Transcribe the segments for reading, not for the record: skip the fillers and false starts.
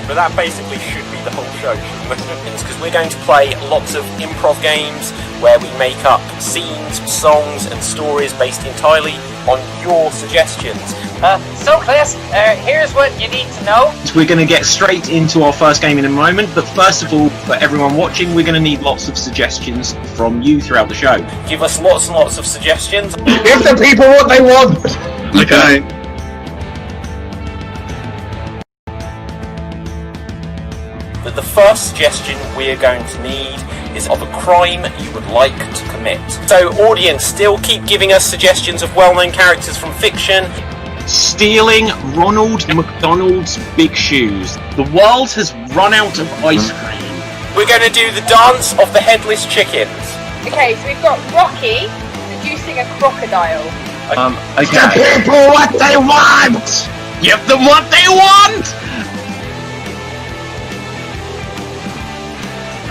But that basically should be the whole show, shouldn't it? Because we're going to play lots of improv games where we make up scenes, songs and stories based entirely on your suggestions. So Chris, here's what you need to know. We're going to get straight into our first game in a moment, but first of all, for everyone watching, we're going to need lots of suggestions from you throughout the show. Give us lots and lots of suggestions. Give the people what they want! Okay. But the first suggestion we're going to need is of a crime you would like to commit. So audience, still keep giving us suggestions of well-known characters from fiction. Stealing Ronald McDonald's big shoes. The world has run out of ice cream. We're going to do the dance of the headless chickens. Okay, so we've got Rocky seducing a crocodile. Okay. The people what they want! Give them what they want!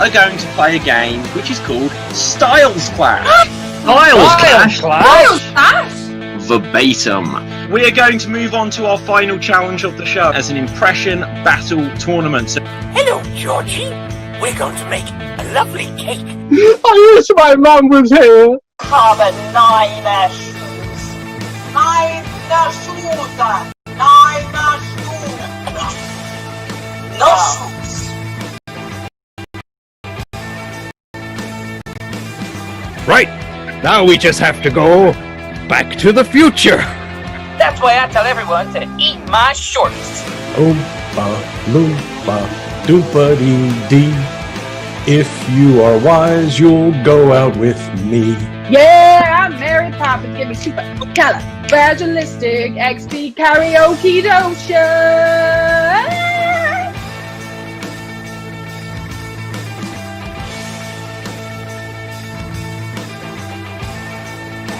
Are going to play a game which is called Styles Clash. Styles Clash? Verbatim. We are going to move on to our final challenge of the show as an impression battle tournament. So Hello, Georgie. We're going to make a lovely cake. I wish my mum was here! Have a nine shoes. Nine shoes. No shoes. Right, now we just have to go back to the future. That's why I tell everyone to eat my shorts. Oompa loompa doopa dee dee. If you are wise, you'll go out with me. Yeah, I'm Mary Poppins. Give me super califragilistic XP karaoke dotion.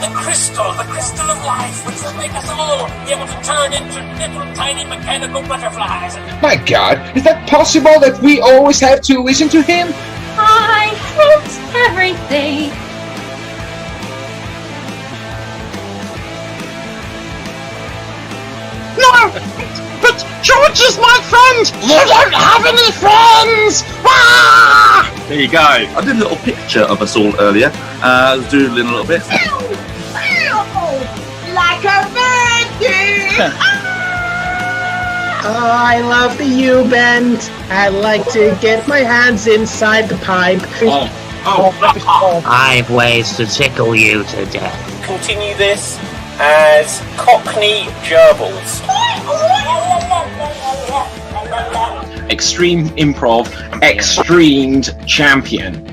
The crystal of life, which will make us all be able to turn into little tiny mechanical butterflies. My god, is that possible that we always have to listen to him? I hate everything. no! But George is my friend! You don't have any friends! Ah! There you go. I did a little picture of us all earlier. I was doodling a little bit. Like a virgin. Oh, I love the U-bend. I like to get my hands inside the pipe. I've ways to tickle you to death. Continue this as Cockney Gerbils. Extreme Improv XStreamed champion.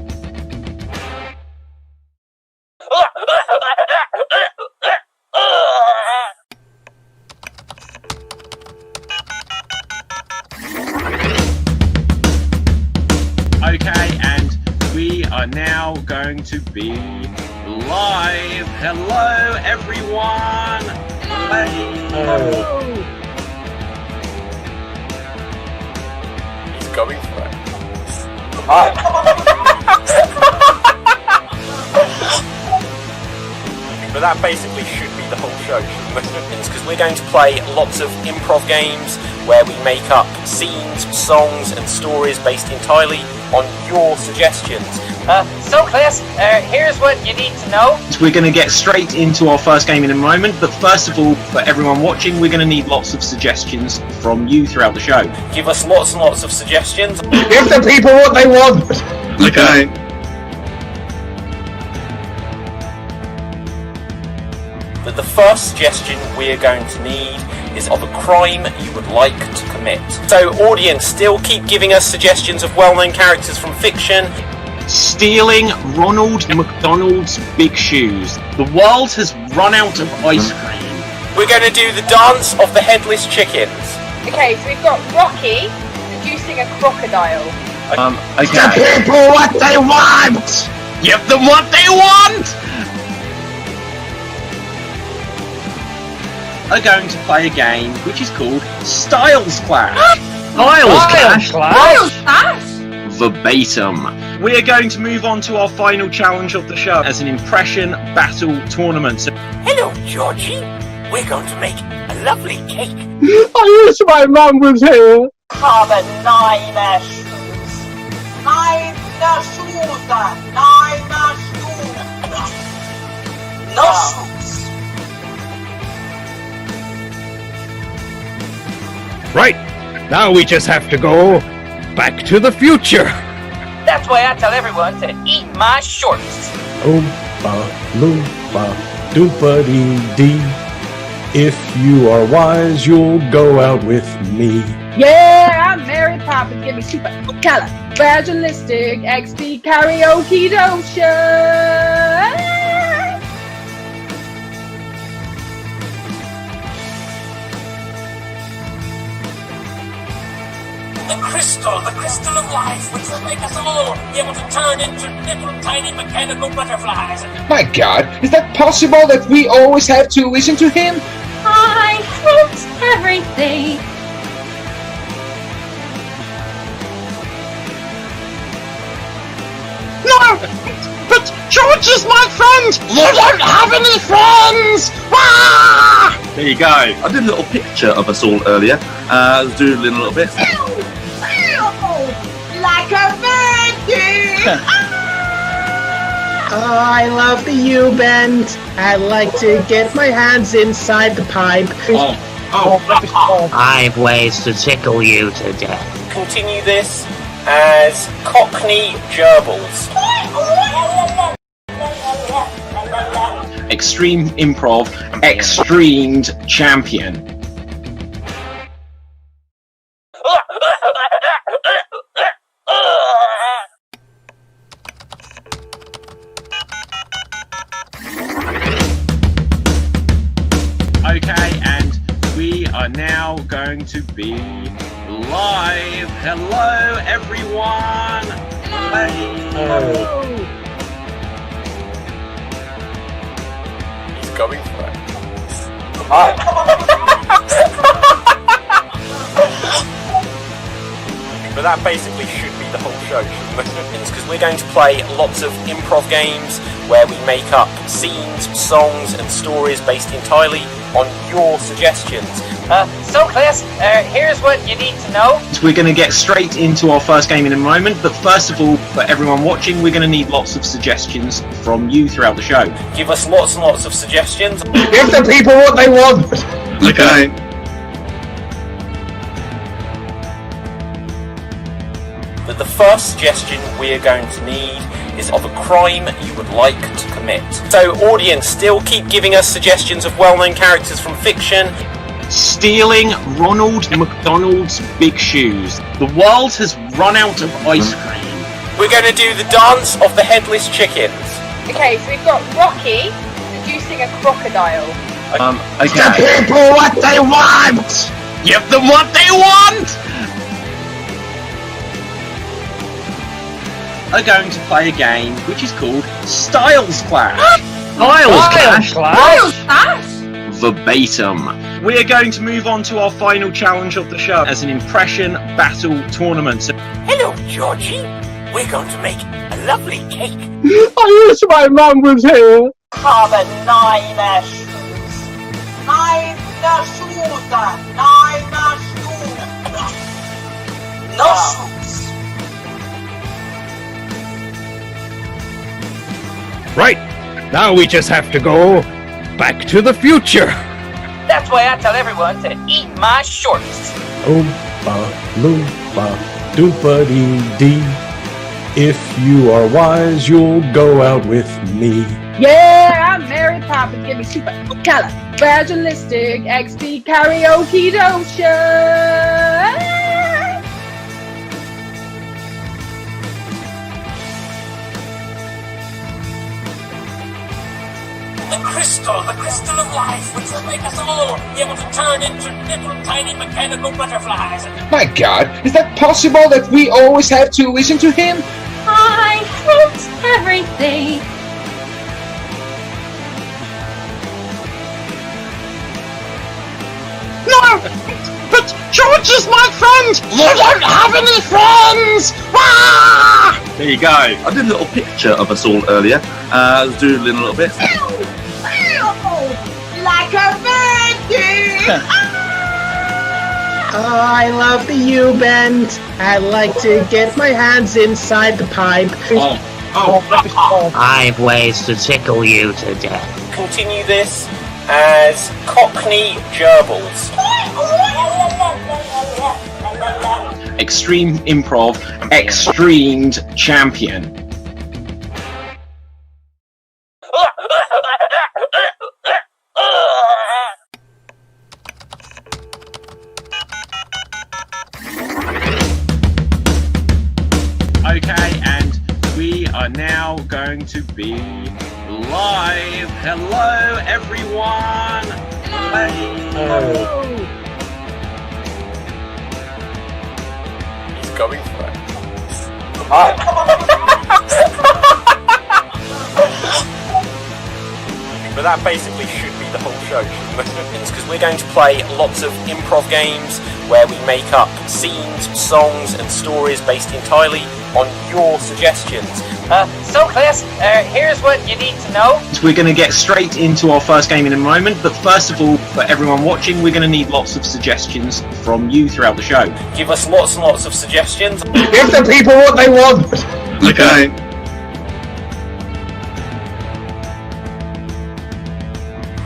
Okay, and we are now going to be live. Hello, everyone. Hello. He's going for it. But that basically should be the whole show, shouldn't it? Because we're going to play lots of improv games where we make up scenes, songs and stories based entirely on your suggestions. So Chris, here's what you need to know. We're going to get straight into our first game in a moment, but first of all, for everyone watching, we're going to need lots of suggestions from you throughout the show. Give us lots and lots of suggestions. Give the people what they want! Okay. But the first suggestion we're going to need is of a crime you would like to commit. So audience, still keep giving us suggestions of well-known characters from fiction. Stealing Ronald McDonald's big shoes. The world has run out of ice cream. We're going to do the dance of the headless chickens. Okay, so we've got Rocky seducing a crocodile. Okay. The people what they want! Give them what they want! Are going to play a game which is called Styles Clash. Styles Clash? Verbatim. We are going to move on to our final challenge of the show as an impression battle tournament. So Hello, Georgie. we're going to make a lovely cake. I wish my mum was here. Aber nein, Shoes. Nein, Shoes. Nein, Shoes. No shoes. Right. Now we just have to go back to the future. That's why I tell everyone to eat my shorts. Oompa loompa doopity-dee. If you are wise, you'll go out with me. Yeah, I'm Mary Poppins. Give me super califragilistic XP karaoke dotion. The crystal of life, which will make us all be able to turn into little tiny mechanical butterflies. My God, is that possible that we always have to listen to him? I hate everything. No! But George is my friend! You don't have any friends! Ah! There you go. I did a little picture of us all earlier. I was doodling a little bit. Like a virgin! Oh, I love the U-bend. I like to get my hands inside the pipe. I've ways to tickle you to death. Continue this as Cockney Gerbils. Extreme Improv XStreamed champion. Okay, and we are now going to be live. Hello, everyone. Hello. He's going for it. But that basically should be the whole show, shouldn't it? Because we're going to play lots of improv games where we make up scenes, songs and stories based entirely on your suggestions. So Chris, here's what you need to know. We're going to get straight into our first game in a moment, but first of all, for everyone watching, we're going to need lots of suggestions from you throughout the show. Give us lots and lots of suggestions. Give the people what they want. Okay. But the first suggestion we're going to need is of a crime you would like to commit. So audience, still keep giving us suggestions of well-known characters from fiction. Stealing Ronald McDonald's big shoes. The world has run out of ice cream. We're going to do the dance of the headless chickens. Okay, so we've got Rocky seducing a crocodile. Okay. The people what they want! Give them what they want! Are going to play a game which is called Styles Clash. Styles Clash! Verbatim. We're going to move on to our final challenge of the show as an impression battle tournament. So Hello, Georgie. We're going to make a lovely cake. I wish my mum was here. Aber nein, Shoes. Nein, Shoes. Nein, Shoes. No shoes. Right. Now we just have to go back to the future. That's why I tell everyone to eat my shorts. Oompa loompa doopity-dee. If you are wise, you'll go out with me. Yeah, I'm Mary Poppins. Give me super califragilistic XP karaoke dotion. The crystal of life, which will make us all be able to turn into little tiny mechanical butterflies. My God, is that possible that we always have to listen to him? I hate everything. No! But George is my friend! You don't have any friends! Ah! there you go. I did a little picture of us all earlier. I was doodling a little bit. Like a virgin! Oh, I love the U-bend. I like to get my hands inside the pipe. I've ways to tickle you to death. Continue this as Cockney Gerbils. Extreme Improv XStreamed champion. Okay, and we are now going to be live. Hello, everyone. Hello. He's going for it. But that basically should be the whole show, because we're going to play lots of improv games where we make up scenes, songs and stories based entirely on your suggestions. So Chris, here's what you need to know. We're going to get straight into our first game in a moment, but first of all, for everyone watching, we're going to need lots of suggestions from you throughout the show. Give us lots and lots of suggestions. Give the people what they want. Okay.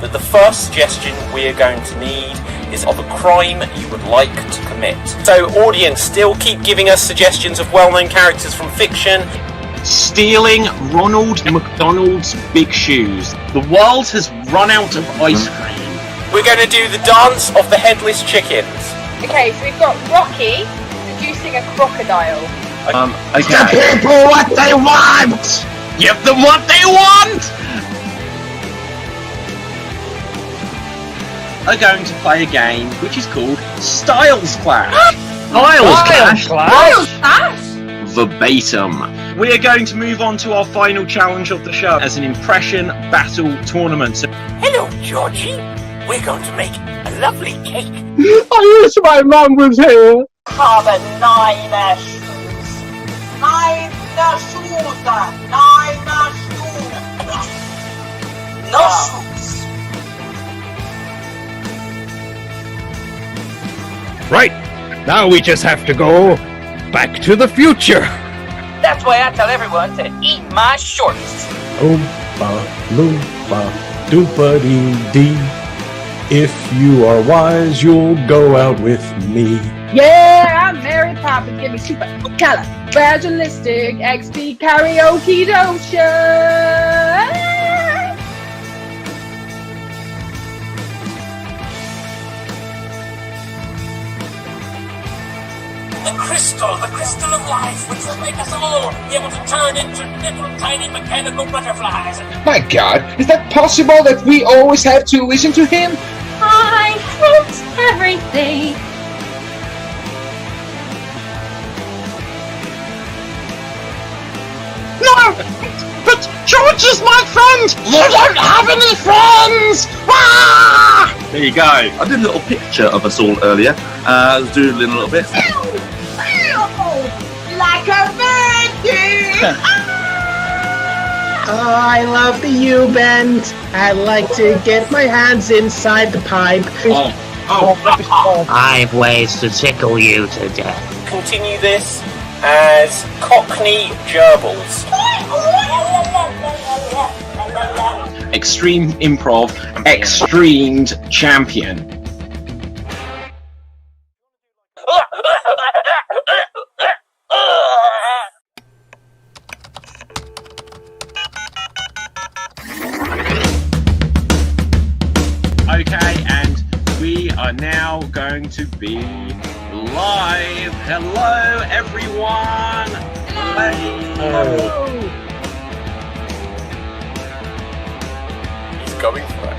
The first suggestion we're going to need is of a crime you would like to commit. So audience, still keep giving us suggestions of well-known characters from fiction. Stealing Ronald McDonald's big shoes. The world has run out of ice cream. We're going to do the dance of the headless chickens. Okay, so we've got Rocky seducing a crocodile. Okay. The people what they want! Give them what they want! Are going to play a game which is called Styles Clash. Styles Clash? Verbatim. We are going to move on to our final challenge of the show as an impression battle tournament. So Hello, Georgie. We're going to make a lovely cake. I wish my mum was here. Have a nine shoes. Nine shoes. No shoes. Right, now we just have to go back to the future. That's why I tell everyone to eat my shorts. Oompa loompa doopa-dee-dee. If you are wise, you'll go out with me. Yeah, I'm Mary Poppins. Give me supercalifragilistic XP karaoke dotion. The crystal of life, which will make us all be able to turn into little tiny mechanical butterflies. My God, is that possible that we always have to listen to him? I fruit everything. No! But George is my friend! You don't have any friends! Ah! there you go. I did a little picture of us all earlier. I was doodling a little bit. Like a virgin! Oh, I love the U-bend. I like to get my hands inside the pipe. I've ways to tickle you to death. Continue this as Cockney Gerbils. Extreme Improv XStreamed champion. Okay, and we are now going to be live. Hello, everyone. Hello. He's going for it.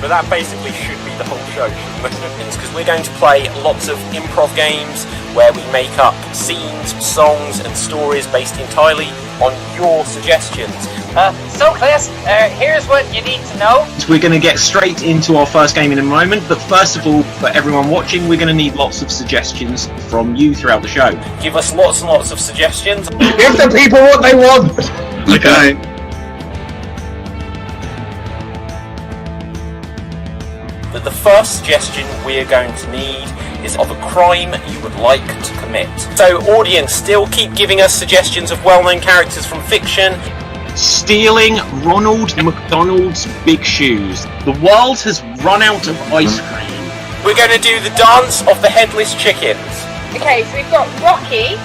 But that basically should be the whole show, because we're going to play lots of improv games where we make up scenes, songs and stories based entirely on your suggestions. So Chris, here's what you need to know. We're going to get straight into our first game in a moment, but first of all, for everyone watching, we're going to need lots of suggestions from you throughout the show. Give us lots and lots of suggestions. Give the people what they want. Okay. But the first suggestion we're going to need is of a crime you would like to commit. So audience, still keep giving us suggestions of well-known characters from fiction. Stealing Ronald McDonald's big shoes. The world has run out of ice cream. We're going to do the dance of the headless chickens. Okay, so we've got Rocky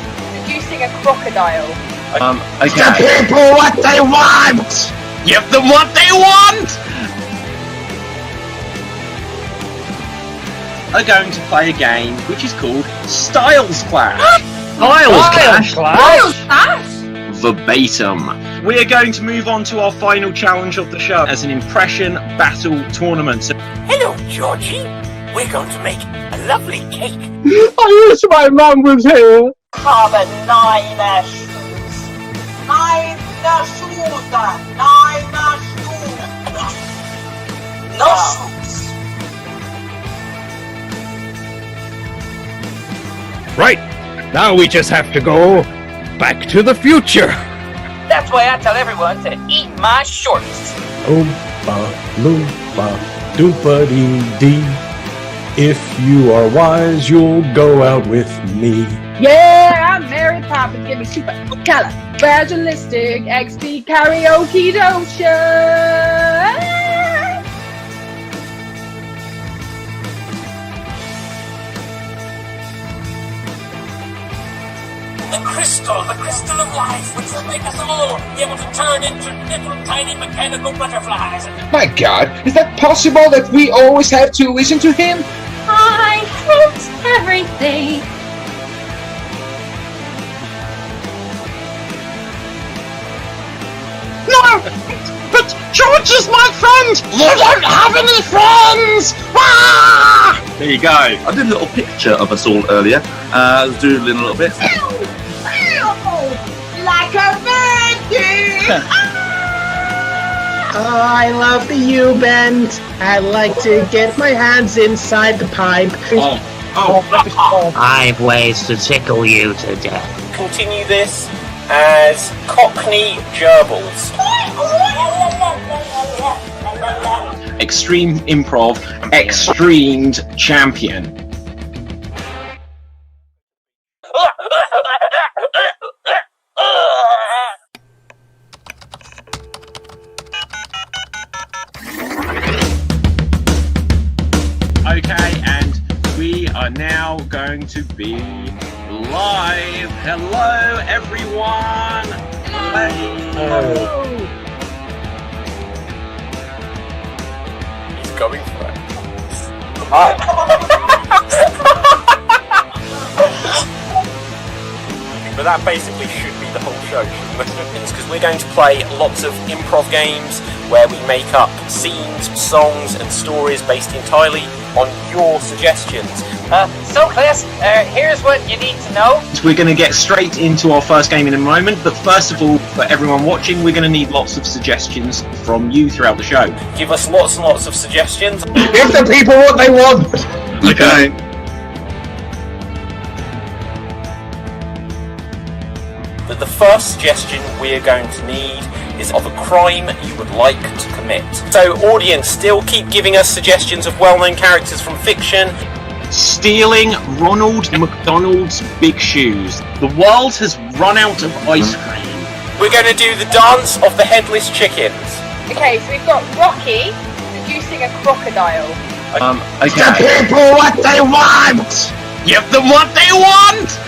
seducing a crocodile. Okay. The people what they want! Give them what they want! Are going to play a game which is called Styles Clash. Styles Clash? Verbatim. We're going to move on to our final challenge of the show as an impression battle tournament. So Hello, Georgie. We're going to make a lovely cake. I wish my mum was here. Have a nine shoes. Nine shoes. No shoes. Right, now we just have to go back to the future. That's why I tell everyone to eat my shorts. Oompa loompa doopa-dee-dee. If you are wise, you'll go out with me. Yeah, I'm Mary Poppins. Give me supercalifragilistic XD karaoke dotion. The crystal of life, which will make us all be able to turn into little tiny mechanical butterflies. My God, is that possible that we always have to listen to him? I hate everything. no! But George is my friend! You don't have any friends! Ah! There you go. I did a little picture of us all earlier. I was doodling a little bit. Like a virgin! Oh, I love the U-bend. I like to get my hands inside the pipe. I've ways to tickle you to death. Continue this as Cockney Gerbils. Extreme Improv XStreamed champion. Okay, and we are now going to be live. Hello, everyone. Hello. He's going for it. But that basically should be the whole show, because we're going to play lots of improv games where we make up scenes, songs and stories based entirely on your suggestions. So Chris, here's what you need to know. We're going to get straight into our first game in a moment, but first of all, for everyone watching, we're going to need lots of suggestions from you throughout the show. Give us lots and lots of suggestions. Give the people what they want. Okay. But the first suggestion we're going to need is of a crime you would like to commit. So audience, still keep giving us suggestions of well-known characters from fiction. Stealing Ronald McDonald's big shoes. The world has run out of ice cream. We're going to do the dance of the headless chickens. Okay, so we've got Rocky seducing a crocodile. Okay. The people what they want! Give them what they want!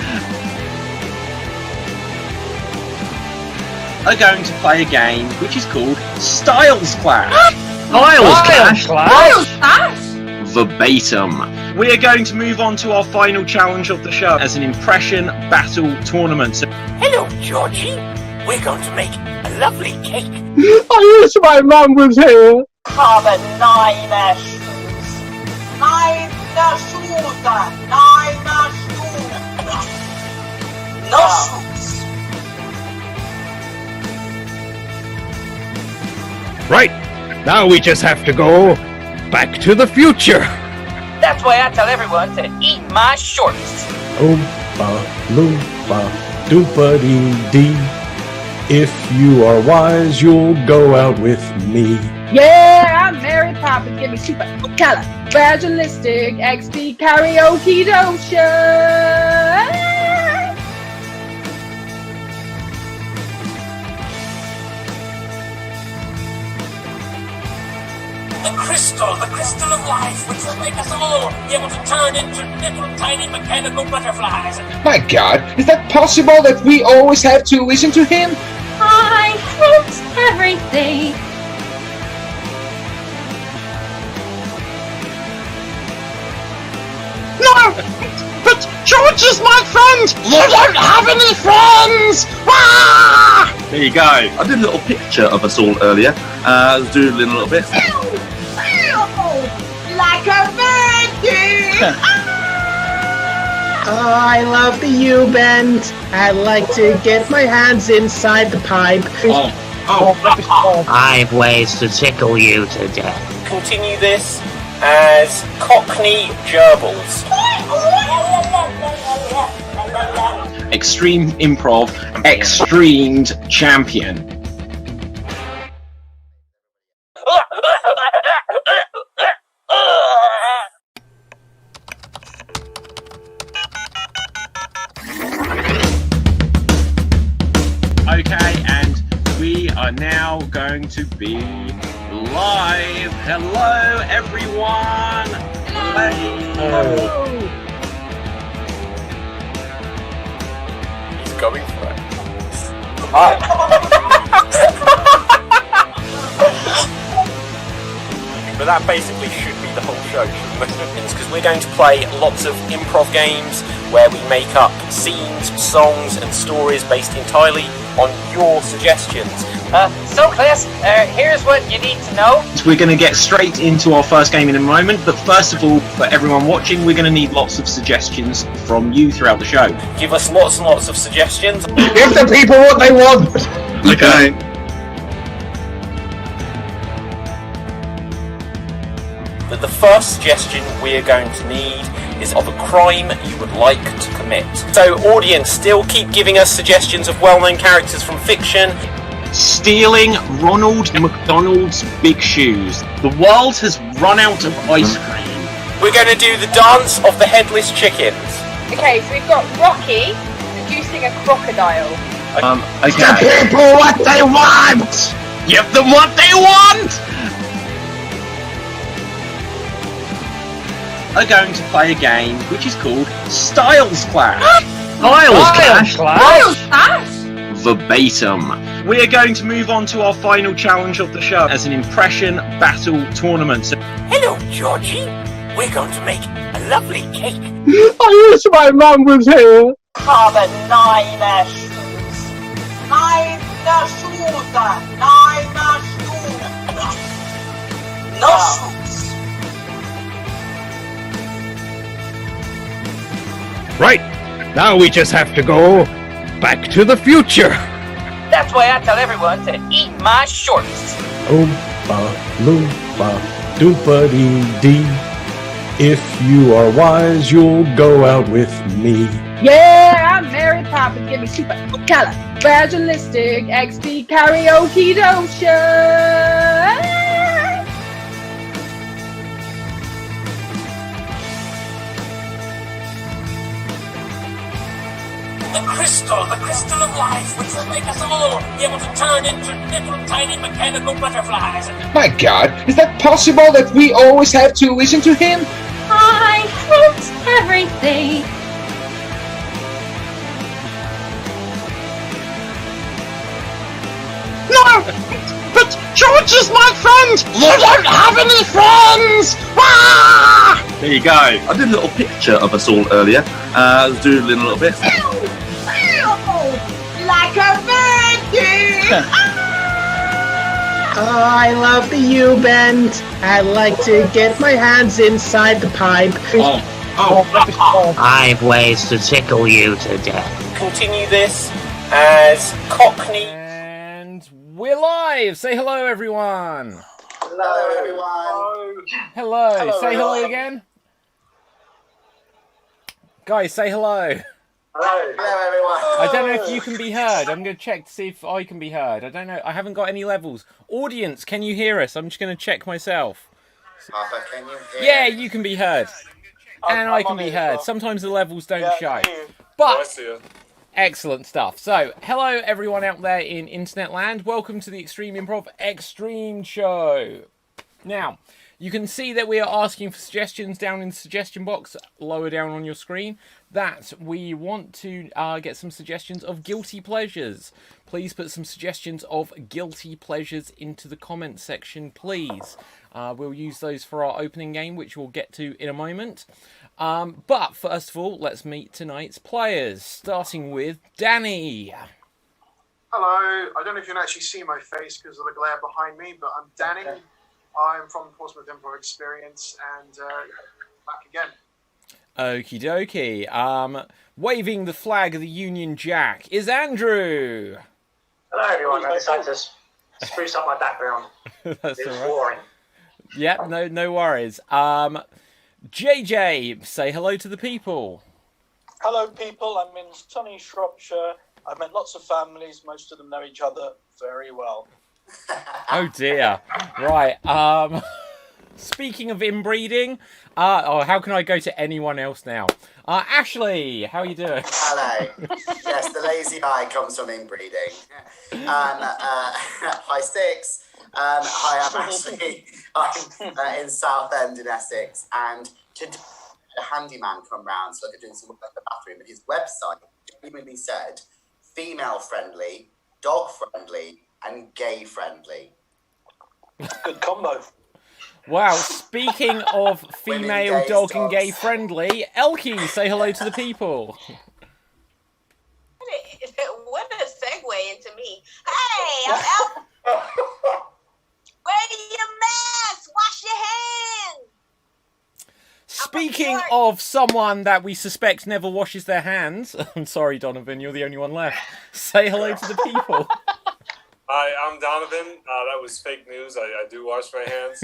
Are going to play a game which is called Styles Clash. Styles Clash? Verbatim. We are going to move on to our final challenge of the show as an impression battle tournament. So Hello, Georgie. We're going to make a lovely cake. I wish my mum was here. Have a nine shoes. Nine shoes. No shoes. Right, now we just have to go back to the future. That's why I tell everyone to eat my shorts. Oompa loompa doopa-dee-dee. If you are wise, you'll go out with me. Yeah, I'm Mary Poppins. Give me super califragilistic XP karaoke dotion. The crystal of life, which will make us all be able to turn into little tiny mechanical butterflies. My God, is that possible that we always have to listen to him? I hate everything. No! But George is my friend! You don't have any friends! Ah! There you go. I did a little picture of us all earlier. I was doodling a little bit. Like a virgin! Oh, I love the U-bend. I like to get my hands inside the pipe. I've ways to tickle you to death. Continue this as Cockney Gerbils. Extreme Improv XStreamed champion. Okay, and we are now going to be live. Hello, everyone. Hello. He's going for it. But that basically should be the whole show, because we're going to play lots of improv games where we make up scenes, songs and stories based entirely on your suggestions. So Chris, here's what you need to know. We're going to get straight into our first game in a moment, but first of all, for everyone watching, we're going to need lots of suggestions from you throughout the show. Give us lots and lots of suggestions. Give the people what they want! Okay. But the first suggestion we're going to need is of a crime you would like to commit. So audience, still keep giving us suggestions of well-known characters from fiction. Stealing Ronald McDonald's big shoes. The world has run out of ice cream. We're going to do the dance of the headless chickens. Okay, so we've got Rocky seducing a crocodile. Okay. The people what they want! Give them what they want! Are going to play a game which is called Styles Clash. Styles Clash? Verbatim. We are going to move on to our final challenge of the show as an impression battle tournament. So Hello, Georgie. We're going to make a lovely cake. I wish my mum was here. Have a nine shoes. Nine shoes. No shoes. Right, now we just have to go back to the future. That's why I tell everyone to eat my shorts. Oompa loompa doompa-dee-dee. If you are wise, you'll go out with me. Yeah, I'm Mary Poppins. Give me super califragilistic XP karaoke dotion. The crystal of life, which will make us all be able to turn into little tiny mechanical butterflies. My God, is that possible that we always have to listen to him? I hate everything. no! But George is my friend! You don't have any friends! Ah! There you go. I did a little picture of us all earlier. I was doodling a little bit. Like a virgin! Oh, I love the U-bend. I like to get my hands inside the pipe. I've ways to tickle you to death. Continue this as Cockney. And we're live! Say hello, everyone! Hello, everyone. Hello. Say hello again. Guys, say hello. Hello. Hello, everyone. I don't know if you can be heard. I'm going to check to see if I can be heard. I don't know. I haven't got any levels. Audience, can you hear us? I'm just going to check myself. Papa, can you hear? Yeah, you can be heard. And I can be heard. Sometimes the levels don't show. But excellent stuff. So, hello everyone out there in internet land. Welcome to the Extreme Improv XStreamed show. Now, you can see that we are asking for suggestions down in the suggestion box lower down on your screen. That we want to get some suggestions of guilty pleasures. Please put some suggestions of guilty pleasures into the comments section, please. We'll use those for our opening game, which we'll get to in a moment. But first of all, let's meet tonight's players, starting with Danny. Hello. I don't know if you can actually see my face because of the glare behind me, but I'm Danny. Okay. I'm from Portsmouth Improv Experience, and back again. Okie dokie. Waving the flag of the Union Jack is Andrew. Hello, everyone. I decided to spruce up my background. That's it was all right. boring. Yep, no worries. JJ, say hello to the people. Hello, people. I'm in sunny Shropshire. I've met lots of families. Most of them know each other very well. Oh dear. Right. Speaking of inbreeding, how can I go to anyone else now? Ashley, how are you doing? Hello. Yes, the lazy eye comes from inbreeding. Hi, Sticks. Hi, I'm Ashley. I'm in Southend in Essex, and today a handyman come round so I could do some work in the bathroom, and his website genuinely said female friendly, dog friendly, and gay friendly. Good combo. Wow, speaking of female, dog and gay friendly, Elkie, say hello to the people. What a segue into me. Hey, I'm El. Wear your mask, wash your hands. Speaking of someone that we suspect never washes their hands, I'm sorry, Donovan, you're the only one left. Say hello to the people. Hi, I'm Donovan. That was fake news. I do wash my hands.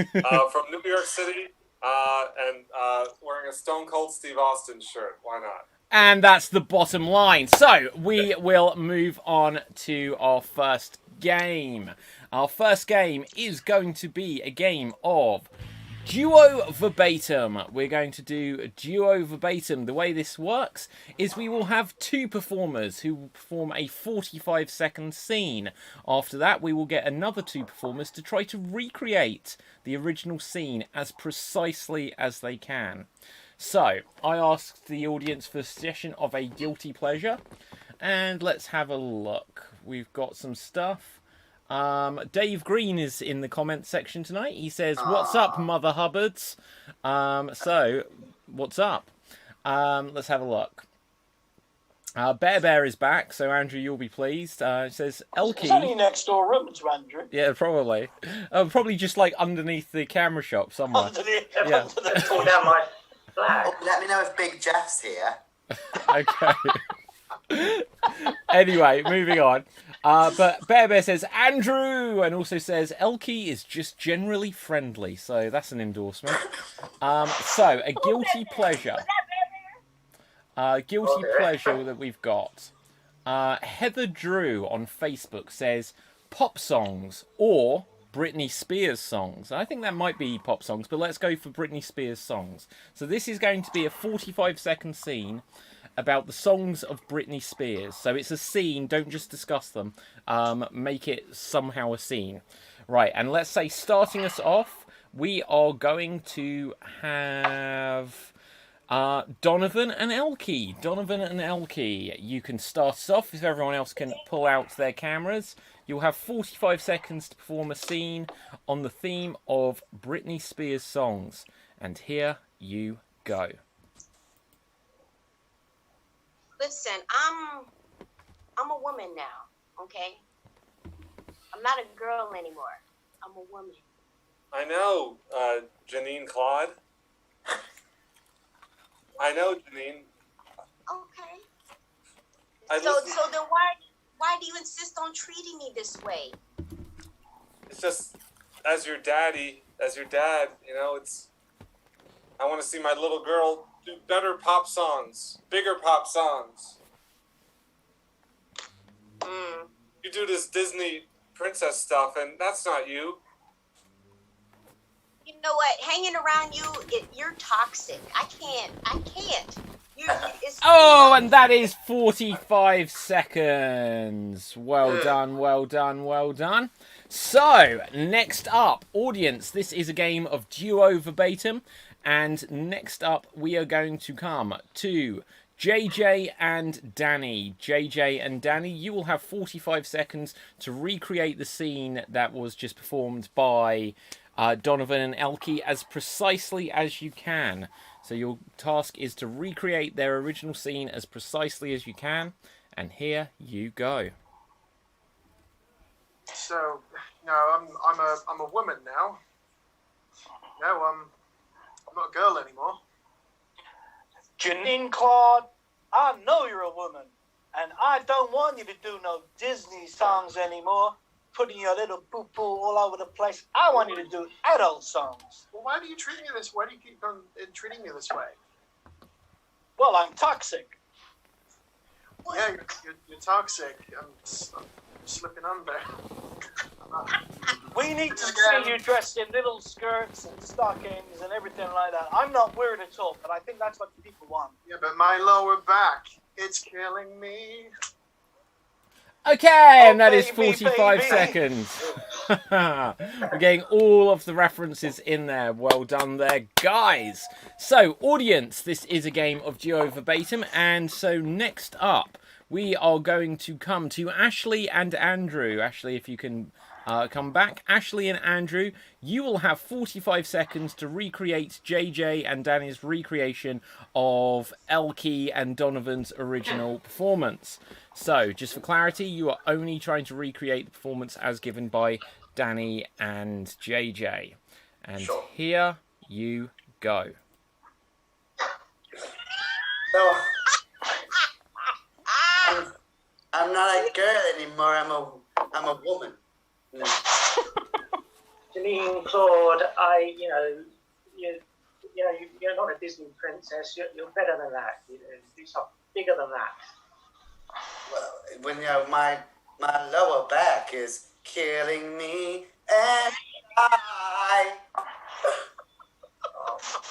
From New York City, and wearing a Stone Cold Steve Austin shirt. Why not? And that's the bottom line. So, we will move on to our first game. Our first game is going to be a game of Duo Verbatim. We're going to do Duo Verbatim. The way this works is we will have two performers who will perform a 45-second scene. After that, we will get another two performers to try to recreate the original scene as precisely as they can. So, I asked the audience for a suggestion of a guilty pleasure, and let's have a look. We've got some stuff. Dave Green is in the comments section tonight. He says, "What's up, Mother Hubbards?" So, what's up? Let's have a look. Bear is back, so Andrew, you'll be pleased. It says, Elkie... It's only next door room to Andrew. Yeah, probably. Probably just like underneath the camera shop somewhere. Underneath, yeah. Pull down my flag. Oh, let me know if Big Jeff's here. Okay. Anyway, moving on. But Bear says Andrew, and also says Elkie is just generally friendly, so that's an endorsement. So a guilty pleasure. Guilty pleasure that we've got. Heather Drew on Facebook says pop songs or Britney Spears songs. I think that might be pop songs, but let's go for Britney Spears songs. So this is going to be a 45-second scene about the songs of Britney Spears. So it's a scene, don't just discuss them. Make it somehow a scene. Right, and let's say starting us off, we are going to have Donovan and Elkie. Donovan and Elkie, you can start us off if everyone else can pull out their cameras. You'll have 45 seconds to perform a scene on the theme of Britney Spears songs. And here you go. Listen, I'm a woman now, okay? I'm not a girl anymore. I'm a woman. I know, Janine Claude. I know, Janine. Okay. So then why do you insist on treating me this way? It's just, as your dad, you know, I want to see my little girl do better pop songs, bigger pop songs. You do this Disney princess stuff, and that's not you. You know what? Hanging around you, you're toxic. I can't. Oh, and that is 45 seconds. Well done, well done, well done. So, next up, audience, this is a game of duo verbatim. And next up, we are going to come to JJ and Danny. JJ and Danny, you will have 45 seconds to recreate the scene that was just performed by Donovan and Elkie as precisely as you can. So your task is to recreate their original scene as precisely as you can. And here you go. So, no, I'm a woman now. No, I'm not a girl anymore. Janine Claude, I know you're a woman, and I don't want you to do no Disney songs anymore, putting your little poo-poo all over the place. I want you to do adult songs. Well, why do you treat me this? Why do you keep on treating me this way? Well, I'm toxic. Yeah, you're toxic. I'm slipping under. We need to see you dressed in little skirts and stockings and everything like that. I'm not weird at all, but I think that's what the people want. Yeah, but my lower back, it's killing me. Okay, and that is 45 seconds. We're getting all of the references in there. Well done there, guys. So, audience, this is a game of duo verbatim. And so, next up, we are going to come to Ashley and Andrew. Ashley, if you can come back. Ashley and Andrew, you will have 45 seconds to recreate JJ and Danny's recreation of Elkie and Donovan's original performance. So, just for clarity, you are only trying to recreate the performance as given by Danny and JJ. And here you go. So, I'm not a girl anymore. I'm a woman. No. Janine Claude, you're not a Disney princess. You're better than that. You do something bigger than that. Well, when my lower back is killing me, and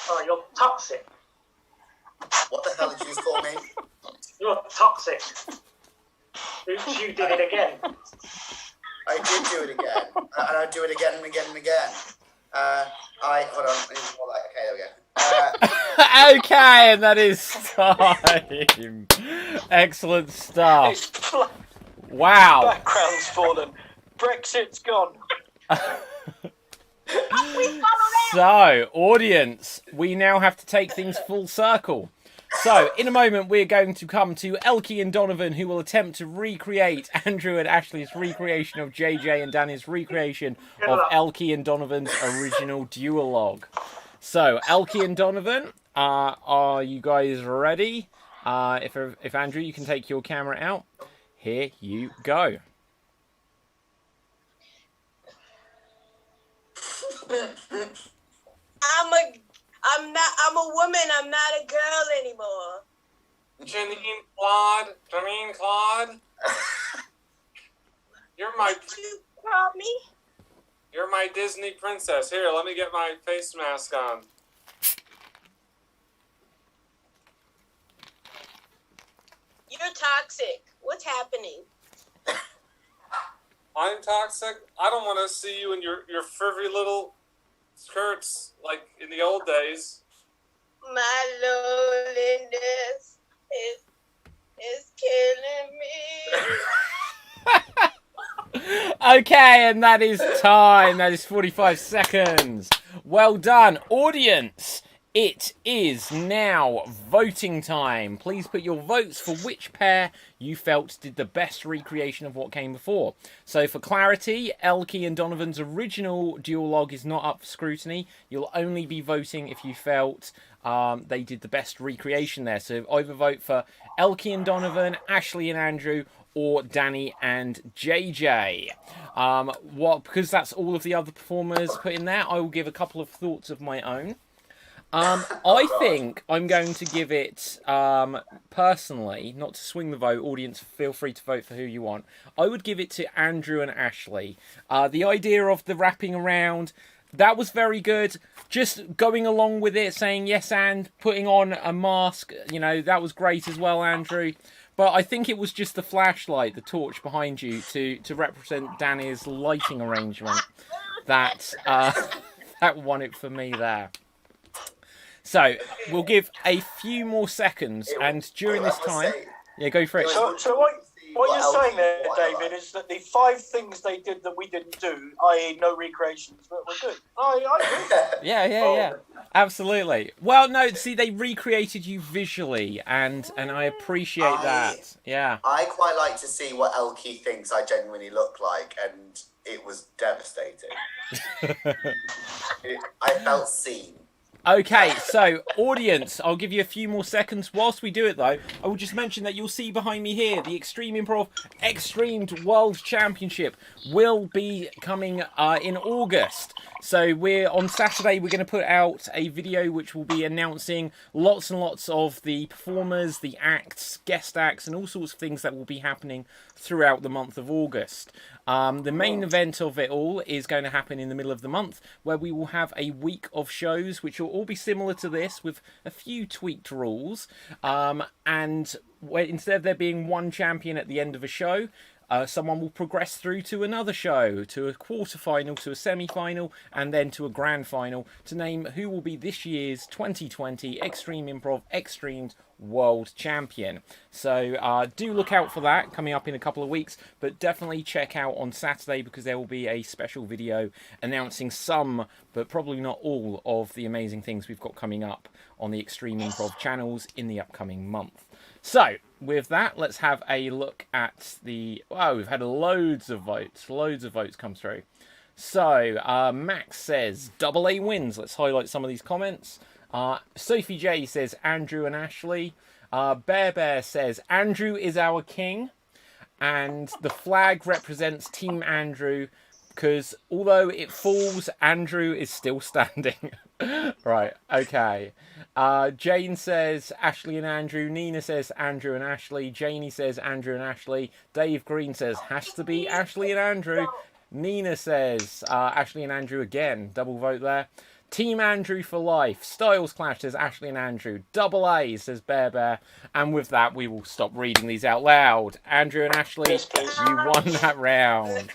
Oh, you're toxic. What the hell did you call me? You're toxic. Oops, you did it again. I did do it again, and I'll do it again and again and again. Hold on. Okay, there we go. Okay, and that is time. Excellent stuff. Wow. Background's fallen. Brexit's gone. So, audience, we now have to take things full circle. So, in a moment, we're going to come to Elkie and Donovan, who will attempt to recreate Andrew and Ashley's recreation of JJ and Danny's recreation of Elkie and Donovan's original duologue. So, Elkie and Donovan, are you guys ready? If Andrew, you can take your camera out. Here you go. I'm a woman. I'm not a girl anymore. Janine Claude. You're my. What you call me? You're my Disney princess. Here, let me get my face mask on. You're toxic. What's happening? I'm toxic. I don't want to see you in your furry little skirts like in the old days. My loneliness is killing me. Okay, and that is time. That is 45 seconds. Well done, audience. It is now voting time. Please put your votes for which pair you felt did the best recreation of what came before. So for clarity, Elkie and Donovan's original duologue is not up for scrutiny. You'll only be voting if you felt they did the best recreation there. So either vote for Elkie and Donovan, Ashley and Andrew, or Danny and JJ. Because that's all of the other performers put in there, I will give a couple of thoughts of my own. I think I'm going to give it, personally, not to swing the vote, audience, feel free to vote for who you want. I would give it to Andrew and Ashley. The idea of the wrapping around, that was very good. Just going along with it, saying yes and putting on a mask, that was great as well, Andrew. But I think it was just the flashlight, the torch behind you to represent Danny's lighting arrangement that that won it for me there. So we'll give a few more seconds, and during this time, yeah, go for it. So what you're saying there, David, is that the 5 things they did that we didn't do, i.e., no recreations, were good. I agree. Yeah, absolutely. Well, no, see, they recreated you visually, and I appreciate that. Yeah. I quite like to see what Elkie thinks I genuinely look like, and it was devastating. I felt seen. Okay, so audience, I'll give you a few more seconds. Whilst we do it, though, I will just mention that you'll see behind me here the Extreme Improv XStreamed World Championship will be coming in August. So on Saturday, we're going to put out a video which will be announcing lots and lots of the performers, the acts, guest acts, and all sorts of things that will be happening throughout the month of August. The main event of it all is going to happen in the middle of the month, where we will have a week of shows which will all be similar to this with a few tweaked rules. And instead of there being one champion at the end of a show, someone will progress through to another show, to a quarter-final, to a semi-final, and then to a grand final to name who will be this year's 2020 Extreme Improv XStreamed World Champion. So do look out for that coming up in a couple of weeks, but definitely check out on Saturday because there will be a special video announcing some, but probably not all, of the amazing things we've got coming up on the Extreme Improv channels in the upcoming month. So, with that, let's have a look at the... Wow, we've had loads of votes come through. So, Max says, AA wins. Let's highlight some of these comments. Sophie J says, Andrew and Ashley. Bear says, Andrew is our king. And the flag represents Team Andrew, because although it falls, Andrew is still standing. Right, okay. Jane says Ashley and Andrew. Nina says Andrew and Ashley. Janie says Andrew and Ashley. Dave Green says has to be Ashley and Andrew. Nina says Ashley and Andrew again. Double vote there. Team Andrew for life. Styles Clash says Ashley and Andrew. AA says Bear. And with that, we will stop reading these out loud. Andrew and Ashley, you won that round.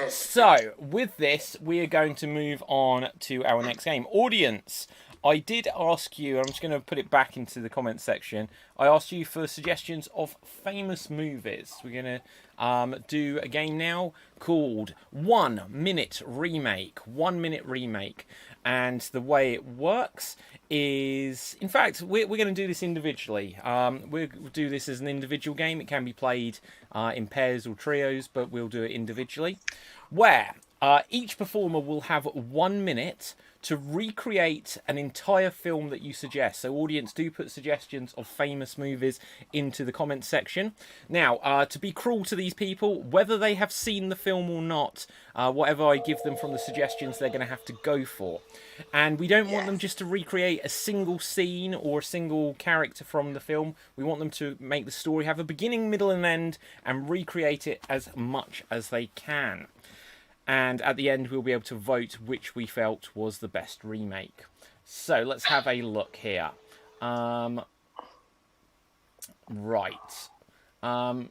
So, with this, we are going to move on to our next game. Audience, I did ask you, I'm just going to put it back into the comment section, I asked you for suggestions of famous movies. We're going to do a game now called 1 Minute Remake. 1 Minute Remake. And the way it works is, in fact, we're going to do this individually. We'll do this as an individual game. It can be played in pairs or trios, but we'll do it individually. Where each performer will have 1 minute to recreate an entire film that you suggest. So audience, do put suggestions of famous movies into the comments section. Now, to be cruel to these people, whether they have seen the film or not, whatever I give them from the suggestions, they're going to have to go for. And we don't want them just to recreate a single scene or a single character from the film. We want them to make the story have a beginning, middle and end and recreate it as much as they can. And at the end, we'll be able to vote which we felt was the best remake. So let's have a look here. Right. I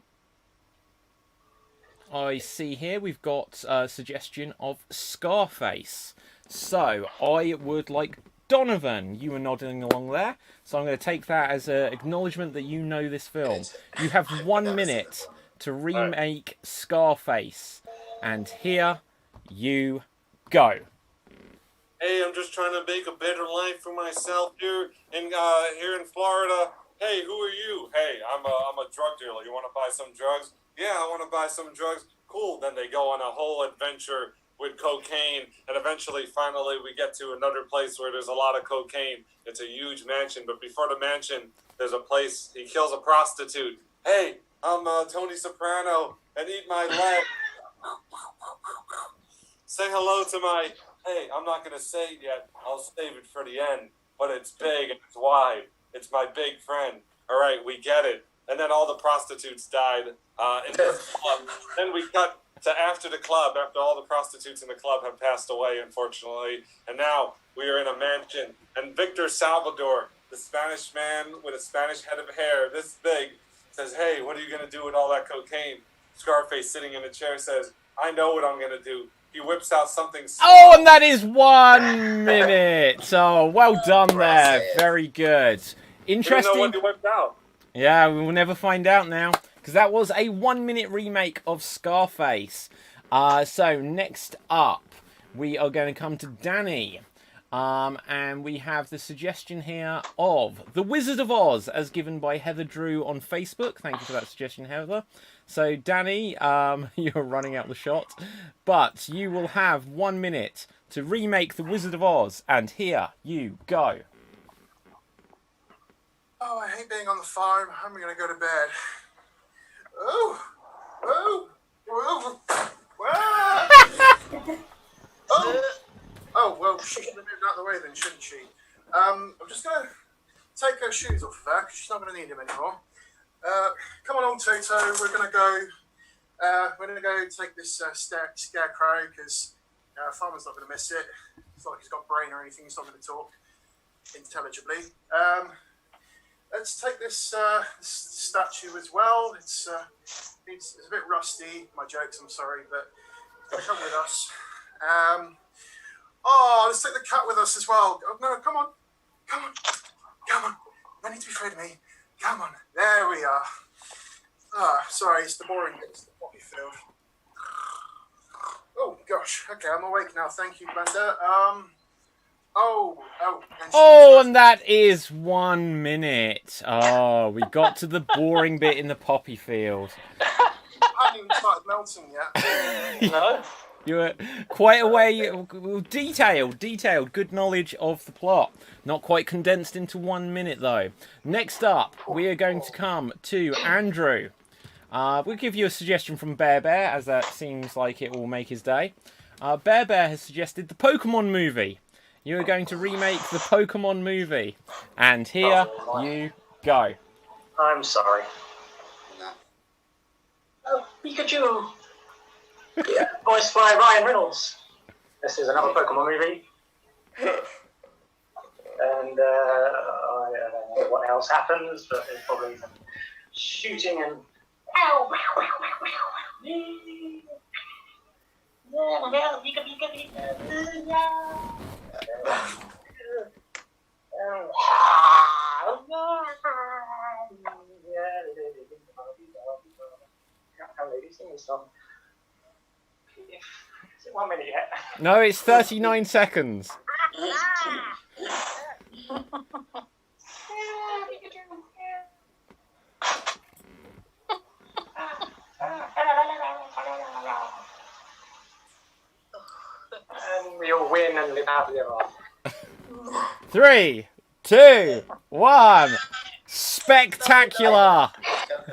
see here we've got a suggestion of Scarface. So I would like Donovan. You were nodding along there. So I'm going to take that as an acknowledgement that you know this film. You have 1 minute to remake Scarface. And here you go. Hey, I'm just trying to make a better life for myself here in Florida. Hey, who are you? Hey, I'm a drug dealer. You want to buy some drugs? Yeah, I want to buy some drugs. Cool. Then they go on a whole adventure with cocaine, and eventually, finally, we get to another place where there's a lot of cocaine. It's a huge mansion, but before the mansion, there's a place. He kills a prostitute. Hey, I'm Tony Soprano, and eat my leg. Say hello to my Hey, I'm not going to say it yet. I'll save it for the end. But it's big and it's wide. It's my big friend. All right, we get it. And then all the prostitutes died in the club. Then we cut to after the club, after all the prostitutes in the club have passed away, unfortunately. And now we are in a mansion. And Victor Salvador, the Spanish man with a Spanish head of hair this big, says, hey, what are you going to do with all that cocaine? Scarface, sitting in a chair, says, I know what I'm going to do. He whips out something small. Oh, and that is 1 minute. Oh, well done there. Very good. Interesting. You know what he whipped out. Yeah, we will never find out now. Because that was a 1 minute remake of Scarface. So, next up, we are going to come to Danny. And we have the suggestion here of The Wizard of Oz, as given by Heather Drew on Facebook. Thank you for that suggestion, Heather. So, Danny, you're running out the shot. But you will have 1 minute to remake The Wizard of Oz. And here you go. Oh, I hate being on the phone. I'm going to go to bed. Oh, oh, oh, oh, well, she should have moved out of the way then, shouldn't she? I'm just going to take her shoes off of her, because she's not going to need them anymore. Come along, Toto. We're going to go take this scarecrow, because Farmer's not going to miss it. It's not like he's got a brain or anything. He's not going to talk intelligibly. Let's take this statue as well. It's a bit rusty. My jokes, I'm sorry, but come with us. Let's take the cat with us as well. Oh, no, come on. No need to be afraid of me. Come on. There we are. Sorry, it's the boring bit. It's the poppy field. Oh, gosh. Okay, I'm awake now. Thank you, Blender. And that is 1 minute. Oh, we got to the boring bit in the poppy field. I haven't even started melting yet. No? You were quite a way detailed, good knowledge of the plot. Not quite condensed into 1 minute, though. Next up, we are going to come to Andrew. We'll give you a suggestion from Bear, as that seems like it will make his day. Bear has suggested the Pokemon movie. You are going to remake the Pokemon movie. And here you go. I'm sorry. Oh, Pikachu! Yeah, voiced by Ryan Reynolds. This is another Pokemon movie. And I don't know what else happens, but there's probably some shooting and... Ow! Is it 1 minute yet? No, it's 39 seconds. And we'll win and live happily ever after. 3, 2, 1. Spectacular.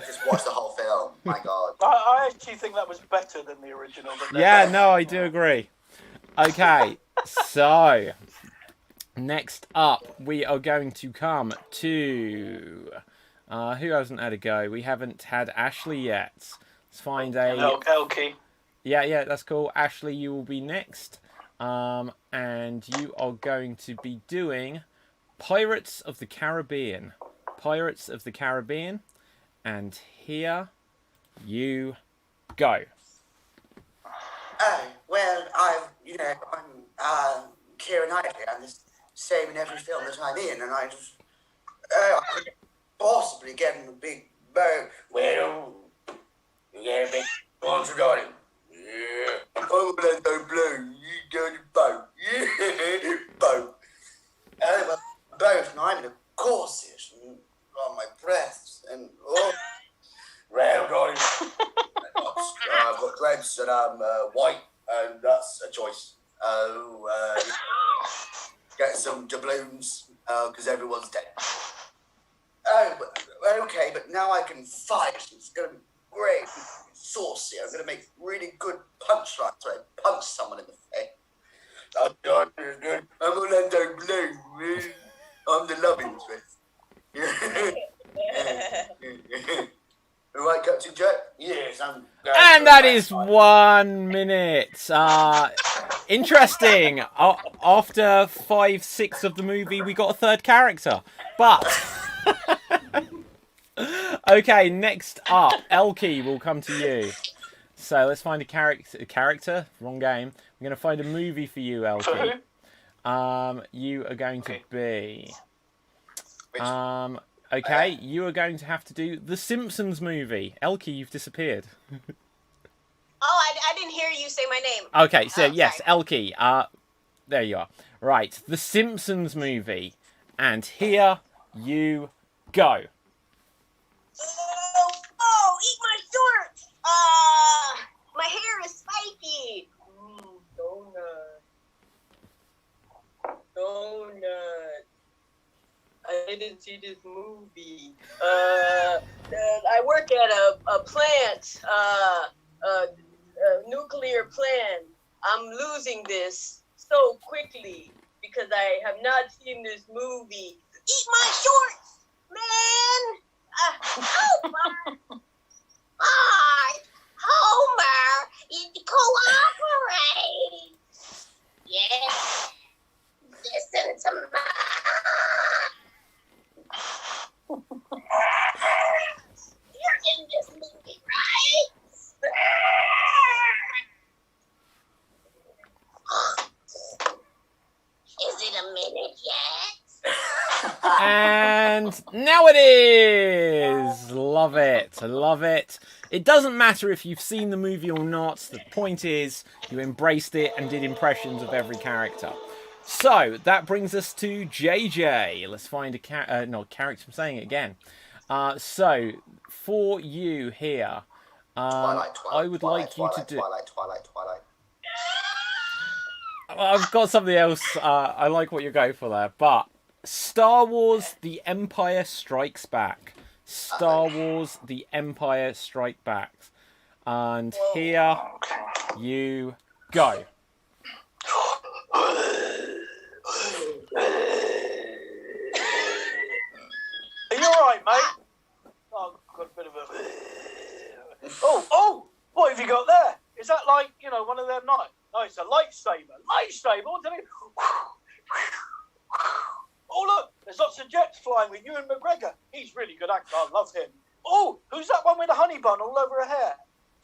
Just watch the whole film. My God. I actually think that was better than the original. Yeah, no, I do agree. Okay, so next up we are going to come to who hasn't had a go? We haven't had Ashley yet. Let's find a Elkie. Yeah, that's cool. Ashley, you will be next. And you are going to be doing Pirates of the Caribbean. Pirates of the Caribbean. And here you go. Well, I'm Keira Knightley. I'm the same in every film that I'm in, and I just, I couldn't possibly get in a big boat. Well, you get a big ones regarding. Yeah. I'm Orlando Blue. You go to boat. Yeah, boat. Well, boat, and I'm in a corset, and on my breasts, and rail going. I've got drapes and I'm white, and that's a choice. Get some doubloons, because everyone's dead. Okay, but now I can fight. It's going to be great, saucy. I'm going to make really good punchlines where I punch someone in the face. I'm Orlando Bloom. I'm the love interest. Right, Captain Jack? Yes, I'm... And that is 1 minute. Interesting. After 5/6 of the movie, we got a third character. But... Okay, next up, Elkie will come to you. So let's find a character. Wrong game. We're going to find a movie for you, Elkie. You are going to be... okay, you are going to have to do the Simpsons movie. Elkie, you've disappeared. I didn't hear you say my name. Okay, so yes, Elkie. There you are. Right, the Simpsons movie. And here you go. Oh, eat my shorts! My hair is spiky. Donut. I didn't see this movie. I work at a plant, a nuclear plant. I'm losing this so quickly because I have not seen this movie. Eat my shorts, man! Homer! Homer! You cooperate! Yes! Listen to me! You're in this movie, right? Is it a minute yet? And now it is! Love it. Love it. It doesn't matter if you've seen the movie or not. The point is, you embraced it and did impressions of every character. So, that brings us to JJ. Let's find a character. I'm saying it again. So, for you here, I would like you to do... Twilight. I've got something else. I like what you're going for there. But, Star Wars The Empire Strikes Back. Star Wars The Empire Strikes Back. And here you go. Are you alright, mate? Oh, I've got a bit of a... Oh! What have you got there? Is that like, one of them knives? No, it's a lightsaber. Lightsaber? What do they... Oh, look! There's lots of jets flying with Ewan McGregor. He's a really good actor. I love him. Oh, who's that one with the honey bun all over her hair?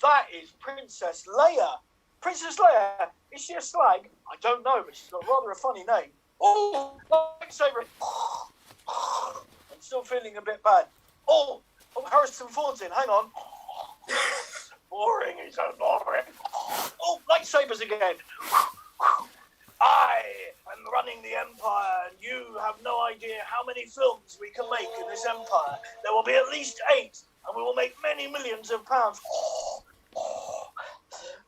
That is Princess Leia. Princess Leia? Is she a slag? I don't know, but she's got rather a funny name. Oh, lightsaber. I'm still feeling a bit bad. Oh, Harrison Ford's in. Hang on. Boring. He's so boring. Oh, lightsabers again. I am running the Empire, and you have no idea how many films we can make in this Empire. There will be at least 8, and we will make many millions of pounds.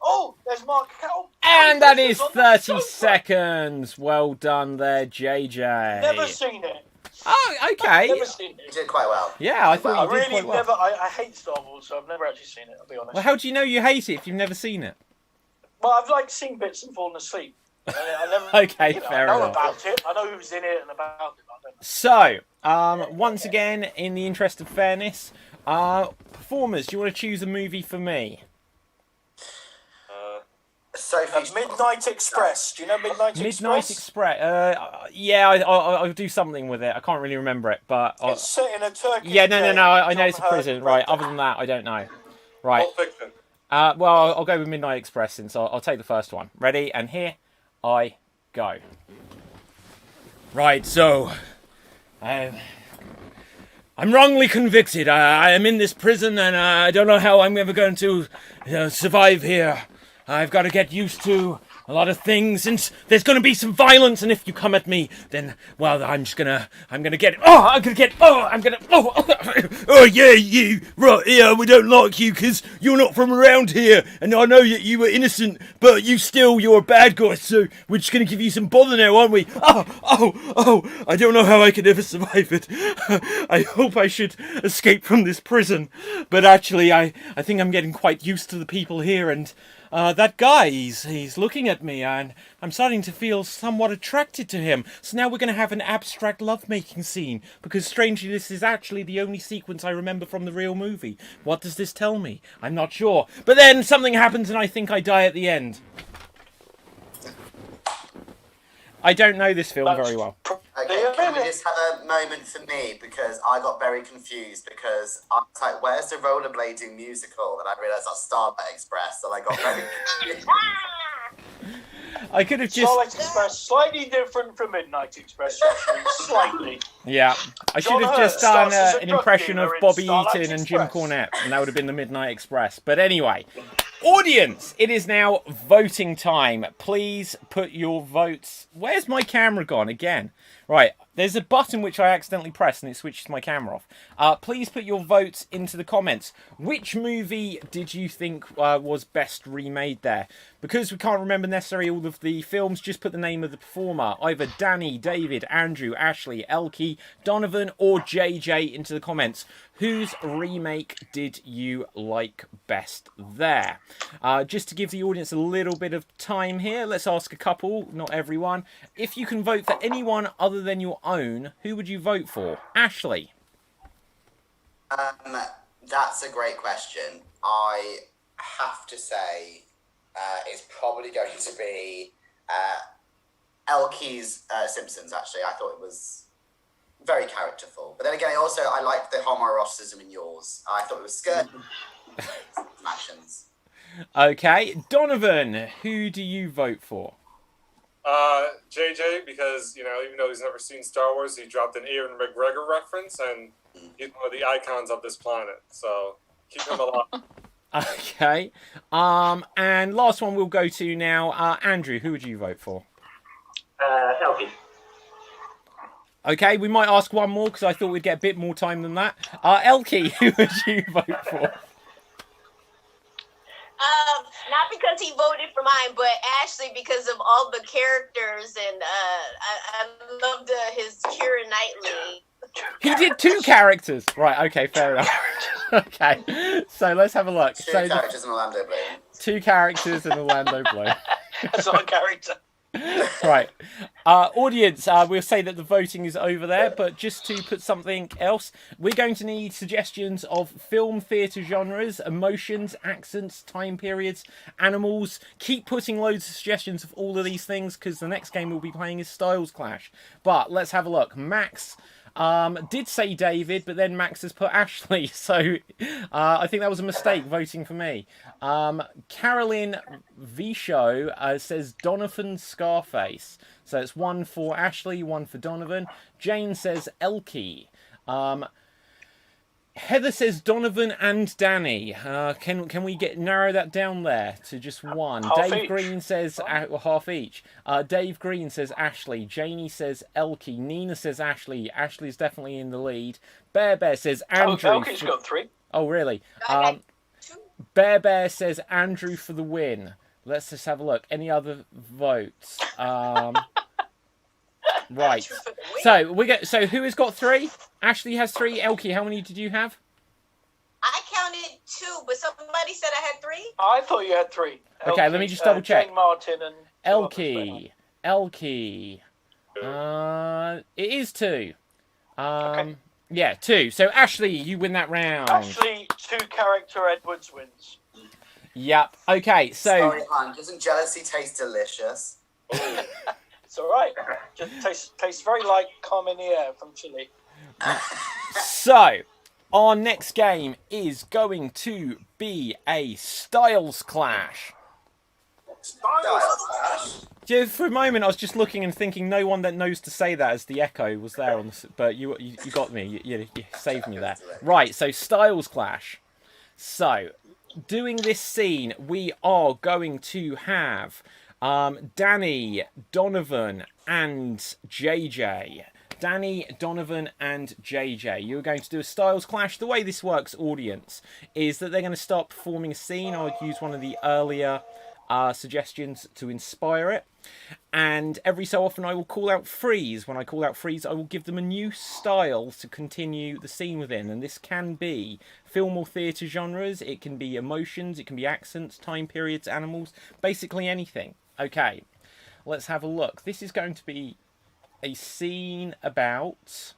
Oh, there's Mark Hamill. And that is 30 seconds. Well done there, JJ. Never seen it. Oh, okay. Never seen it. You did quite well. Yeah, I thought you did quite well. I hate Star Wars, so I've never actually seen it, I'll be honest. Well, how do you know you hate it if you've never seen it? Well, I've seen bits and fallen asleep. I never, Okay, fair I know enough. about it. I know who's in it and about it. I don't know. So, once again, in the interest of fairness, performers, do you want to choose a movie for me? Midnight Express. Do you know Midnight Express? Midnight Express. Yeah, I'll do something with it. I can't really remember it, but it's set in a Turkish. Yeah, no. I know it's a prison. Right. Other than that, I don't know. Right. Pulp Fiction. Well, I'll go with Midnight Express since I'll take the first one. Ready? And here I go. Right. So, I'm wrongly convicted. I am in this prison, and I don't know how I'm ever going to survive here. I've got to get used to a lot of things, and there's going to be some violence, and if you come at me, then, well, I'm gonna get, right, yeah, we don't like you, because you're not from around here, and I know that you were innocent, but you're a bad guy, so we're just going to give you some bother now, aren't we? I don't know how I could ever survive it. I hope I should escape from this prison, but actually, I think I'm getting quite used to the people here, and that guy, he's looking at me, and I'm starting to feel somewhat attracted to him. So now we're going to have an abstract lovemaking scene, because strangely this is actually the only sequence I remember from the real movie. What does this tell me? I'm not sure. But then something happens and I think I die at the end. I don't know this film very well. Okay, can we just have a moment for me, because I got very confused, because I was like, where's the rollerblading musical? And I realised that's Starlight Express, and I got very confused. I could have just... Starlight Express, slightly different from Midnight Express, actually, slightly. Yeah, I should have just done an impression of Bobby Eaton and Jim Cornette, and that would have been the Midnight Express. But anyway, audience, it is now voting time. Please put your votes... Where's my camera gone again? Right, there's a button which I accidentally pressed and it switches my camera off. Please put your votes into the comments. Which movie did you think was best remade there? Because we can't remember necessarily all of the films, just put the name of the performer. Either Danny, David, Andrew, Ashley, Elkie, Donovan or JJ into the comments. Whose remake did you like best there? Just to give the audience a little bit of time here, let's ask a couple, not everyone. If you can vote for anyone other than your own, who would you vote for? Ashley? That's a great question. I have to say it's probably going to be Elkie's Simpsons, actually. I thought it was very characterful. But then again, I liked the homoeroticism in yours. I thought it was skirt actions. Okay, Donovan, who do you vote for? JJ, because, even though he's never seen Star Wars, he dropped an Ewan McGregor reference, and he's one of the icons of this planet, so keep him alive. Okay, and last one we'll go to now. Andrew, who would you vote for? Elkie. Okay, we might ask one more, because I thought we'd get a bit more time than that. Elkie, who would you vote for? Not because he voted for mine, but Ashley because of all the characters, and I loved his Keira Knightley. He did 2 characters. Right, okay, fair enough. Okay, so let's have a look. Two characters in Orlando Bloom. 2 characters in Orlando Bloom. That's not a character. Right. Audience, we'll say that the voting is over there, but just to put something else, we're going to need suggestions of film theatre genres, emotions, accents, time periods, animals. Keep putting loads of suggestions of all of these things, because the next game we'll be playing is Styles Clash. But let's have a look. Max did say David, but then Max has put Ashley, so I think that was a mistake voting for me. Carolyn Visho says Donovan Scarface, so it's 1 for Ashley, 1 for Donovan. Jane says Elkie. Heather says Donovan and Danny. Can we narrow that down there to just 1? Half Dave each. Green says half each. Dave Green says Ashley. Janie says Elkie. Nina says Ashley. Ashley's definitely in the lead. Bear says Andrew. Elkie's got 3. Oh, really? Bear says Andrew for the win. Let's just have a look. Any other votes? Right. So who has got 3? Ashley has 3. Elkie, how many did you have? I counted 2, but somebody said I had 3. I thought you had 3. Okay, Elkie, let me just double check. Jane Martin and Elkie. It is 2. Okay. Yeah, 2. So Ashley, you win that round. Ashley, 2 character Edwards wins. Yep. Okay, so Sorry, hon, doesn't jealousy taste delicious? It's all right. Just tastes very like Carmenere from Chile. So our next game is going to be a Styles Clash. Yeah, for a moment I was just looking and thinking no one that knows to say that as the echo was there on the, but you got me. You saved me there. Right, so Styles Clash. So doing this scene, we are going to have Danny, Donovan, and JJ. Danny, Donovan, and JJ. You're going to do a Styles Clash. The way this works, audience, is that they're going to start performing a scene. I'll use one of the earlier suggestions to inspire it. And every so often I will call out freeze. When I call out freeze, I will give them a new style to continue the scene within. And this can be film or theatre genres, it can be emotions, it can be accents, time periods, animals, basically anything. Okay, let's have a look. This is going to be a scene about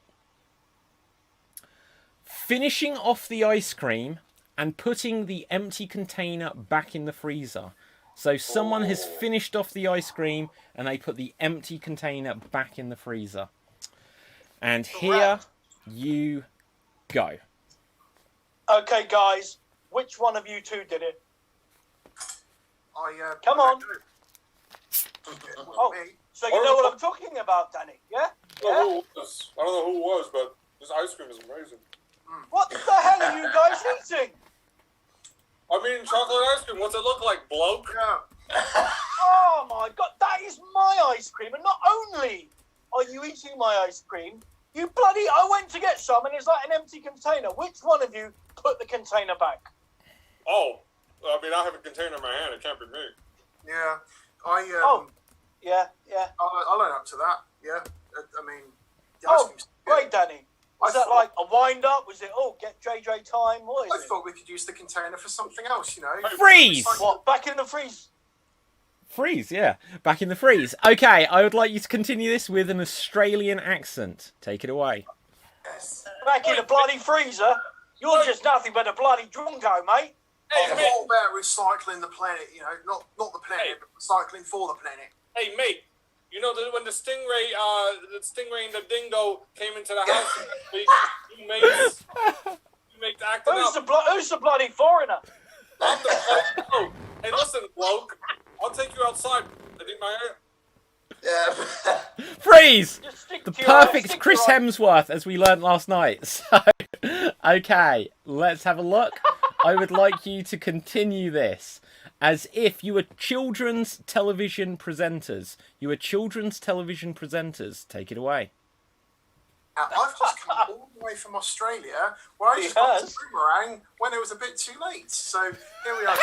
finishing off the ice cream and putting the empty container back in the freezer. So someone has finished off the ice cream and they put the empty container back in the freezer. And here you go. Okay, guys, which one of you two did it? Come on. Oh, so you know what I'm talking about, Danny? Yeah? I don't know who it was, but this ice cream is amazing. What the hell are you guys eating? I mean, chocolate ice cream. What's it look like, bloke? Oh my god, that is my ice cream, and not only are you eating my ice cream, I went to get some and it's like an empty container. Which one of you put the container back? Oh, I mean, I have a container in my hand. It can't be me. Yeah, yeah. I'll own up to that. Yeah, I mean, the ice cream's great, Danny. Was that like a wind-up? Was it, get JJ time? What is it? I thought we could use the container for something else, you know. Freeze! What, back in the freeze? Freeze, yeah. Back in the freeze. Okay, I would like you to continue this with an Australian accent. Take it away. Back in the bloody freezer? You're just nothing but a bloody drunko, mate. Hey, I'm all about recycling the planet, you know. Not the planet, but recycling for the planet. Hey, mate. You know when the stingray and the dingo came into the house, you made acting up. Who's the bloody foreigner? Hey, listen, bloke. I'll take you outside. I think my hair. Yeah. Freeze! The perfect Chris Hemsworth, as we learned last night. So, okay, let's have a look. I would like you to continue this as if you were children's television presenters. You were children's television presenters. Take it away. I've just come all the way from Australia, where I just got to Boomerang when it was a bit too late. So here we are.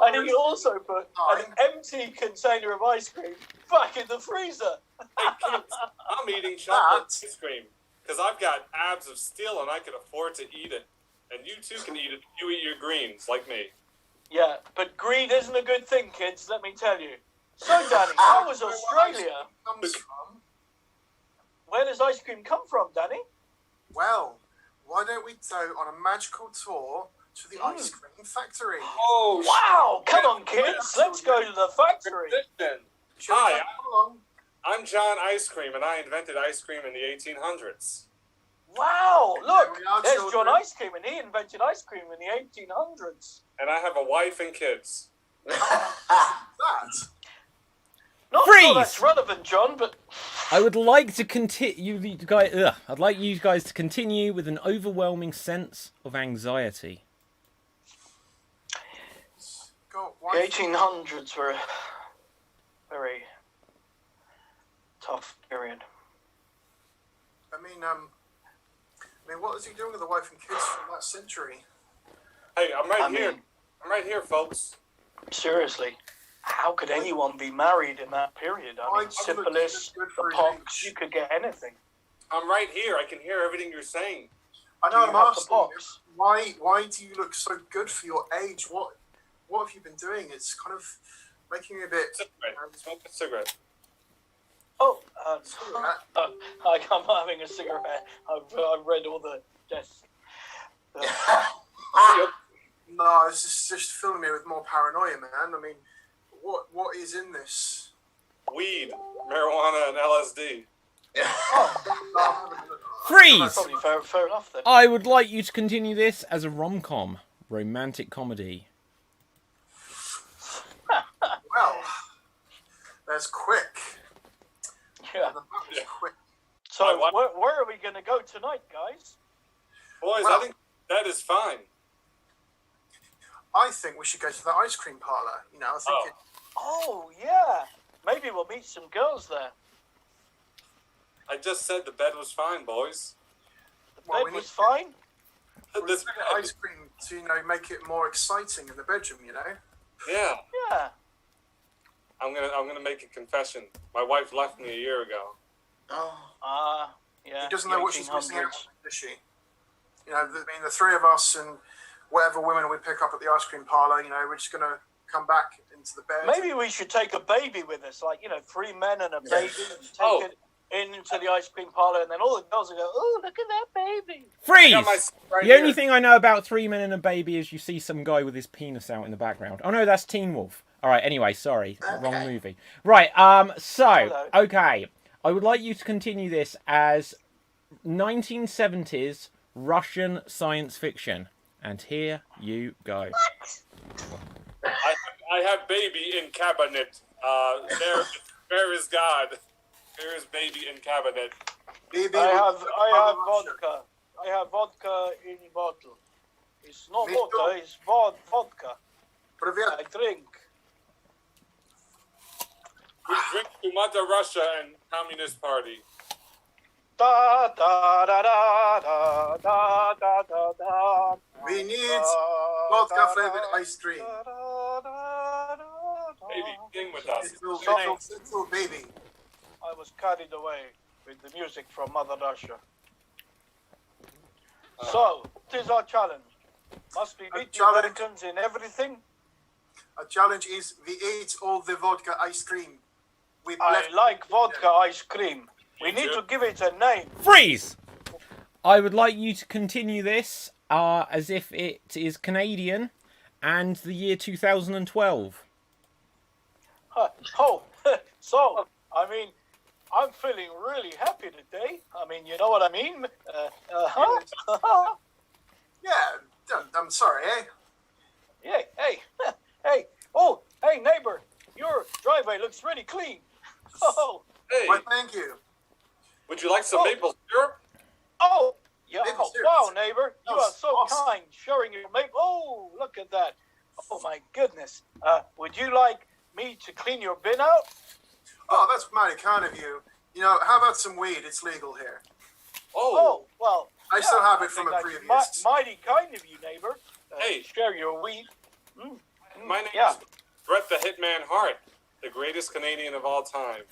And he also put an empty container of ice cream back in the freezer. Hey, kids, I'm eating chocolate ice cream because I've got abs of steel and I can afford to eat it. And you too can eat it if you eat your greens, like me. Yeah, but greed isn't a good thing, kids, let me tell you. So, Danny, how was Australia? Where does ice cream come from, Danny? Well, why don't we go on a magical tour to the ice cream factory? Oh, wow! Come on, kids, let's go to the factory. Hi, I'm John Ice Cream, and I invented ice cream in the 1800s. Wow! Look, there's John Ice Cream, and he invented ice cream in the 1800s. And I have a wife and kids. Not Freeze! sure that's relevant, John, but I would like to continue, guys. I'd like you guys to continue with an overwhelming sense of anxiety. the 1800s were a very tough period. I mean, what was he doing with the wife and kids from that century? Hey, I'm right here, folks. Seriously, how could anyone be married in that period? I mean, syphilis, the pox, you could get anything. I'm right here. I can hear everything you're saying. I know. I'm asking, why do you look so good for your age? What have you been doing? It's kind of making me a bit. Smoke a cigarette. Oh, I'm having a cigarette. I've read all the deaths. No, it's just filling me with more paranoia, man. I mean, what is in this? Weed, marijuana, and LSD. Freeze! Probably fair enough then. I would like you to continue this as a rom-com, romantic comedy. Well, that's quick. Yeah. Quick. So, where are we going to go tonight, guys? Boys, I think that is fine. I think we should go to the ice cream parlor. You know, I think. Oh, yeah. Maybe we'll meet some girls there. I just said the bed was fine, boys. The bed was fine? This ice cream to make it more exciting in the bedroom. You know. Yeah. Yeah. I'm gonna make a confession. My wife left me a year ago. Oh. Yeah. He doesn't know what she's missing out 1800s. on, does she? You know, the three of us and whatever women we pick up at the ice cream parlor, you know, we're just going to come back into the bed. Maybe we should take a baby with us, like, you know, 3 men and a baby, and take it into the ice cream parlor, and then all the girls will go, "Oh, look at that baby." Freeze! The only thing I know about 3 Men and a Baby is you see some guy with his penis out in the background. Oh no, that's Teen Wolf. Alright, anyway, sorry. Wrong movie. Right, so, okay. I would like you to continue this as 1970s Russian science fiction. And here you go. I have baby in cabinet. There is God. There is baby in cabinet. I have vodka. I have vodka in bottle. It's not water, it's vodka. I drink. We drink to Mother Russia and Communist Party. Da da da da da da da da da. We need vodka flavored ice cream. Baby, sing with us. Little baby. I was carried away with the music from Mother Russia. So, it is our challenge. Must we beat the Americans in everything? Our challenge is we ate all the vodka ice cream. I like vodka ice cream. We need to give it a name. Freeze! I would like you to continue this as if it is Canadian and the year 2012. So, I mean, I'm feeling really happy today. I mean, you know what I mean? Yeah, I'm sorry, eh? Yeah, hey, oh, hey, neighbor, your driveway looks really clean. Oh, hey. Why, thank you. Would you like some maple syrup? Oh, yeah. Maple syrup. Wow, neighbor, you are so awesome. kind, sharing your maple. Oh, look at that. Oh my goodness. Would you like me to clean your bin out? Oh, that's mighty kind of you. You know, how about some weed? It's legal here. Oh, well. I still have it from a previous. Mighty kind of you, neighbor. Hey. Share your weed. My name is Brett the Hitman Hart, the greatest Canadian of all time.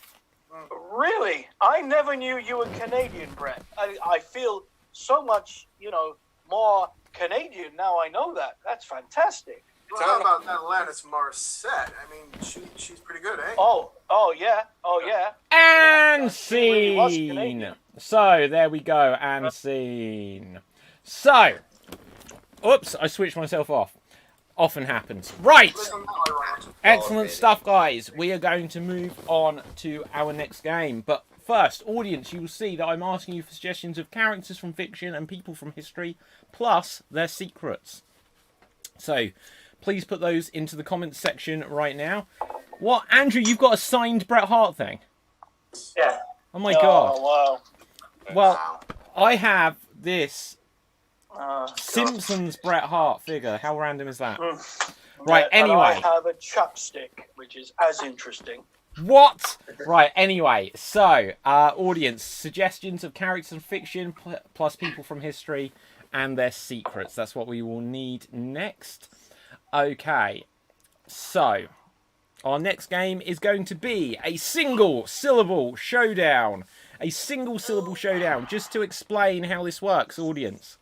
Really? I never knew you were Canadian, Brett. I feel so much, more Canadian now I know that. That's fantastic. Well, how about that Alanis Morissette? I mean, she's pretty good, eh? Oh yeah. And scene. So, there we go, and scene. So, oops, I switched myself off. Often happens. Right! Excellent stuff, guys. We are going to move on to our next game. But first, audience, you will see that I'm asking you for suggestions of characters from fiction and people from history, plus their secrets. So, please put those into the comments section right now. What, Andrew, you've got a signed Bret Hart thing? Yeah. Oh my god. Wow. Well, I have this Simpsons Bret Hart figure. How random is that? Right, anyway. And I have a chapstick, which is as interesting. What? Right, anyway. So, audience, suggestions of characters in fiction plus people from history and their secrets. That's what we will need next. Okay. So, our next game is going to be a single syllable showdown. A single syllable showdown. Just to explain how this works, audience.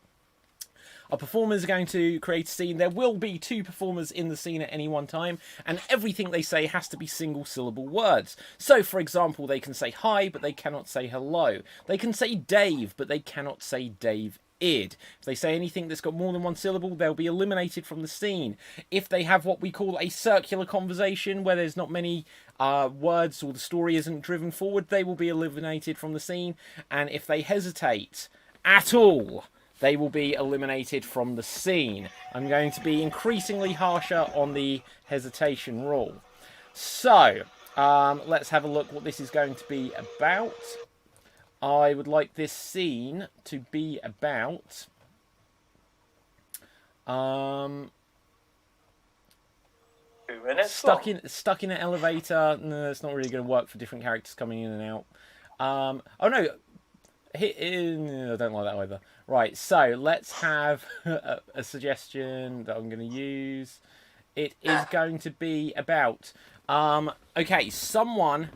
Our performers are going to create a scene. There will be 2 performers in the scene at any one time, and everything they say has to be single syllable words. So, for example, they can say hi, but they cannot say hello. They can say Dave, but they cannot say Dave id. If they say anything that's got more than 1 syllable, they'll be eliminated from the scene. If they have what we call a circular conversation, where there's not many words or the story isn't driven forward, they will be eliminated from the scene. And if they hesitate at all, they will be eliminated from the scene. I'm going to be increasingly harsher on the hesitation rule. So, let's have a look what this is going to be about. I would like this scene to be about... 2 minutes stuck in an elevator. No, it's not really going to work for different characters coming in and out. Oh no, I don't like that either. Right, so let's have a suggestion that I'm going to use It is going to be about... okay, someone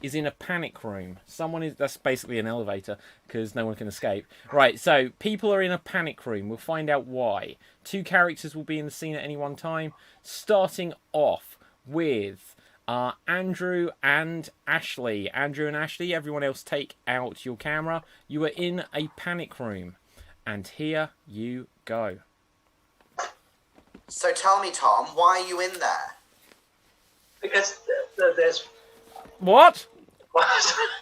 is in a panic room. That's basically an elevator, because no one can escape. Right, so people are in a panic room. We'll find out why. 2 characters will be in the scene at any one time. Starting off with Andrew and Ashley. Andrew and Ashley, everyone else take out your camera. You are in a panic room. And here you go. So tell me, Tom, why are you in there? Because there's... What?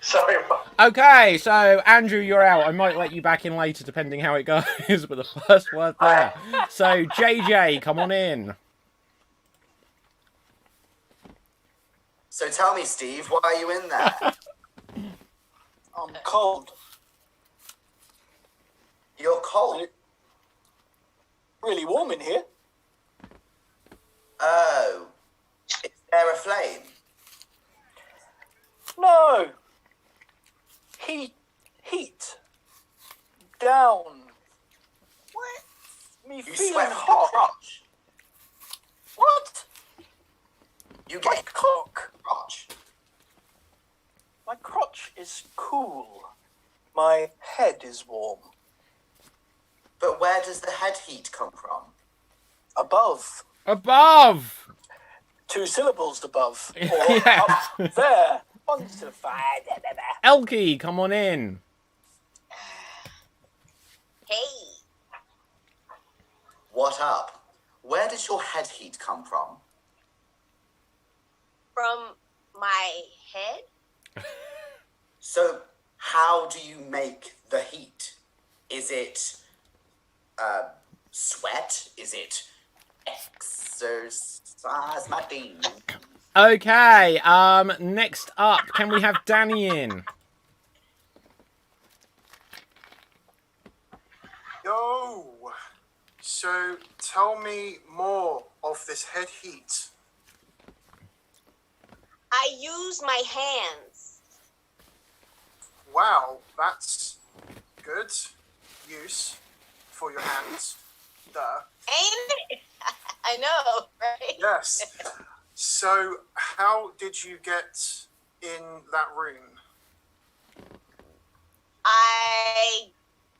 Sorry. Okay, so Andrew, you're out. I might let you back in later, depending how it goes. But the first word there. So JJ, come on in. So tell me, Steve, why are you in there? I'm cold. You're cold? Really warm in here. Oh. Is there a flame? No. Heat. Down. What? Me You feeling sweat from hot. your crotch. What? You get crotch. My crotch is cool. My head is warm. But where does the head heat come from? Above. Above! 2 syllables above. Or Yeah. up there. 1 to 5. Elkie, come on in. Hey. What up? Where does your head heat come from? From my head? So, how do you make the heat? Is it sweat? Is it exercise? My thing. Okay, next up, can we have Danny in? Yo! So, tell me more of this head heat. I use my hands. Wow, that's good use for your hands. Duh. Ain't it? I know, right? Yes. So, how did you get in that room? I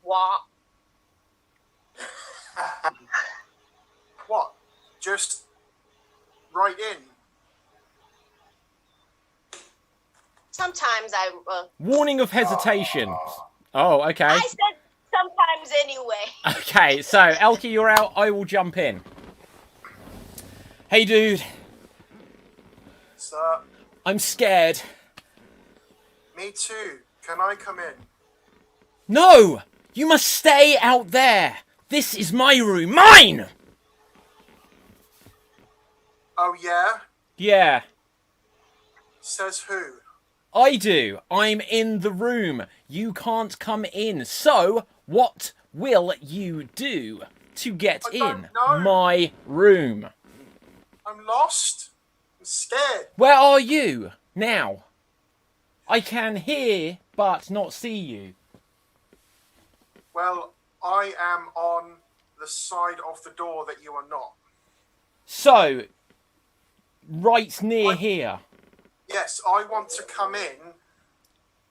walk. What? Just right in? Sometimes I... Warning of hesitation. Oh, okay. I said sometimes anyway. Okay, so Elkie, you're out. I will jump in. Hey, dude. Sir? I'm scared. Me too. Can I come in? No! You must stay out there. This is my room. Mine! Oh, yeah? Yeah. Says who? I do. I'm in the room. You can't come in. So, what will you do to get in my room? I'm lost. I'm scared. Where are you now? I can hear, but not see you. Well, I am on the side of the door that you are not. So, right near here. Yes, I want to come in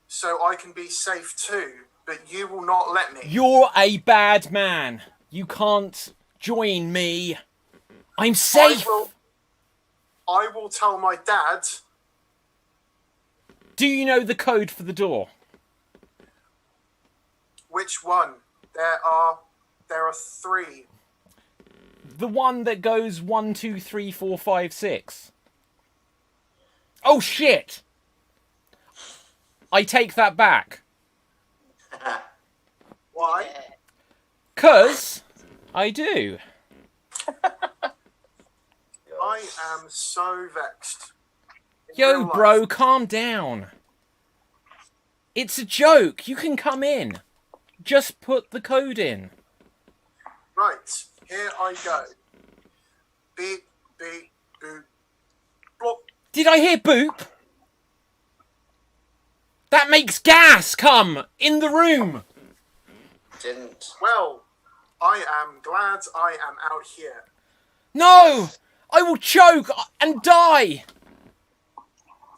so I can be safe too, but you will not let me. You're a bad man. You can't join me. I'm safe. I will tell my dad. Do you know the code for the door? Which one? There are 3. The one that goes 1, 2, 3, 4, 5, 6. Oh shit! I take that back. Why? 'Cause I do. I am so vexed. Yo, bro, calm down. It's a joke. You can come in. Just put the code in. Right, here I go. Beep, beep, boop, blop. Did I hear boop? That makes gas come in the room. Didn't. Well, I am glad I am out here. No! I will choke and die.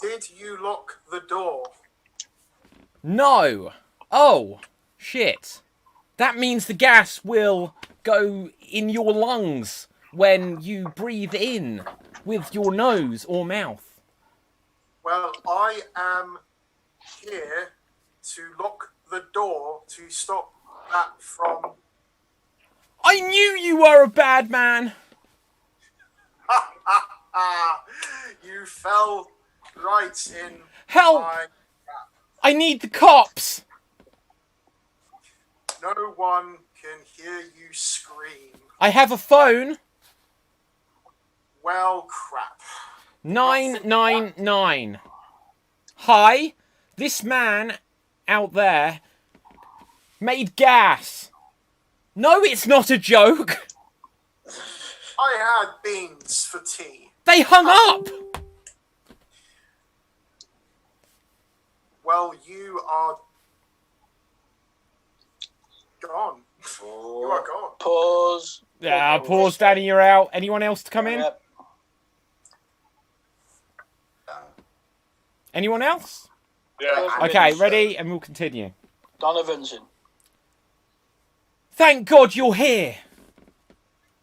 Did you lock the door? No. Oh, shit. That means the gas will go in your lungs when you breathe in with your nose or mouth. Well, I am here to lock the door to stop that from... I knew you were a bad man. You fell right in Help! my... I need the cops. No one can hear you scream. I have a phone. Well, crap. 999. Hi, this man out there made gas. No, it's not a joke. I had beans for tea. They hung up. Well, you are gone. You are gone. Pause. Yeah, pause, Danny, you're out. Anyone else to come in? Yep. Anyone else? Yeah. Okay, ready? And we'll continue. Donovan's in. Thank God you're here.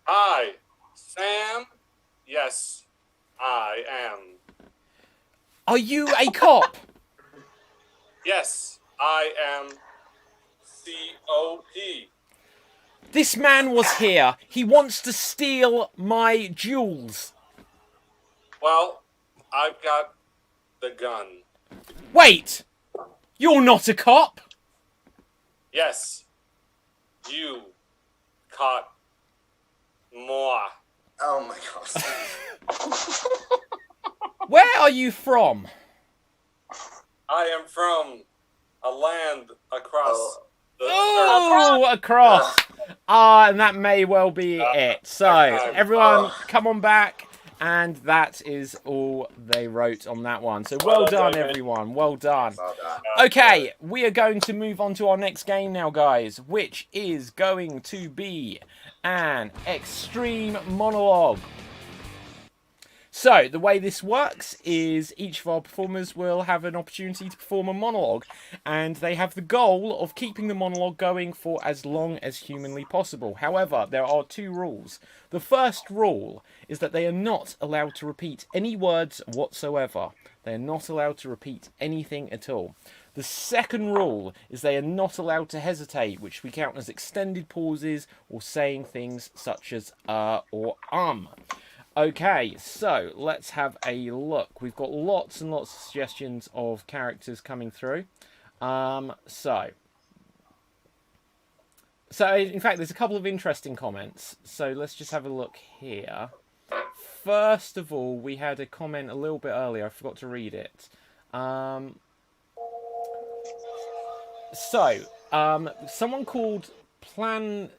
Hi, Sam. Yes, I am. Are you a cop? Yes, I am. COP. This man was here. He wants to steal my jewels. Well, I've got the gun. Wait! You're not a cop? Yes, you caught moi. Oh my god. Where are you from? I am from a land across the Oh, across. Ah, and that may well be it. So, everyone, come on back. And that is all they wrote on that one. So, well done, everyone. Well done. Okay, we are going to move on to our next game now, guys, which is going to be an extreme monologue. So, the way this works is each of our performers will have an opportunity to perform a monologue, and they have the goal of keeping the monologue going for as long as humanly possible. However, there are two rules. The first rule is that they are not allowed to repeat any words whatsoever. They are not allowed to repeat anything at all. The second rule is they are not allowed to hesitate, which we count as extended pauses or saying things such as or Okay, so let's have a look. We've got lots and lots of suggestions of characters coming through. So in fact, there's a couple of interesting comments. So let's just have a look here. First of all, we had a comment a little bit earlier. I forgot to read it. Someone called Plananoid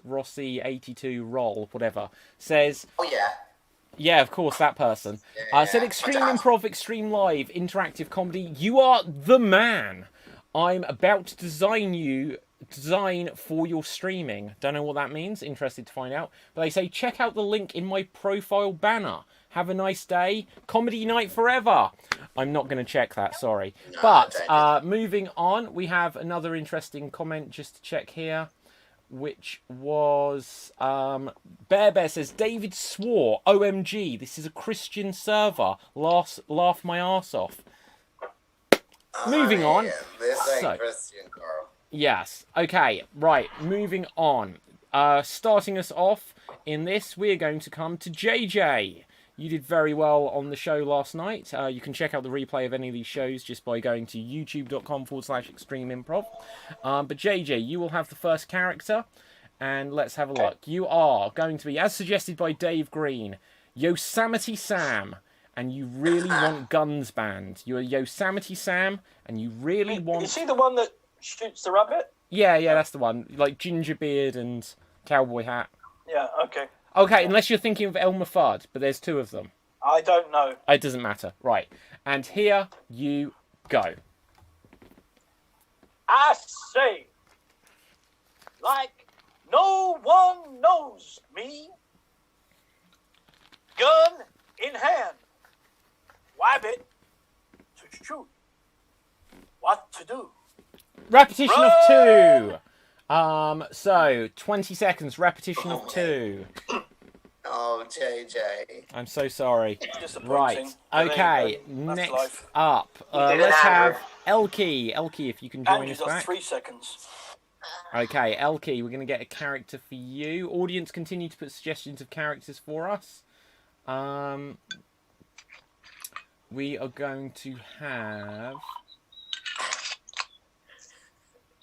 Rossi 82 Roll, whatever, says... Oh, yeah. Yeah, of course, that person. Said Extreme Improv, Extreme Live, Interactive Comedy. You are the man. I'm about to design for your streaming. Don't know what that means. Interested to find out. But they say, check out the link in my profile banner. Have a nice day. Comedy night forever. I'm not going to check that, sorry. No, but moving on, we have another interesting comment just to check here, which was Bear says, David swore, OMG, this is a Christian server. Laugh my arse off. Moving on. This ain't Christian, Carl. Yes. Okay, right. Moving on. Starting us off in this, we're going to come to JJ. You did very well on the show last night. You can check out the replay of any of these shows just by going to youtube.com/extremeimprov. But JJ, you will have the first character, and let's have a look. You are going to be, as suggested by Dave Green, Yosemite Sam, and you really want guns banned. You're Yosemite Sam, and you really want... Is he the one that shoots the rabbit? Yeah, that's the one. Like ginger beard and cowboy hat. Yeah, okay. Okay, unless you're thinking of Elmer Fudd, but there's two of them. I don't know. It doesn't matter. Right. And here you go. I say, like No one knows me. Gun in hand. Wabbit to shoot. What to do? Repetition Run! of 2. So 20 seconds. Repetition of 2. Oh, JJ. I'm so sorry. Disappointing. Right. But there you Okay. go. That's Next life. up, did it, let's have Andrew. Elkie. Elkie, if you can join Andrew's us got back. 3 seconds. Okay, Elkie, we're going to get a character for you. Audience, continue to put suggestions of characters for us. We are going to have...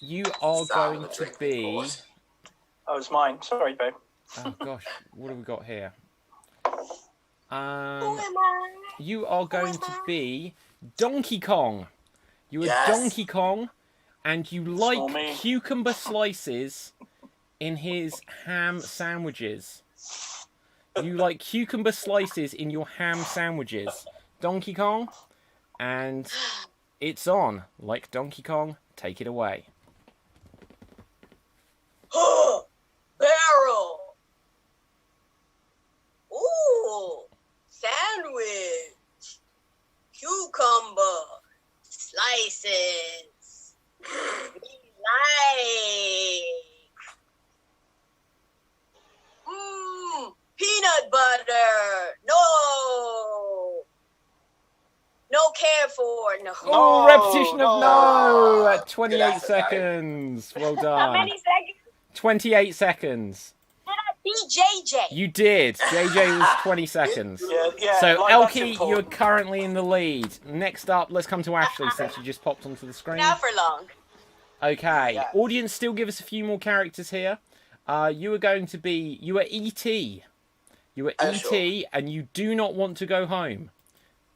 You are going to be... Oh, it's mine. Sorry, babe. Oh, gosh. What have we got here? You are going to be Donkey Kong. You are Yes. Donkey Kong, and you Small me. like cucumber slices in his ham sandwiches. You like cucumber slices in your ham sandwiches. Donkey Kong, and it's on. Like Donkey Kong, take it away. Barrel. Ooh, sandwich. Cucumber. Slices. We like. Peanut butter. No. No care for. No. Oh, repetition of no at 28 Good effort, seconds. Well How done. many seconds 28 seconds. did I beat JJ? You did. JJ was 20 seconds. Yeah, So, like that's Elkie, important. you're currently in the lead. Next up, let's come to Ashley since you just popped onto the screen. Not for long. Okay. Yeah. Audience, still give us a few more characters here. You are going to be... You are E.T. You are Oh, E.T. and you do not want to go home.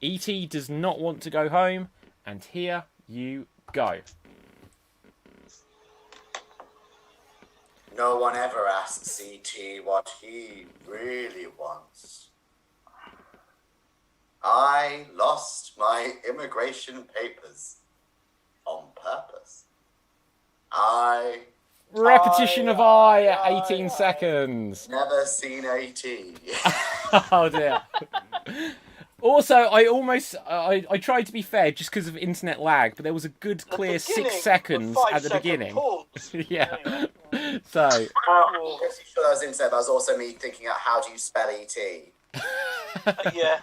E.T. does not want to go home. And here you go. No one ever asks E.T. what he really wants. I lost my immigration papers on purpose. Repetition of I at 18 seconds. Never seen E.T. Oh dear. Also, I tried to be fair just because of internet lag, but there was a good clear 6 seconds at the beginning. Yeah. So. I'm pretty sure that was internet, but that was also me thinking out how do you spell E.T. Yeah.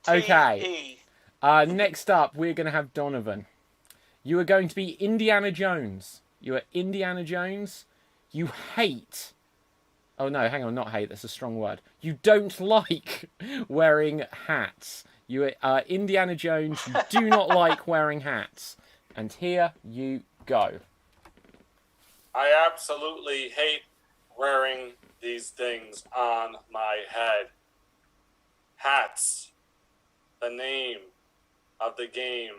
Okay. Next up, we're going to have Donovan. You are going to be Indiana Jones. You are Indiana Jones. You hate... Oh no, hang on, not hate, that's a strong word. You don't like wearing hats. You are Indiana Jones, you do not like wearing hats. And here you go. I absolutely hate wearing these things on my head. Hats. The name of the game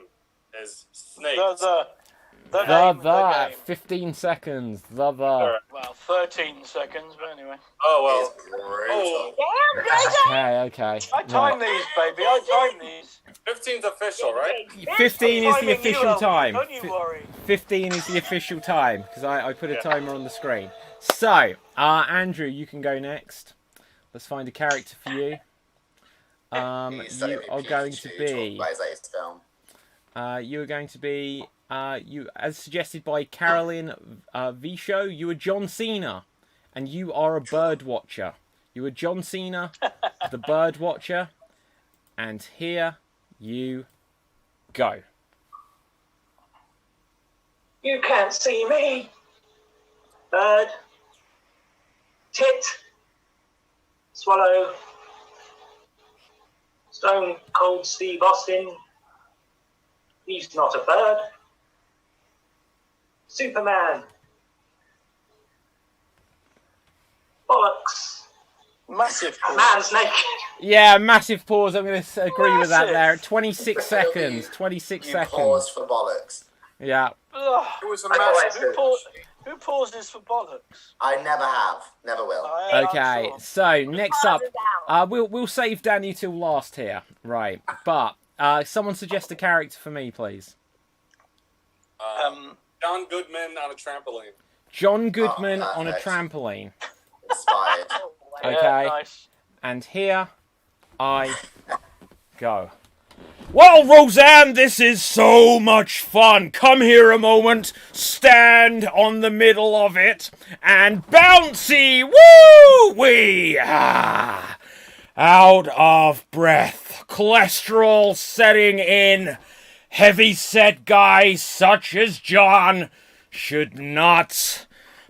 is Snake. The name of the game. 15 seconds. The. Well, 13 seconds, but anyway. Oh, well. Okay. I time these, baby. I time these. 15's official, right? 15 is the official you, time. Don't you worry. 15 is the official time, because I put a timer on the screen. So, Andrew, you can go next. Let's find a character for you. You are going to be... You are going to be... you, as suggested by Carolyn Visho, you are John Cena, and you are a bird watcher. You are John Cena, the bird watcher, and here you go. You can't see me. Bird. Tit. Swallow. Stone Cold Steve Austin. He's not a bird. Superman. Bollocks. Massive pause. Man's naked. Yeah, massive pause. I'm going to agree with that there. 26 seconds. 26 seconds. Pause for bollocks. Yeah. Ugh. It was a I massive. always Who pauses for bollocks? I never have. Never will. Okay, so next up, we'll save Danny till last here, right? But someone suggest a character for me, please. John Goodman on a trampoline. John Goodman on a trampoline. Inspired. Okay. Yeah, nice. And here I go. Well, Roseanne, this is so much fun. Come here a moment, stand on the middle of it, and bouncy, woo-wee! Ah, out of breath, cholesterol setting in. Heavy-set guys such as John should not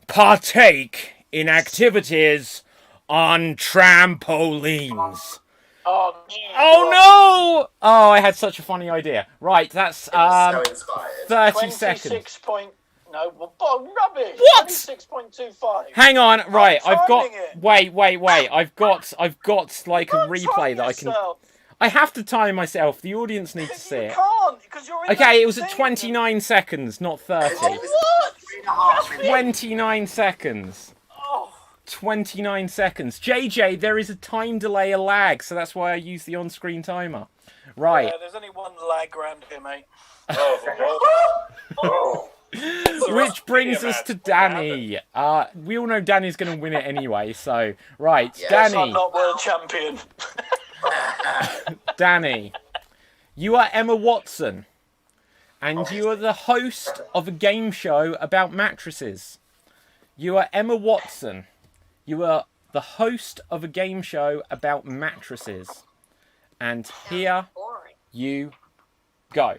partake in activities on trampolines. Oh no! Oh, I had such a funny idea. Right, that's so inspired. 30 seconds. 26 point. No, well, rubbish. What? 26.25. Hang on, right, I've got. timing it. Wait. I've got like a replay that I can. yourself. I have to time myself. The audience needs to see it. Can't because you're in Okay, the it was at thing. 29 seconds, not 30. What? 29 seconds. 29 seconds. JJ, there is a time delay, a lag, so that's why I use the on-screen timer. Right. Yeah, there's only one lag around here, mate. Which brings us to Danny. We all know Danny's going to win it anyway, so... Right, Yes, Danny. I'm not world champion. Danny. You are Emma Watson. And you are the host of a game show about mattresses. You are Emma Watson. You are the host of a game show about mattresses. And here you go.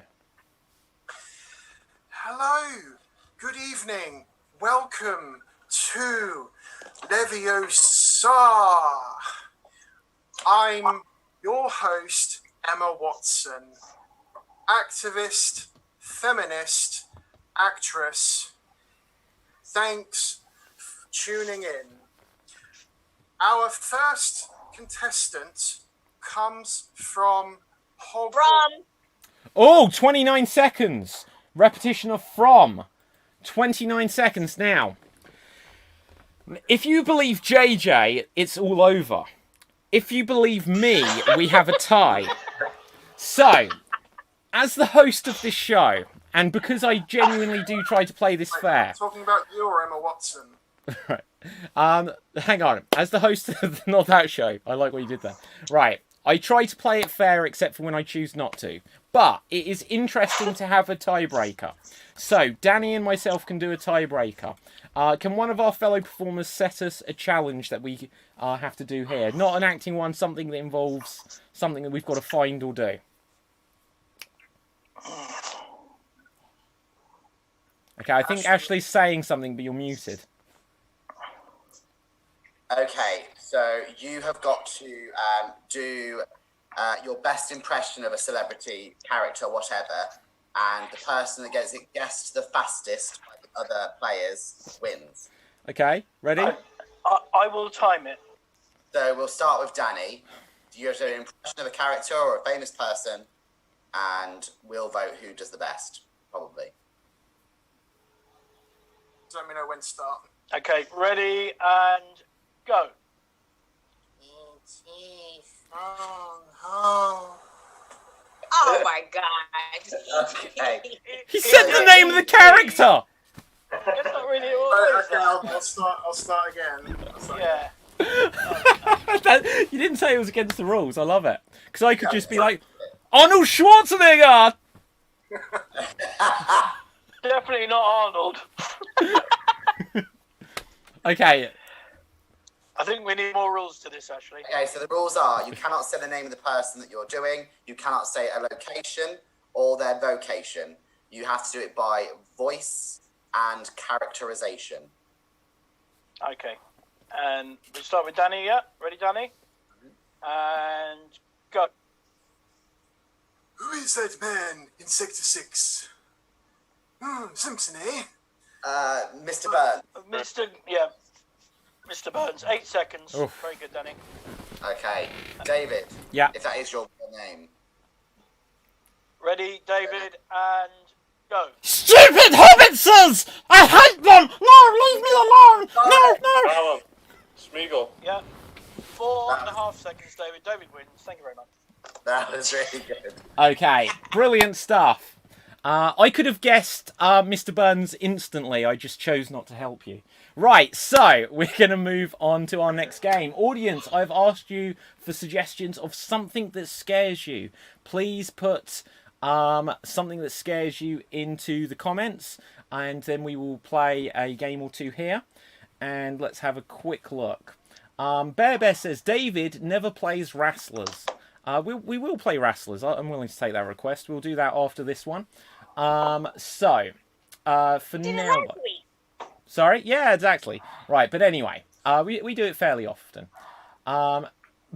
Hello, good evening, welcome to Leviosa. I'm your host, Emma Watson, activist, feminist, actress. Thanks for tuning in. Our first contestant comes from Hogwarts. Oh, 29 seconds. Repetition of from. 29 seconds now. If you believe JJ, it's all over. If you believe me, we have a tie. So, as the host of this show, and because I genuinely do try to play this fair... Talking about you or Emma Watson? Right. Hang on. As the host of Not That Show, I like what you did there. Right. I try to play it fair except for when I choose not to. But it is interesting to have a tiebreaker. So, Danny and myself can do a tiebreaker. Can one of our fellow performers set us a challenge that we have to do here? Not an acting one, something that involves something that we've got to find or do. Okay, I think Ashley's saying something, but you're muted. Okay, so you have got to do your best impression of a celebrity, character, whatever, and the person that gets it guessed the fastest by the other players wins. Okay, ready? I will time it. So we'll start with Danny. You have to do an impression of a character or a famous person, and we'll vote who does the best, probably. So let me know when to start. Okay, ready and go. Oh my god. Okay. He said the name of the character! That's not really I'll start again. Yeah. You didn't say it was against the rules. I love it. Because I could just be like, Arnold Schwarzenegger! Definitely not Arnold. Okay. I think we need more rules to this, actually. Okay, so the rules are you cannot say the name of the person that you're doing, you cannot say a location or their vocation. You have to do it by voice and characterization. Okay. And we start with Danny, yeah? Ready, Danny? And go. Who is that man in Sector 6? Simpson, eh? Mr. Burns. Mr. Burns, 8 seconds. Oof. Very good, Danny. Okay, David. Yeah. If that is your real name. Ready, David, and go. Stupid hobbitses! I hate them! No, leave me alone! No! Alan, Smeagol. Yeah. 4.5 seconds, David. David wins. Thank you very much. That was really good. Okay, brilliant stuff. I could have guessed Mr. Burns instantly. I just chose not to help you. Right, so we're going to move on to our next game. Audience, I've asked you for suggestions of something that scares you. Please put something that scares you into the comments, and then we will play a game or two here. And let's have a quick look. Bear says, David never plays Wrestlers. We will play Wrestlers. I'm willing to take that request. We'll do that after this one. For now... Sorry? Yeah, exactly. Right, but anyway, we do it fairly often.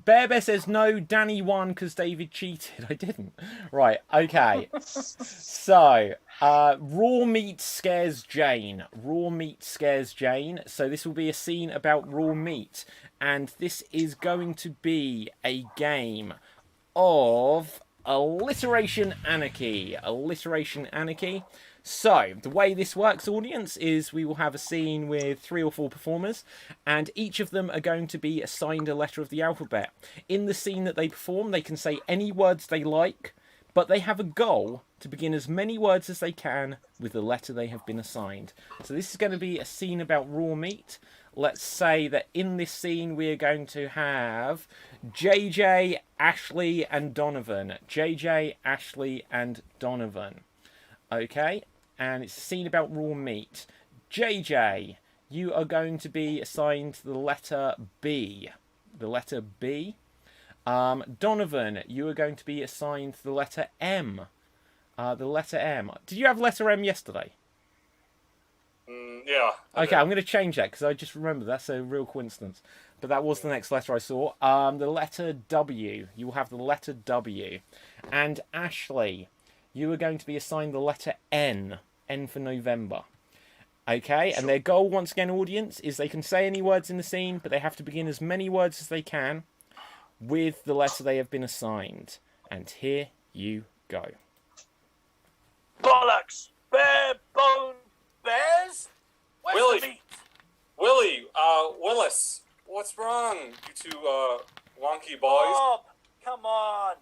Bear says, no, Danny won because David cheated. I didn't. Right, okay. So, raw meat scares Jane. Raw meat scares Jane. So this will be a scene about raw meat. And this is going to be a game of Alliteration Anarchy. Alliteration Anarchy. So, the way this works, audience, is we will have a scene with 3 or 4 performers, and each of them are going to be assigned a letter of the alphabet. In the scene that they perform, they can say any words they like, but they have a goal to begin as many words as they can with the letter they have been assigned. So this is going to be a scene about raw meat. Let's say that in this scene we are going to have JJ, Ashley, and Donovan. JJ, Ashley, and Donovan. Okay, and it's a scene about raw meat. JJ, you are going to be assigned the letter B. The letter B. Donovan, you are going to be assigned the letter M. The letter M. Did you have letter M yesterday? Yeah. Okay, I'm going to change that because I just remember that's a real coincidence. But that was the next letter I saw. The letter W. You will have the letter W. And Ashley, you are going to be assigned the letter N. N for November. Okay, and their goal, once again, audience, is they can say any words in the scene, but they have to begin as many words as they can with the letter they have been assigned. And here you go. Bollocks! Bare bone bears? Where's Willie! the meat? Willis, what's wrong, you two, wonky boys? Bob, come on.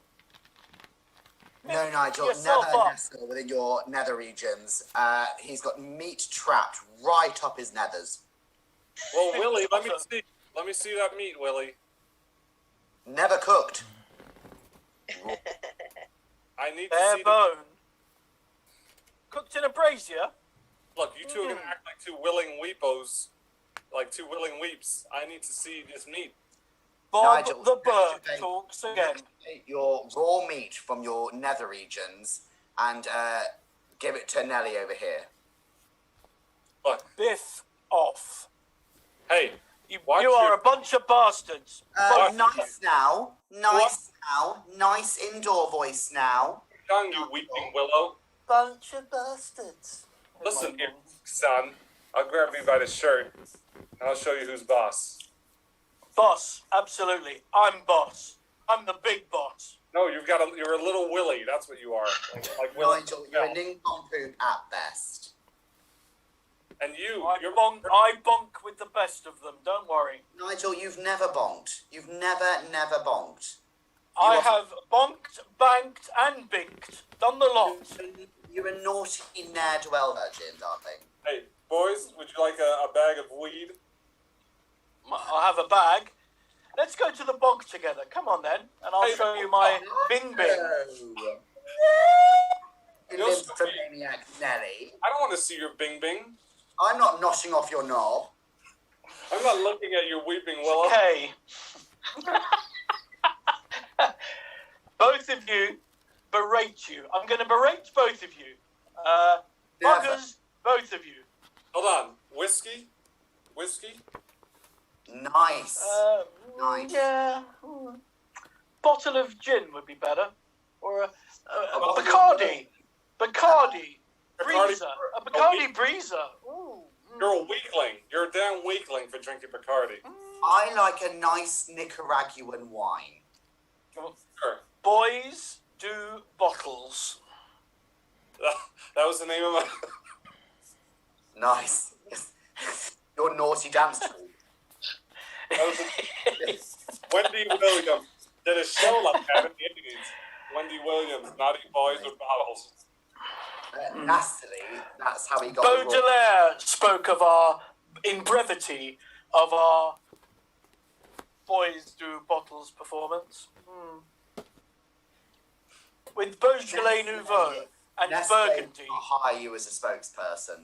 No, Nigel, yourself never up. nestle within your nether regions. He's got meat trapped right up his nethers. Well, Willie, let me see that meat, Willie. Never cooked. I need to Bare see bone. Cooked in a brazier? Look, you two are gonna act like two willing weepos. Like two willing weeps. I need to see this meat. Bob Nigel, the bird talks again. Take your raw meat from your nether regions and give it to Nelly over here. Look. Biff off. Hey, you are a bunch of bastards. Nice now. Nice now. Nice indoor voice now. Young, you weeping willow. Bunch of bastards. Listen here, son. I'll grab you by the shirt, and I'll show you who's boss. Boss, absolutely. I'm boss. I'm the big boss. No, you're a little Willy. That's what you are. Like Willy. Nigel, you're a nincompoop at best. And I bonk with the best of them. Don't worry. Nigel, you've never bonked. You've never bonked. I have bonked, banked, and binked. Done the lot. You're a naughty ne'er-do-well virgin, darling. Hey, boys, would you like a bag of weed? I'll have a bag. Let's go to the bog together. Come on then, and I'll show you my bing bing. You nymphomaniac Nelly. I don't want to see your bing bing. I'm not noshing off your knob. I'm not looking at your weeping willow. Okay. Both of you berate you. I'm going to berate both of you. Buggers, both of you. Hold on. Whiskey? Nice. Nice. Yeah. Bottle of gin would be better. Or a Bacardi. Bacardi. Breezer. A Bacardi Breezer. Ooh. You're a weakling. You're a damn weakling for drinking Bacardi. I like a nice Nicaraguan wine. Sure. Boys do bottles. That was the name of my... Nice. Your naughty dance tool. Wendy Williams did a show like that in the 80s. Wendy Williams, Naughty Boys with Bottles. Nastily, that's how he got the role. Baudelaire spoke of in brevity, of our Boys Do Bottles performance. With Beaujolais Nouveau and Burgundy. I'll hire you as a spokesperson.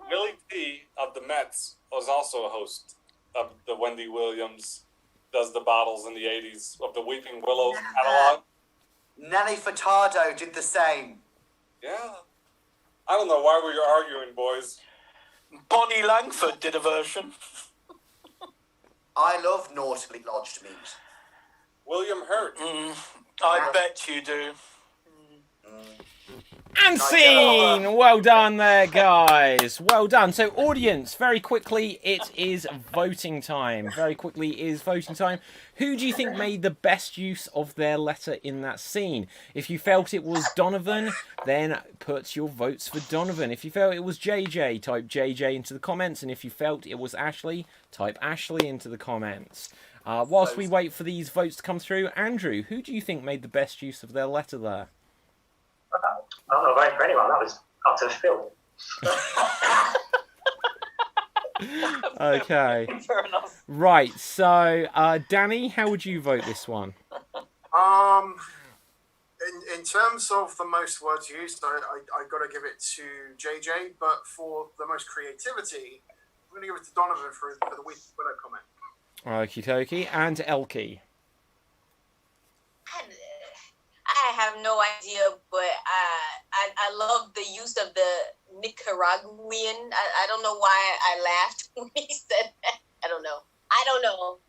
Willie T of the Mets was also a host of the Wendy Williams Does the Bottles in the 80s of the Weeping Willows catalog. Nelly Furtado did the same. Yeah. I don't know why we were arguing, boys. Bonnie Langford did a version. I love naughtily lodged meat. William Hurt. I bet you do. And scene! Well done there, guys. Well done. So, audience, very quickly, it is voting time. Very quickly is voting time. Who do you think made the best use of their letter in that scene? If you felt it was Donovan, then put your votes for Donovan. If you felt it was JJ, type JJ into the comments. And if you felt it was Ashley, type Ashley into the comments. Whilst we wait for these votes to come through, Andrew, who do you think made the best use of their letter there? I'm not voting for anyone. That was utter filth. Okay. Fair enough. Right, so, Danny, how would you vote this one? In terms of the most words used, I got to give it to JJ, but for the most creativity, I'm going to give it to Donovan for the Weeping Willow comment. Okie dokie. And Elkie. I have no idea, but I love the use of the Nicaraguan. I don't know why I laughed when he said that. I don't know.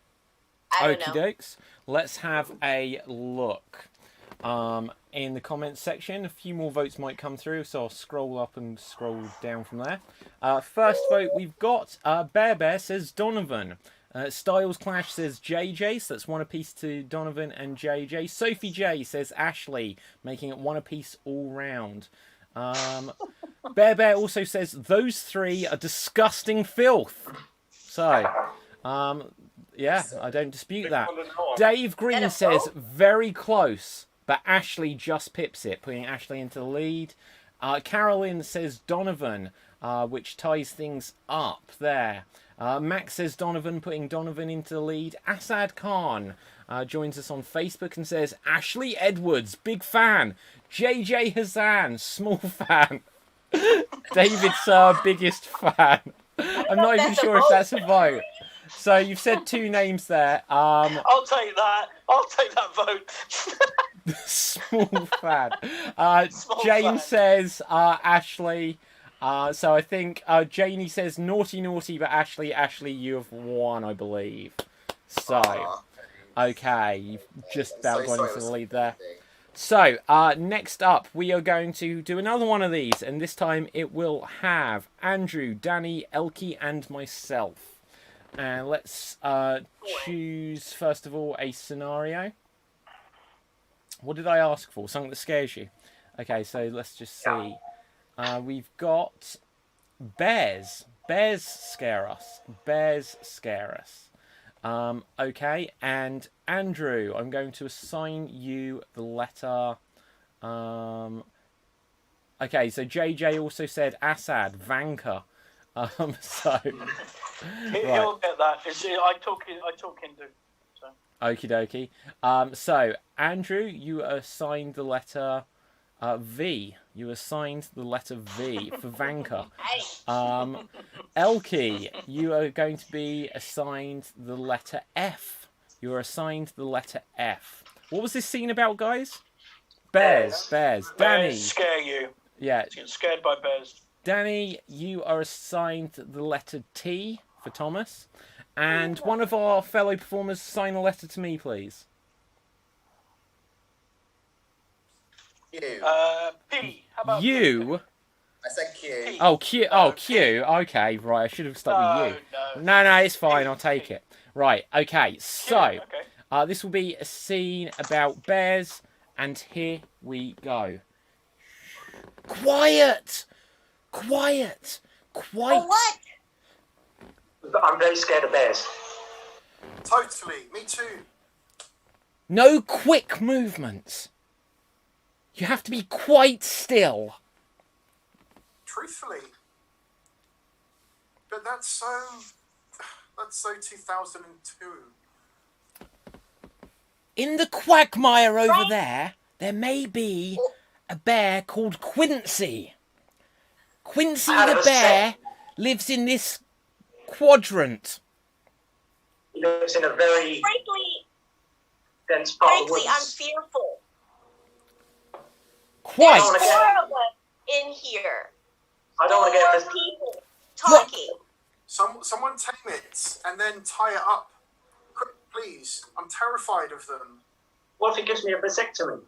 Okie dokes. Let's have a look. In the comments section, a few more votes might come through, so I'll scroll up and scroll down from there. First vote we've got, Bear says Donovan. Styles Clash says JJ, so that's one apiece to Donovan and JJ. Sophie J says Ashley, making it one apiece all round. Bear also says those three are disgusting filth. So, yeah, I don't dispute that. Dave Green says very close, but Ashley just pips it, putting Ashley into the lead. Carolyn says Donovan, which ties things up there. Max says Donovan, putting Donovan into the lead. Asad Khan joins us on Facebook and says Ashley Edwards, big fan. JJ Hazan, small fan. David Sir, biggest fan. I'm not even sure if that's a vote. So you've said two names there. I'll take that. I'll take that vote. Small fan. Jane says Ashley. So I think Janie says naughty, but Ashley, you have won, I believe. So, okay, you've just about gone into the lead there. So, next up, we are going to do another one of these, and this time it will have Andrew, Danny, Elkie, and myself. And let's choose, first of all, a scenario. What did I ask for? Something that scares you. Okay, so let's just see. We've got bears. Bears scare us. Okay, and Andrew, I'm going to assign you the letter. Okay, so JJ also said Assad, Vanka. So He'll get that. I talk Hindu. So. Okie dokie. So Andrew, you are assigned the letter V. You assigned the letter V for Vanka. Elkie, you are going to be assigned the letter F. You are assigned the letter F. What was this scene about, guys? Bears. Danny. Bears scare you. Yeah. You get scared by bears. Danny, you are assigned the letter T for Thomas. And one of our fellow performers sign a letter to me, please. Q. P. How about U? I said Q. P. Oh, Q. Oh, Q. Okay, right. I should have stuck with you. No, it's fine. I'll take it. Right. Okay. So, this will be a scene about bears, and here we go. Quiet. Oh, what? I'm very scared of bears. Totally. Me too. No quick movements. You have to be quite still. Truthfully. But that's so 2002. In the quagmire over there may be a bear called Quincy. Quincy the bear lives in this quadrant. He lives in a very dense part of the woods. I'm fearful. Quite. There's 4 of us in here. I don't want to get this. People talking. Someone tame it and then tie it up. Quick, please. I'm terrified of them. What if he gives me a vasectomy?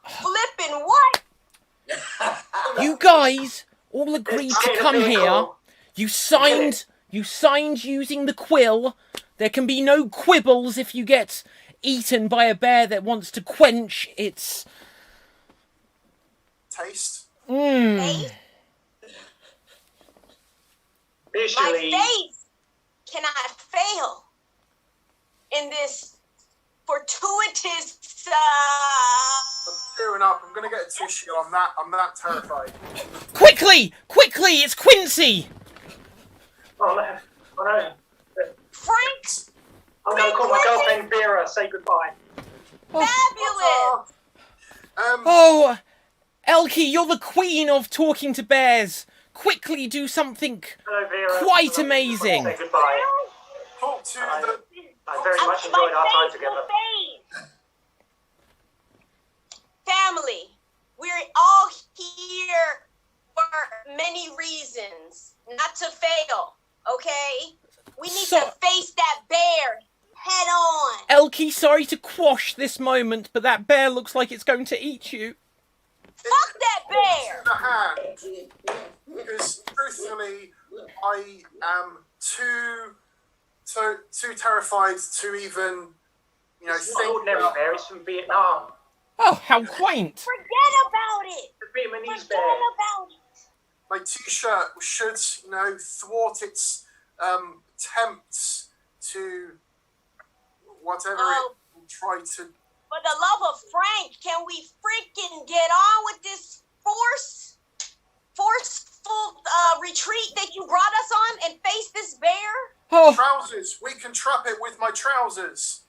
Flippin' what? You guys all agreed to come here. You signed using the quill. There can be no quibbles if you get eaten by a bear that wants to quench its taste. Taste? Visually. My face cannot fail in this fortuitous. I'm tearing up. I'm gonna get a tissue. I'm that terrified. Quickly! It's Quincy! Oh no! Frank! I'm gonna call my girlfriend Vera. Say goodbye. Fabulous! Oh, Elkie, you're the queen of talking to bears. Quickly do something quite amazing. Say goodbye. Talk to I very much enjoyed our time together. Family, we're all here for many reasons. Not to fail, okay? We need to face that bear head on. Elkie, sorry to quash this moment, but that bear looks like it's going to eat you. Fuck that bear! The hand. Because truthfully, I am too terrified to even, It's not ordinary bear. It's from Vietnam. Oh, how quaint! Forget about it. The Vietnamese bear. Forget about it. My t-shirt should, thwart its attempts to whatever it will try to. For the love of Frank, can we freaking get on with this forceful retreat that you brought us on and face this bear? Oh. Trousers. We can trap it with my trousers.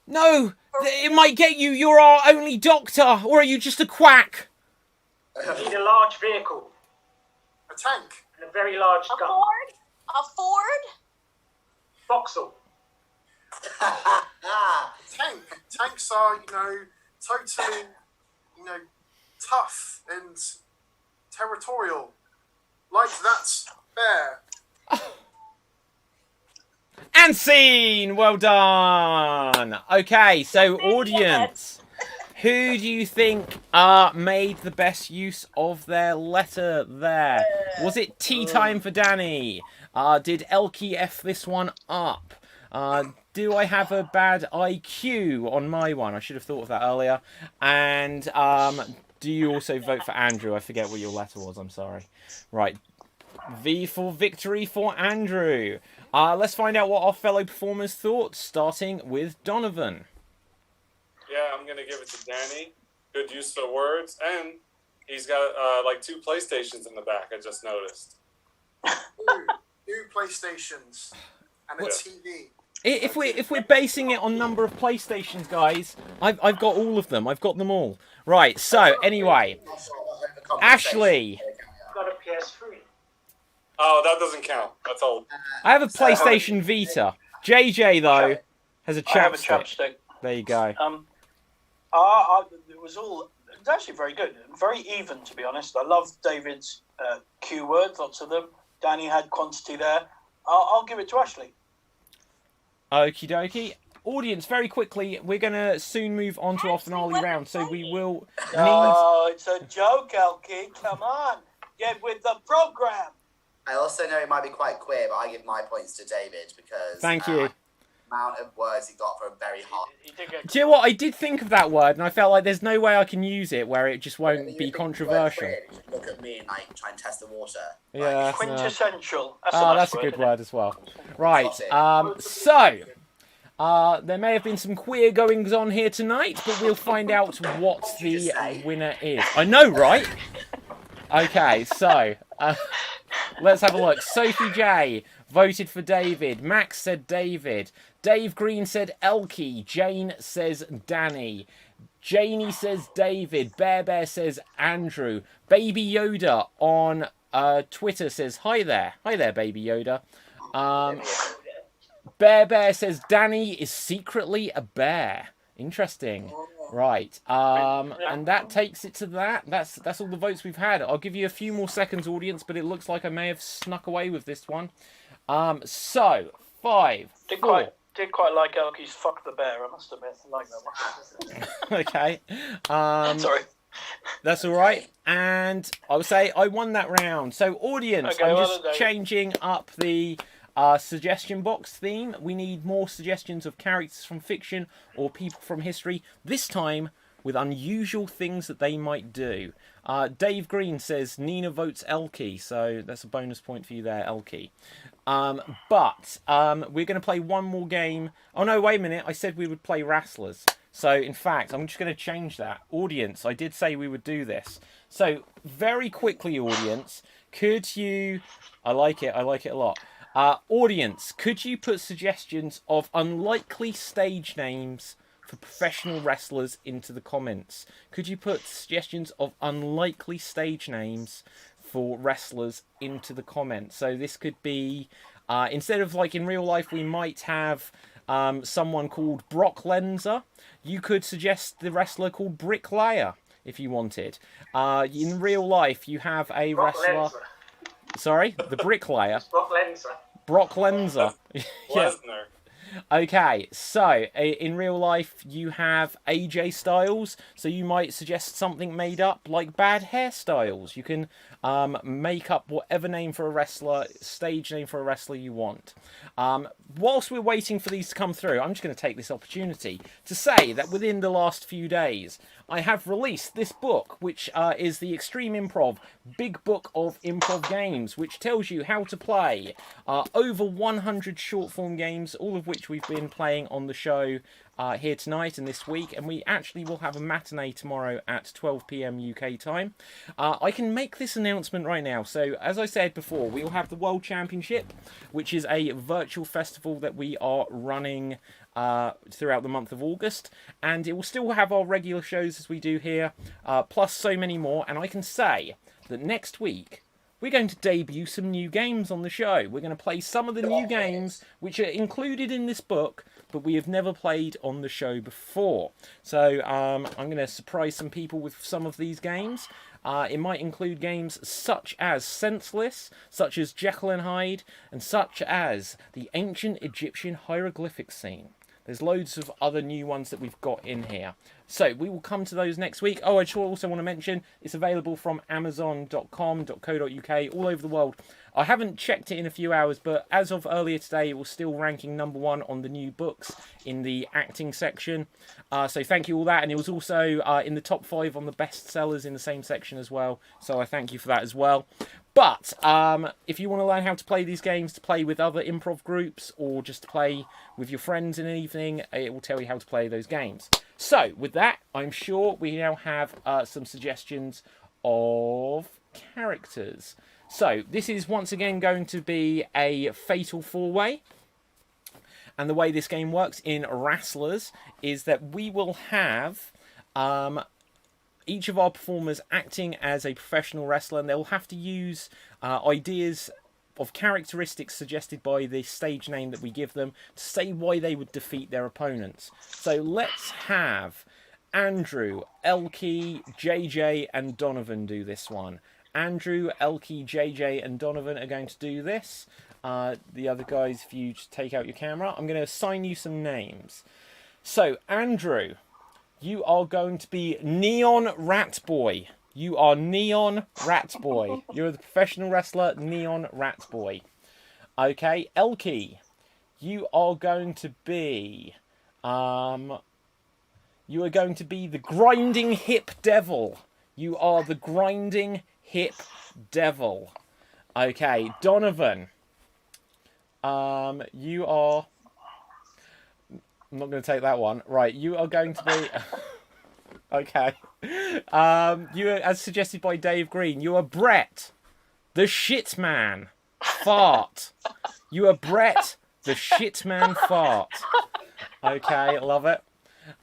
No, it might get you. You're our only doctor, or are you just a quack? We need a large vehicle. A tank. And a very large gun. A Ford? Vauxhall. Tanks are, totally, tough and territorial. Like that bear. And scene! Well done! Okay, so audience, who do you think made the best use of their letter there? Was it tea time for Danny? Did Elkie F this one up? Do I have a bad IQ on my one? I should have thought of that earlier. And do you also vote for Andrew? I forget what your letter was, I'm sorry. Right. V for victory for Andrew. Let's find out what our fellow performers thought, starting with Donovan. Yeah, I'm going to give it to Danny. Good use of words. And he's got like 2 PlayStations in the back, I just noticed. Two PlayStations and a TV. If we're basing it on number of PlayStations, guys, I've got all of them. I've got them all. Right, so, anyway. Ashley. I've got a PS3. Oh, that doesn't count. That's old. I have a PlayStation Vita. JJ, though, has a chapstick. I have a chapstick. There you go. It was actually very good. Very even, to be honest. I love David's cue words, lots of them. Danny had quantity there. I'll give it to Ashley. Okie dokie. Audience, very quickly, we're going to soon move on to our finale round, so we will need... Oh, it's a joke, Elkie. Come on. Get with the program. I also know it might be quite queer, but I give my points to David because... Thank you. The amount of words he got for a very hot... Do you know what? I did think of that word, and I felt like there's no way I can use it where it just won't be controversial. Look at me and try and test the water. Yeah. Quintessential. That's a good word as well. Right. So, There may have been some queer goings on here tonight, but we'll find out what the winner is. I know, right? Okay, so let's have a look. Sophie J voted for David. Max said David. Dave Green said Elkie. Jane says Danny. Janie says David. Bear says Andrew. Baby Yoda on Twitter says hi there. Hi there, Baby Yoda. Bear says Danny is secretly a bear. Interesting. Right. And that takes it to that. That's all the votes we've had. I'll give you a few more seconds, audience, but it looks like I may have snuck away with this one. So 5, 4. Did quite like Elkie's "Fuck the Bear." I must admit, I like that one. Okay. Sorry. That's all right. And I would say I won that round. So audience, Okay, I'm well just done. changing up the suggestion box theme. We need more suggestions of characters from fiction or people from history. This time with unusual things that they might do. Dave Green says Nina votes Elkie, so that's a bonus point for you there, Elkie. But we're going to play one more game. Oh no, wait a minute. I said we would play Wrestlers. So in fact, I'm just going to change that. Audience, I did say we would do this. So very quickly, audience, could you... I like it a lot. Audience, could you put suggestions of unlikely stage names for professional wrestlers into the comments? Could you put suggestions of unlikely stage names for wrestlers into the comments? So this could be, instead of like in real life, we might have someone called Brock Lesnar. You could suggest the wrestler called Bricklayer if you wanted. In real life, you have a wrestler... Sorry? The Bricklayer? Brock Lesnar. Brock Lesnar. Yeah. Lesnar. Okay, so in real life you have AJ Styles, so you might suggest something made up like Bad Hairstyles. You can make up whatever name for a wrestler, stage name for a wrestler you want. Whilst we're waiting for these to come through, I'm just going to take this opportunity to say that within the last few days I have released this book, which is the Extreme Improv Big Book of Improv Games, which tells you how to play over 100 short form games, all of which we've been playing on the show here tonight and this week, and we actually will have a matinee tomorrow at 12 PM UK time. I can make this announcement right now. So as I said before, we will have the World Championship, which is a virtual festival that we are running throughout the month of August, and it will still have our regular shows as we do here, plus so many more. And I can say that next week we're going to debut some new games on the show. We're going to play some of the new games which are included in this book, but we have never played on the show before. So I'm going to surprise some people with some of these games. It might include games such as Senseless, such as Jekyll and Hyde, and such as the ancient Egyptian hieroglyphic scene. There's loads of other new ones that we've got in here. So we will come to those next week. Oh, I also want to mention it's available from amazon.com.co.uk all over the world. I haven't checked it in a few hours, but as of earlier today, it was still ranking #1 on the new books in the acting section. So thank you all that. And it was also in the top 5 on the bestsellers in the same section as well. So I thank you for that as well. But if you want to learn how to play these games, to play with other improv groups, or just to play with your friends in an evening, it will tell you how to play those games. So with that, I'm sure we now have some suggestions of characters. So this is once again going to be a fatal 4-way. And the way this game works in Wrestlers is that we will have each of our performers acting as a professional wrestler, and they'll have to use ideas of characteristics suggested by the stage name that we give them to say why they would defeat their opponents. So let's have Andrew, Elkie, JJ and Donovan do this one. Andrew, Elkie, JJ and Donovan are going to do this. The other guys, if you just take out your camera, I'm going to assign you some names. So Andrew, you are going to be Neon Rat Boy. You are Neon Rat Boy. You're the professional wrestler, Neon Rat Boy. Okay, Elkie, you are going to be... you are going to be the Grinding Hip Devil. You are the Grinding Hip Devil. Okay, Donovan, you are... I'm not going to take that one. Right, you are going to be... Okay. You, as suggested by Dave Green, you are Brett, the shit man fart. You are Brett, the shit man fart. Okay, love it.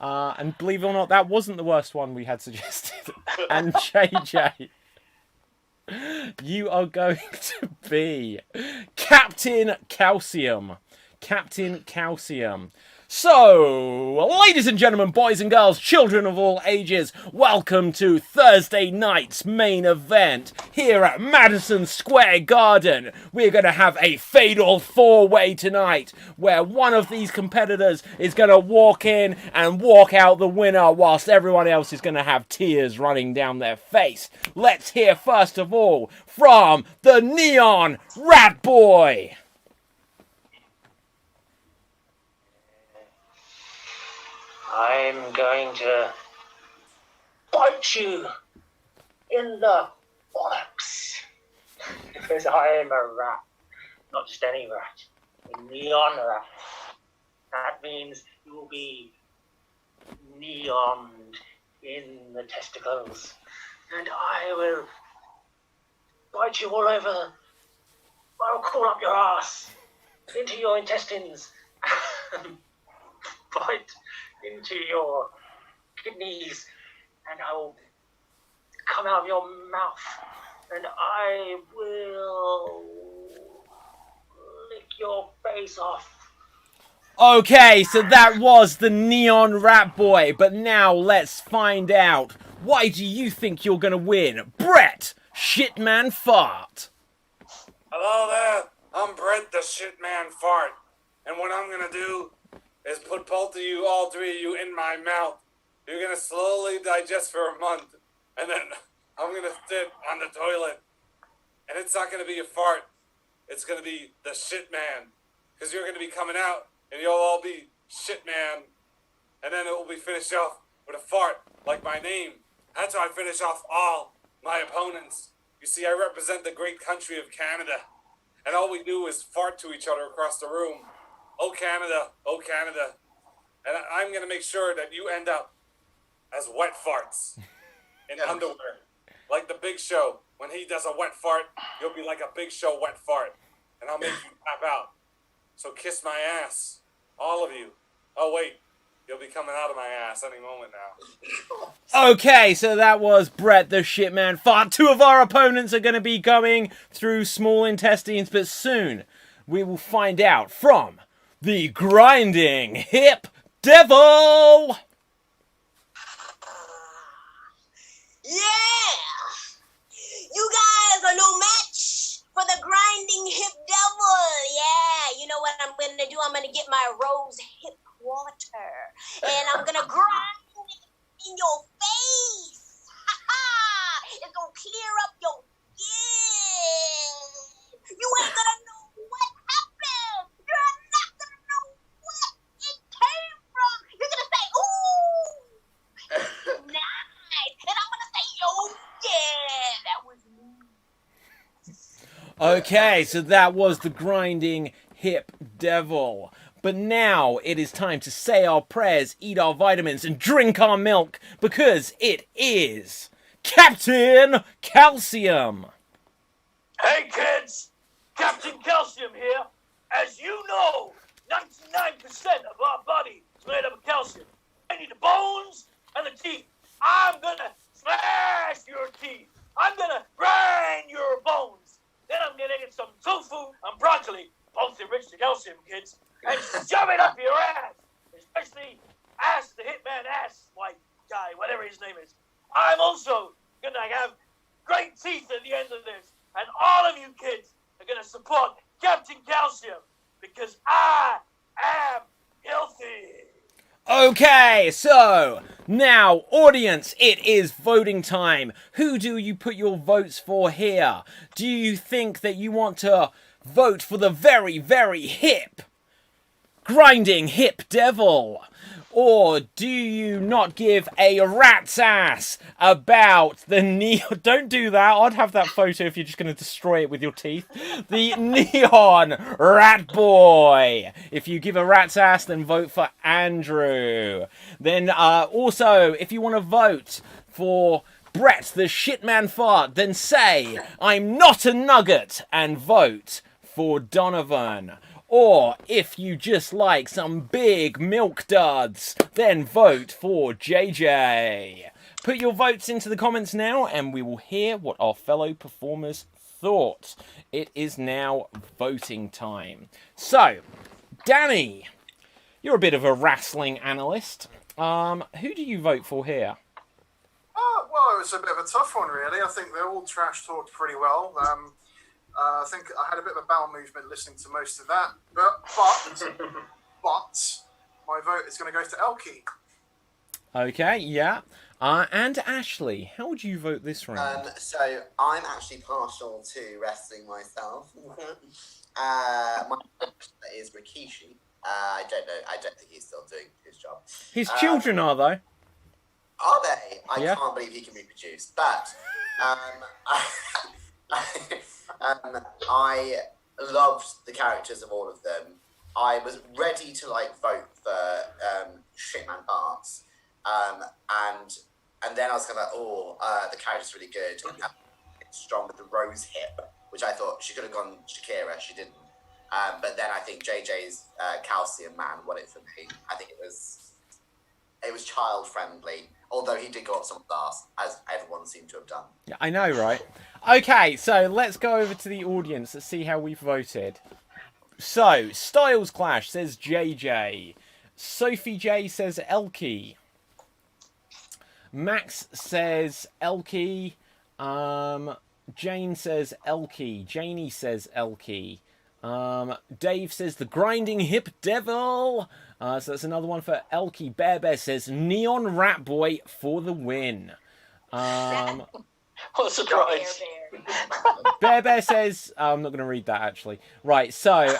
And believe it or not, that wasn't the worst one we had suggested. And JJ, you are going to be Captain Calcium. Captain Calcium. So, ladies and gentlemen, boys and girls, children of all ages, welcome to Thursday night's main event here at Madison Square Garden. We're going to have a fatal four-way tonight where one of these competitors is going to walk in and walk out the winner whilst everyone else is going to have tears running down their face. Let's hear first of all from the Neon Rat Boy. I'm going to bite you in the bollocks because I am a rat, not just any rat, a neon rat. That means you will be neoned in the testicles, and I will bite you all over. I'll crawl up your ass, into your intestines, and bite into your kidneys, and I will come out of your mouth, and I will lick your face off. Okay, so that was the Neon Rat Boy, but now let's find out. Why do you think you're gonna win? Brett, Shitman Fart. Hello there, I'm Brent the Shitman Fart, and what I'm gonna do is put both of you, all three of you, in my mouth. You're gonna slowly digest for a month, and then I'm gonna sit on the toilet, and it's not gonna be a fart, it's gonna be the shit man, because you're gonna be coming out, and you'll all be shit man, and then it will be finished off with a fart, like my name. That's how I finish off all my opponents. You see, I represent the great country of Canada, and all we do is fart to each other across the room. Oh Canada, oh Canada. And I'm going to make sure that you end up as wet farts in underwear. Like the Big Show. When he does a wet fart, you'll be like a Big Show wet fart. And I'll make you tap out. So kiss my ass. All of you. Oh wait, you'll be coming out of my ass any moment now. Okay, so that was Brett the Shitman Fart. Two of our opponents are going to be going through small intestines, but soon we will find out from the Grinding Hip Devil! Yeah! You guys are no match for the Grinding Hip Devil. Yeah, you know what I'm going to do? I'm going to get my rose hip water, and I'm going to grind it in your face. It's going to clear up your skin. You ain't going to know what happened. You're not going to know what it came from. You're going to say, ooh, nice. And I'm going to say, oh, yeah, that was me. Okay, so that was the Grinding Hip Devil. But now it is time to say our prayers, eat our vitamins, and drink our milk, because it is Captain Calcium. Hey kids, Captain Calcium here. As you know, 99% of our body is made up of calcium. I need the bones and the teeth. I'm gonna smash your teeth. I'm gonna grind your bones. Then I'm gonna get some tofu and broccoli, both enriched in calcium, kids, and shove it up your ass. Especially ass, the hitman ass white guy, whatever his name is. I'm also gonna have great teeth at the end of this. And all of you kids are gonna support Captain Calcium because I am healthy. Okay, so now, audience, it is voting time. Who do you put your votes for here? Do you think that you want to vote for the very, very hip grinding hip devil? Or do you not give a rat's ass about the neon... Don't do that. I'd have that photo if you're just going to destroy it with your teeth. The neon rat boy. If you give a rat's ass, then vote for Andrew. Then also, if you want to vote for Brett the shitman fart, then say, I'm not a nugget, and vote for Donovan. Or, if you just like some big milk duds, then vote for JJ. Put your votes into the comments now, and we will hear what our fellow performers thought. It is now voting time. So, Danny, you're a bit of a wrestling analyst. Who do you vote for here? Well, it was a bit of a tough one, really. I think they all trash talked pretty well. I think I had a bit of a bowel movement listening to most of that, but my vote is going to go to Elkie. Okay, yeah. And Ashley, how would you vote this round? So I'm actually partial to wrestling myself. My vote is Rikishi. I don't know. I don't think he's still doing his job. His children are, though. Are they? I Yeah. can't believe he can reproduce. But I loved the characters of all of them. I was ready to vote for Shitman Parts, and then I was kind of the character's really good. It's strong with the rose hip, which I thought she could have gone Shakira. She didn't. But then I think JJ's Calcium Man won it for me. I think it was child friendly, although he did go up someone's ass, as everyone seemed to have done. Yeah, I know, right? Okay, so let's go over to the audience. Let's see how we've voted. So, Styles Clash says JJ. Sophie J says Elkie. Max says Elkie. Jane says Elkie. Janie says Elkie. Dave says the grinding hip devil. So that's another one for Elkie. Bear says neon rat boy for the win. What a surprise. Bear says I'm not going to read that actually. Right, so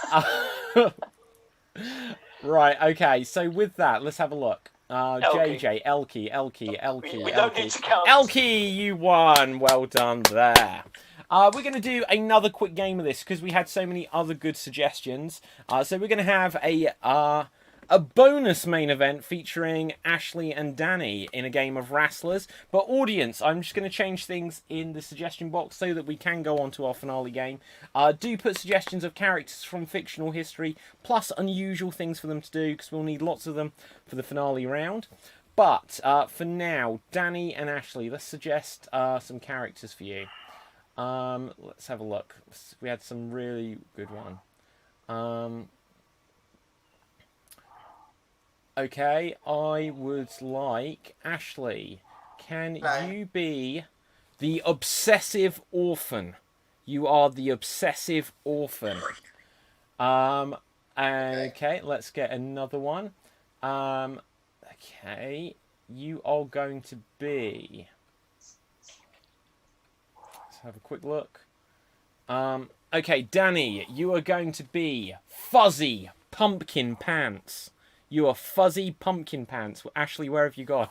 right, okay. So with that, let's have a look. JJ, Elkie. We don't need to count. Elkie, you won. Well done there. We're going to do another quick game of this because we had so many other good suggestions. So we're going to have a bonus main event featuring Ashley and Danny in a game of Wrestlers. But audience, I'm just going to change things in the suggestion box so that we can go on to our finale game. Do put suggestions of characters from fictional history, plus unusual things for them to do, because we'll need lots of them for the finale round. But for now, Danny and Ashley, let's suggest some characters for you. Let's have a look. We had some really good one. Okay, I would like Ashley. Can you be the obsessive orphan? You are the obsessive orphan. Okay, let's get another one. Okay, you are going to be. Let's have a quick look. Okay, Danny, you are going to be Fuzzy Pumpkin Pants. You are Fuzzy Pumpkin Pants. Ashley, where have you gone?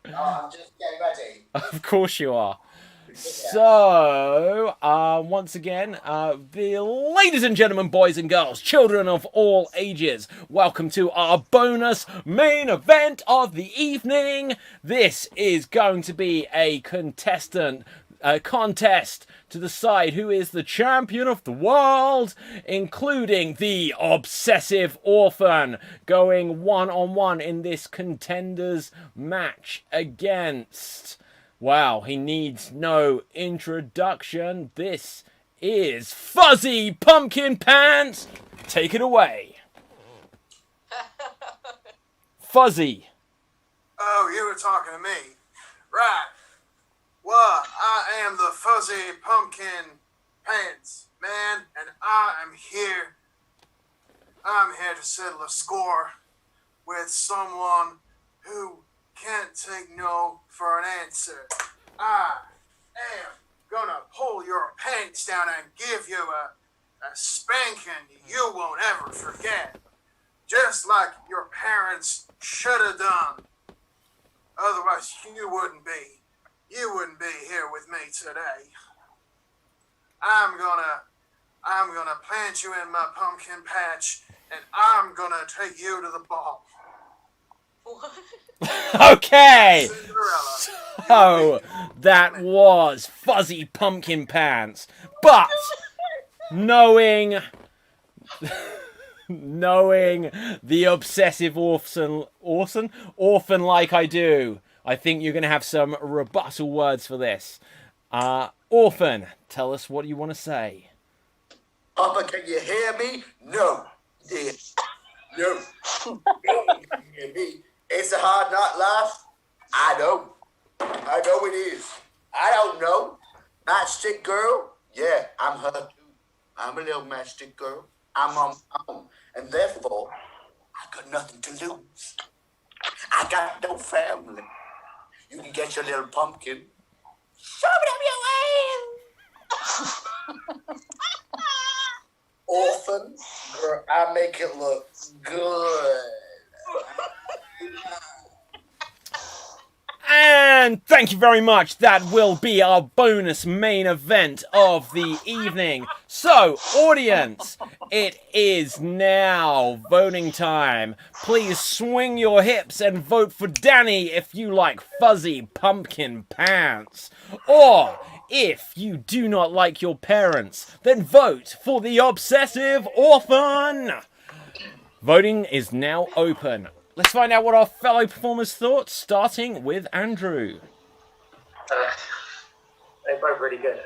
I'm just getting ready. Of course you are. So, once again, ladies and gentlemen, boys and girls, children of all ages, welcome to our bonus main event of the evening. This is going to be a contest to decide who is the champion of the world, including the obsessive orphan going one-on-one in this contenders match against... Wow, he needs no introduction. This is Fuzzy Pumpkin Pants. Take it away. Fuzzy. Oh, you were talking to me. Right. Well, I am the Fuzzy Pumpkin Pants Man, and I'm here to settle a score with someone who can't take no for an answer. I am gonna pull your pants down and give you a spanking you won't ever forget. just like your parents should have done. Otherwise, you wouldn't be here with me today. I'm gonna plant you in my pumpkin patch, and I'm gonna take you to the ball. Okay, so that was Fuzzy Pumpkin Pants, but knowing the obsessive orphan like I do, I think you're going to have some rebuttal words for this. Orphan, tell us what you want to say. Papa, can you hear me? No. Yeah. No. Can you hear me? It's a hard knock life. I know it is. I don't know. Matchstick girl? Yeah, I'm her too. I'm a little matchstick girl. I'm on my own. And therefore, I got nothing to lose. I got no family. You can get your little pumpkin. Shove it up your ass. Orphan, girl, I make it look good. And thank you very much. That will be our bonus main event of the evening. So, audience, it is now voting time. Please swing your hips and vote for Danny if you like Fuzzy Pumpkin Pants. Or, if you do not like your parents, then vote for the Obsessive Orphan. Voting is now open. Let's find out what our fellow performers thought, starting with Andrew. They're both really good.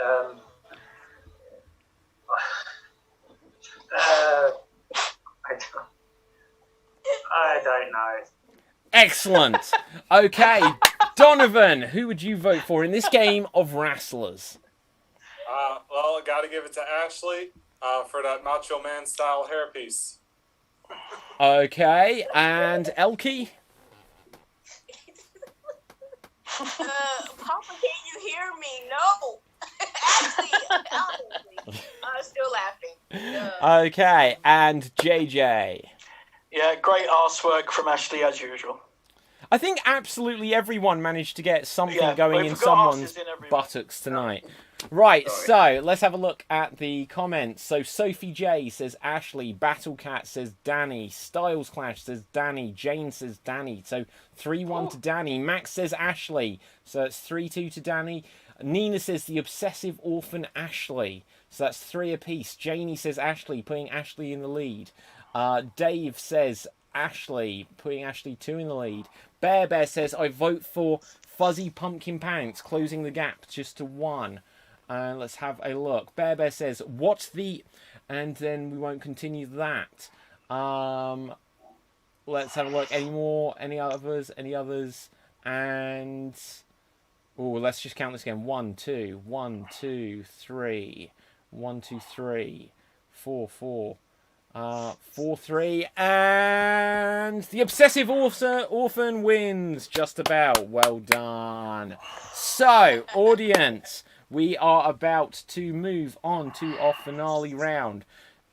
I don't know. Excellent. Okay, Donovan, who would you vote for in this game of wrestlers? Well, I gotta give it to Ashley for that Macho Man style hairpiece. Okay, and Elkie? Papa, can you hear me? No. Actually, I'm still laughing. Okay, and JJ? Yeah, great arsework from Ashley as usual. I think absolutely everyone managed to get something going in someone's buttocks tonight. Right, so let's have a look at the comments. So Sophie J says Ashley, Battlecat says Danny, Styles Clash says Danny, Jane says Danny. So 3-1 to Danny. Max says Ashley, so it's 3-2 to Danny. Nina says the Obsessive Orphan Ashley, so that's 3 apiece. Janie says Ashley, putting Ashley in the lead. Dave says Ashley, putting Ashley 2 in the lead. Bear says I vote for Fuzzy Pumpkin Pants, closing the gap just to 1. Let's have a look. Bear says, what's the... And then we won't continue that. Let's have a look. Any more? Any others? And... Oh, let's just count this again. 1, 2, 1, 2, 3. 1, 2, 3. 4, 4. 4, 3. And the Obsessive Orphan wins. Just about. Well done. So, audience... We are about to move on to our finale round,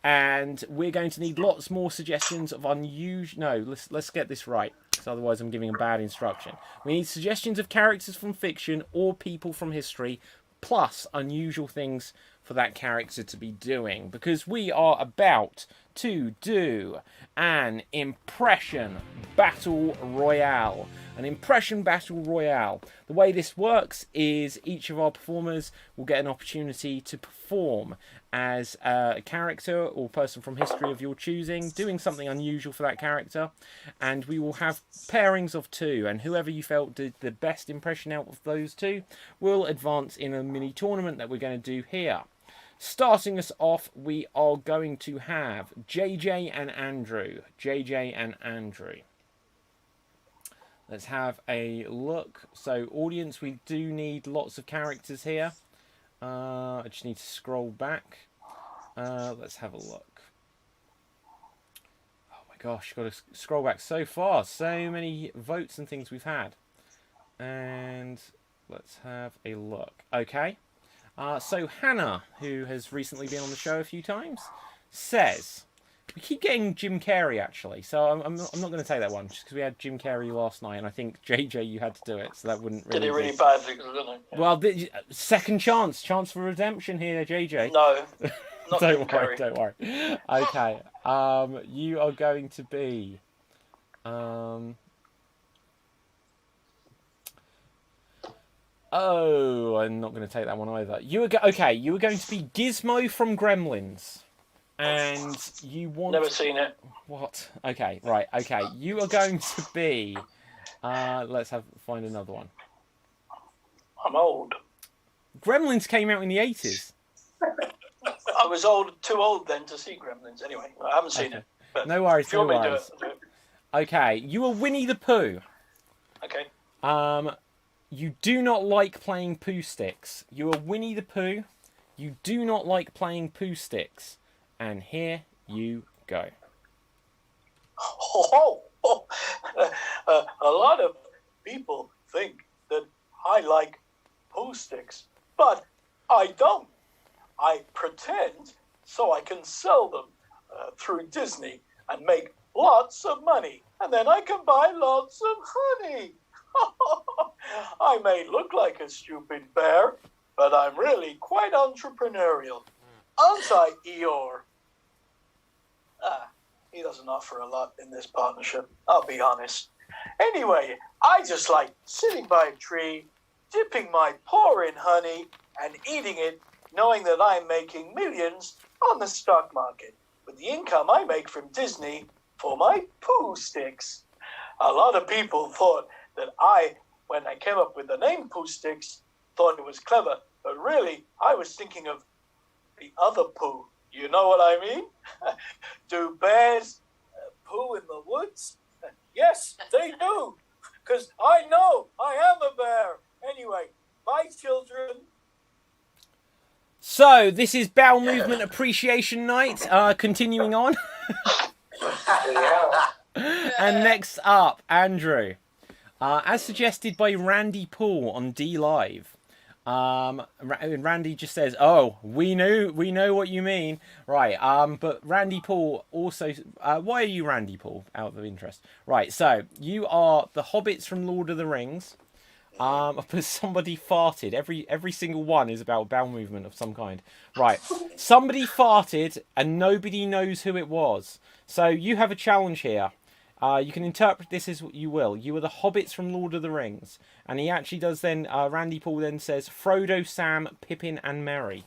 and we're going to need lots more suggestions of unusual... No, let's get this right, because otherwise I'm giving a bad instruction. We need suggestions of characters from fiction or people from history, plus unusual things for that character to be doing, because we are about to do an impression battle royale. An impression battle royale. The way this works is each of our performers will get an opportunity to perform as a character or person from history of your choosing, doing something unusual for that character, and we will have pairings of 2, and whoever you felt did the best impression out of those 2 will advance in a mini tournament that we're going to do here. Starting us off, we are going to have JJ and Andrew. Let's have a look. So, audience, we do need lots of characters here. I just need to scroll back. Let's have a look. Oh my gosh, got to scroll back so far. So many votes and things we've had. And let's have a look. Okay. So Hannah, who has recently been on the show a few times, says, We keep getting Jim Carrey, actually, so I'm not going to take that one, just because we had Jim Carrey last night, and I think JJ, you had to do it, so that wouldn't really Did it really be... badly, didn't it? Yeah. Well, second chance for redemption here, JJ. No, not Jim Carrey. Don't worry. Okay, you are going to be... Oh, I'm not going to take that one either. You were going to be Gizmo from Gremlins. And you want... Never seen it. What? Okay, right, okay. You are going to be... let's find another one. I'm old. Gremlins came out in the 80s. I was too old then to see Gremlins. Anyway, I haven't seen it. But no worries, if you want me to do it, I'll do it. Okay, you are Winnie the Pooh. Okay. You do not like playing poo sticks. You are Winnie the Pooh. You do not like playing poo sticks. And here you go. A lot of people think that I like poo sticks, but I don't. I pretend so I can sell them through Disney and make lots of money, and then I can buy lots of honey. I may look like a stupid bear, but I'm really quite entrepreneurial. Aren't I, Eeyore? He doesn't offer a lot in this partnership, I'll be honest. Anyway, I just like sitting by a tree, dipping my paw in honey, and eating it, knowing that I'm making millions on the stock market with the income I make from Disney for my poo sticks. A lot of people thought that when I came up with the name Pooh Sticks, thought it was clever, but really, I was thinking of the other poo. You know what I mean? Do bears poo in the woods? Yes, they do, because I know I am a bear. Anyway, bye, children. So, this is Bowel Movement Appreciation Night, continuing on. And next up, Andrew. As suggested by Randy Paul on D Live, Randy just says, "Oh, we know what you mean, right?" But Randy Paul also, why are you Randy Paul? Out of interest, right? So you are the hobbits from Lord of the Rings. But somebody farted. Every single one is about bowel movement of some kind, right? Somebody farted, and nobody knows who it was. So you have a challenge here. You can interpret this as what you will. You are the hobbits from Lord of the Rings. And he actually does then, Randy Paul then says, Frodo, Sam, Pippin and Merry.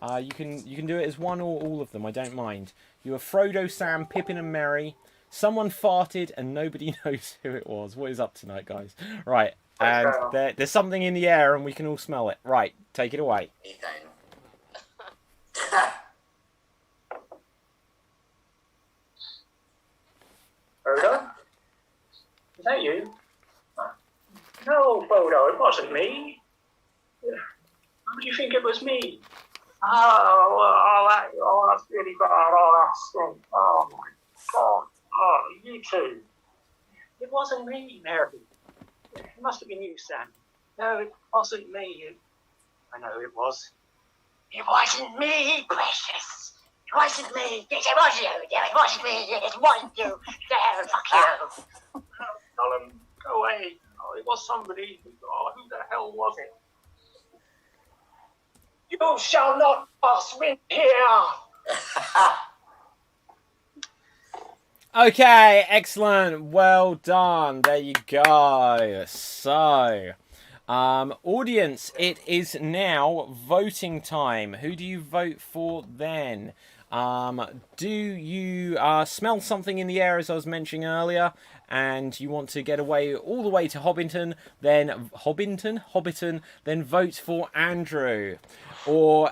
You can do it as one or all of them, I don't mind. You are Frodo, Sam, Pippin and Merry. Someone farted and nobody knows who it was. What is up tonight, guys? Right, and there's something in the air and we can all smell it. Right, take it away. Frodo? Is that you? No, Frodo, it wasn't me. How do you think it was me? That's really bad. Oh, that stinks. Oh, my God. Oh, you two. It wasn't me, Mary. It must have been you, Sam. No, it wasn't me. I know it was. It wasn't me, precious. It wasn't me. Yes, it was you. Yeah, it wasn't me. It wasn't you. Yeah, fuck you. Tell him, go away. Oh, it was somebody. Oh, who the hell was it? You shall not pass me here. Okay, excellent. Well done. There you go. So, audience, it is now voting time. Who do you vote for then? Do you smell something in the air, as I was mentioning earlier, and you want to get away all the way to Hobbiton, then vote for Andrew. Or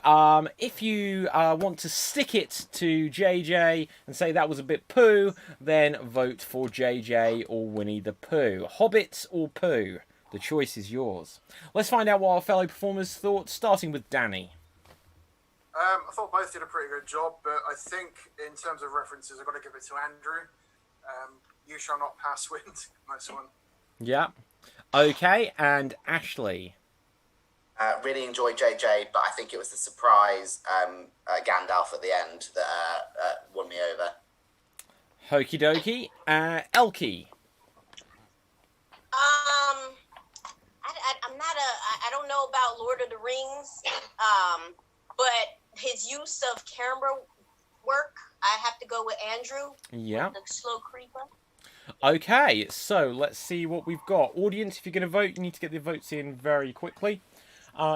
if you want to stick it to JJ and say that was a bit poo, then vote for JJ or Winnie the Pooh. Hobbits or poo? The choice is yours. Let's find out what our fellow performers thought, starting with Danny. I thought both did a pretty good job, but I think in terms of references, I've got to give it to Andrew. You shall not pass wind. Nice one. Yeah. Okay, and Ashley. Really enjoyed JJ, but I think it was the surprise Gandalf at the end that won me over. Okie dokie. Elkie. I'm not I don't know about Lord of the Rings, but his use of camera work, I have to go with Andrew. Yeah. The slow creeper. Okay, so let's see what we've got. Audience, if you're going to vote, you need to get the votes in very quickly.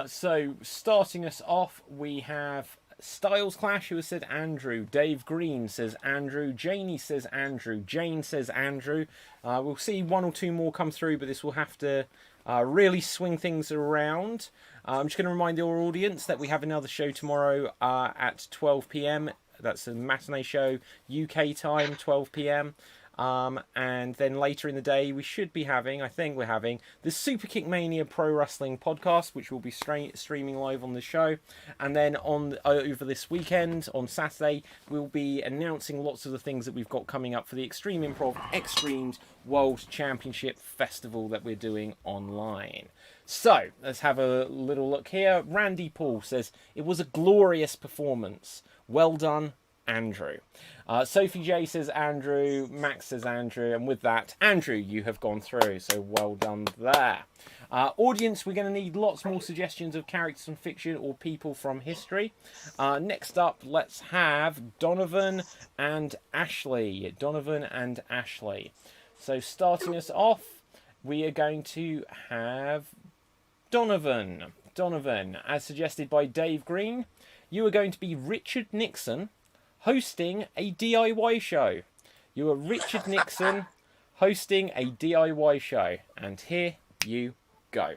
So, starting us off, we have Styles Clash, who has said Andrew. Dave Green says Andrew. Janie says Andrew. Jane says Andrew. We'll see one or two more come through, but this will have to really swing things around. I'm just going to remind our audience that we have another show tomorrow at 12 p.m. That's a matinee show, UK time, 12 p.m. And then later in the day, we should be having, I think we're having, the Super Kick Mania Pro Wrestling podcast, which will be streaming live on the show. And then over this weekend, on Saturday, we'll be announcing lots of the things that we've got coming up for the Extreme Improv XStreamed World Championship Festival that we're doing online. So, let's have a little look here. Randy Paul says, it was a glorious performance. Well done, Andrew. Sophie J says Andrew. Max says Andrew. And with that, Andrew, you have gone through. So well done there. Audience, we're going to need lots more suggestions of characters from fiction or people from history. Next up, let's have Donovan and Ashley. Donovan and Ashley. So starting us off, we are going to have Donovan. Donovan, as suggested by Dave Green, you are going to be Richard Nixon, hosting a DIY show. You are Richard Nixon hosting a DIY show. And here you go.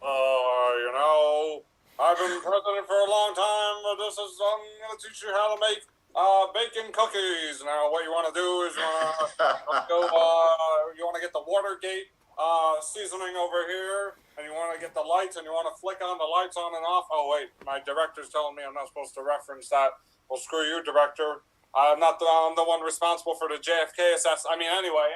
You know, I've been president for a long time, but I'm going to teach you how to make bacon cookies. Now, what you want to do is you want to get the Watergate seasoning over here, and you want to get the lights, and you want to flick on the lights on and off. Oh, wait, my director's telling me I'm not supposed to reference that. Well, screw you, director. I'm the one responsible for the JFK assassination. I mean, anyway,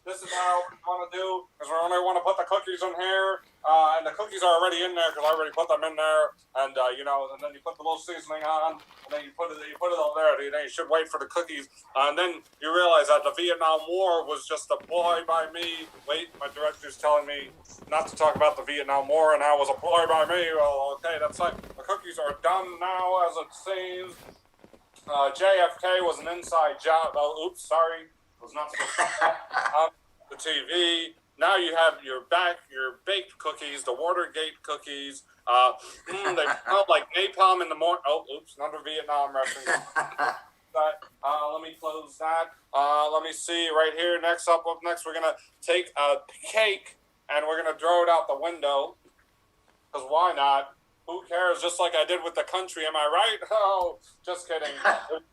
this is how we want to do, because we only want to put the cookies in here, and the cookies are already in there, because I already put them in there, and, and then you put the little seasoning on, and then you put it all there, and then you should wait for the cookies, and then you realize that the Vietnam War was just a ploy by me. Wait, my director's telling me not to talk about the Vietnam War, and how it was a ploy by me. Well, okay, that's fine. The cookies are done now, as it seems. JFK was an inside job. Oh, oops, sorry. Was not supposed to on the TV. Now you have your baked cookies, the Watergate cookies. They smell like napalm in the morning. Oh, oops, another Vietnam reference. Let me close that. Let me see right here. Up next, we're gonna take a cake and we're gonna throw it out the window. Because why not? Who cares? Just like I did with the country, am I right? Oh, just kidding.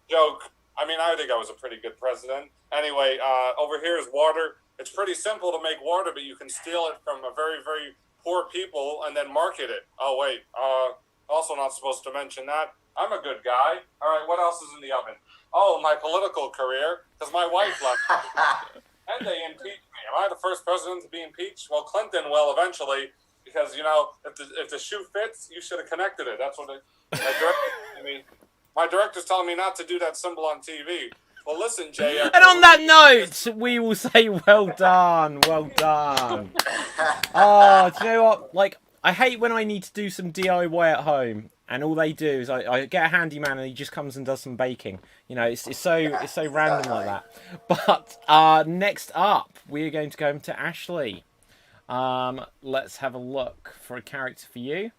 Joke. I mean, I think I was a pretty good president. Anyway, over here is water. It's pretty simple to make water, but you can steal it from a very, very poor people and then market it. Oh, wait. Also not supposed to mention that. I'm a good guy. All right, what else is in the oven? Oh, my political career, because my wife left me. And they impeached me. Am I the first president to be impeached? Well, Clinton will eventually. Because, if the shoe fits, you should have connected it. That's what my director's telling me not to do that symbol on TV. Well, listen, Jay. And on that note, we will say well done. Well done. Oh, do you know what? Like, I hate when I need to do some DIY at home. And all they do is I get a handyman and he just comes and does some baking. It's so random like that. But next up, we're going to go to Ashley. Let's have a look for a character for you.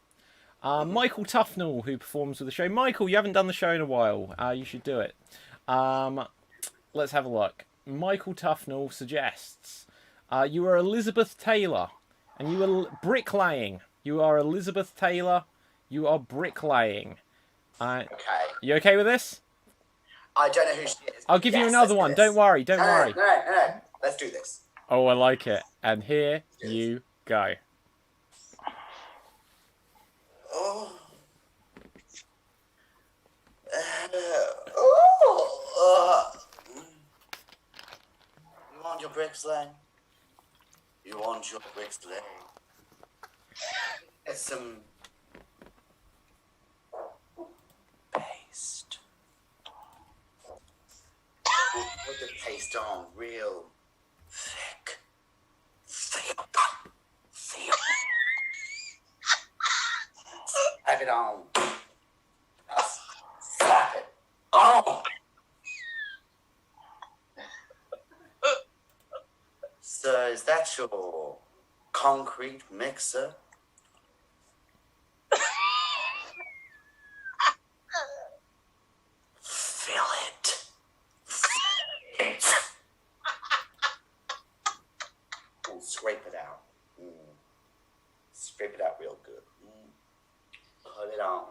Michael Tufnell, who performs with the show. Michael, you haven't done the show in a while. You should do it. Let's have a look. Michael Tufnell suggests you are Elizabeth Taylor, and you are bricklaying. You are Elizabeth Taylor. You are bricklaying. Okay. You okay with this? I don't know who she is. I'll give you another one. Don't worry. Don't worry. No. Let's do this. Oh, I like it. And here you go. Oh. You want your bricks laid? You want your bricks laid? Get some paste. paste on real thick. Have it on. Slap it. Oh! Sir, is that your concrete mixer? Fill it. Ooh, scrape it out. Scrape it out real good. Put it on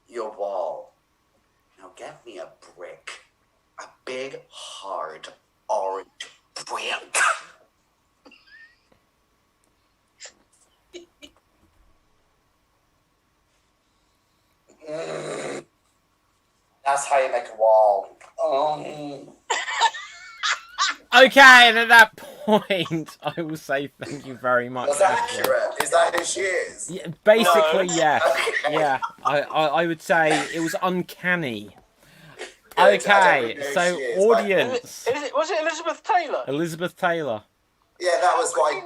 your wall. Now get me a brick. A big, hard, orange brick. That's how you make a wall. Okay, and at that point, I will say thank you very much. Was that accurate? Is that who she is? Yeah, basically, No. yeah. Okay. Yeah, I would say it was uncanny. Good, I Okay, don't know who so she is, audience. Was it Elizabeth Taylor? Elizabeth Taylor. Yeah, that was why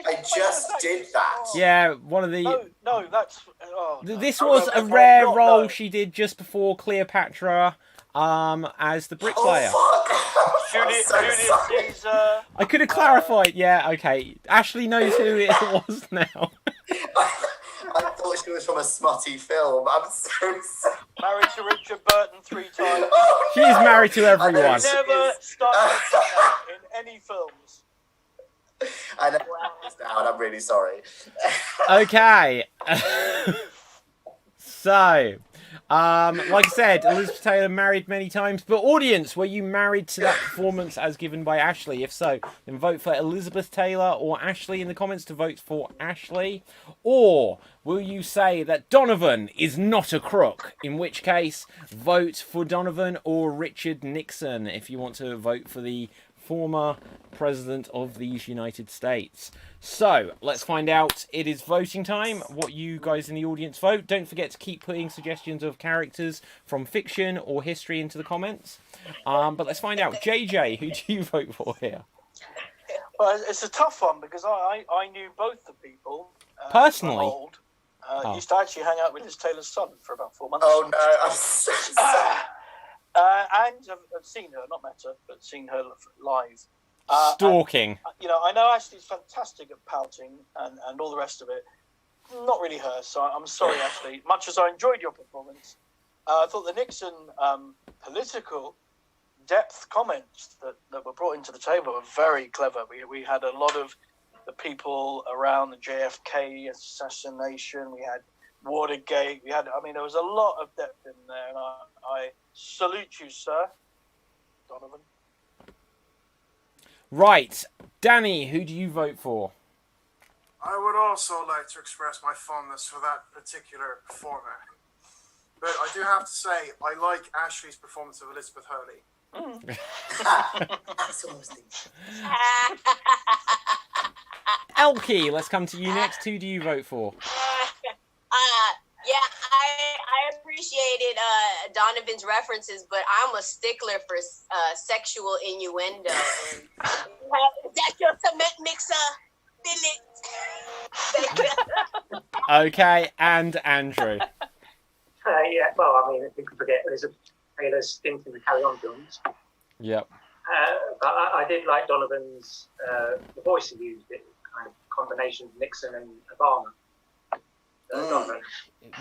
I She's just did that. Yeah, one of the... No, that's... Oh, no. This was a rare role she did just before Cleopatra as the bricklayer. Julius Caesar. I could have clarified. Yeah, okay. Ashley knows who it was now. I thought she was from a smutty film. I'm so sorry. Married to Richard Burton 3 times. She's married to everyone. Never started out in any films. I know this now, and I'm really sorry. Okay. So, like I said, Elizabeth Taylor married many times. But audience, were you married to that performance as given by Ashley? If so, then vote for Elizabeth Taylor or Ashley in the comments to vote for Ashley. Or will you say that Donovan is not a crook? In which case, vote for Donovan or Richard Nixon if you want to vote for the former president of these United States. So, let's find out. It is voting time. What you guys in the audience vote. Don't forget to keep putting suggestions of characters from fiction or history into the comments. But let's find out. JJ, who do you vote for here? Well, it's a tough one because I knew both the people. Personally? I'm old. Used to actually hang out with his Taylor's son for about 4 months. Oh, no. I'm so sorry. And I've seen her, not met her, but seen her live. Stalking. And, I know Ashley's fantastic at pouting and all the rest of it. Not really her, so I'm sorry, Ashley. Much as I enjoyed your performance, I thought the Nixon political depth comments that were brought into the table were very clever. We had a lot of the people around the JFK assassination. We had Watergate. There was a lot of depth in there, and I salute you, sir, Donovan. Right, Danny, who do you vote for? I would also like to express my fondness for that particular performer. But I do have to say, I like Ashley's performance of Elizabeth Hurley. That's what I was thinking. Elkie, let's come to you next. Who do you vote for? Yeah, I appreciated Donovan's references, but I'm a stickler for sexual innuendo. And that's your cement mixer, Billet. Okay, and Andrew. Yeah, well, I mean, you can forget Elizabeth Taylor's stint in the Carry On films. Yep. But I did like Donovan's, the voice he used, it kind of combination of Nixon and Obama. Donovan.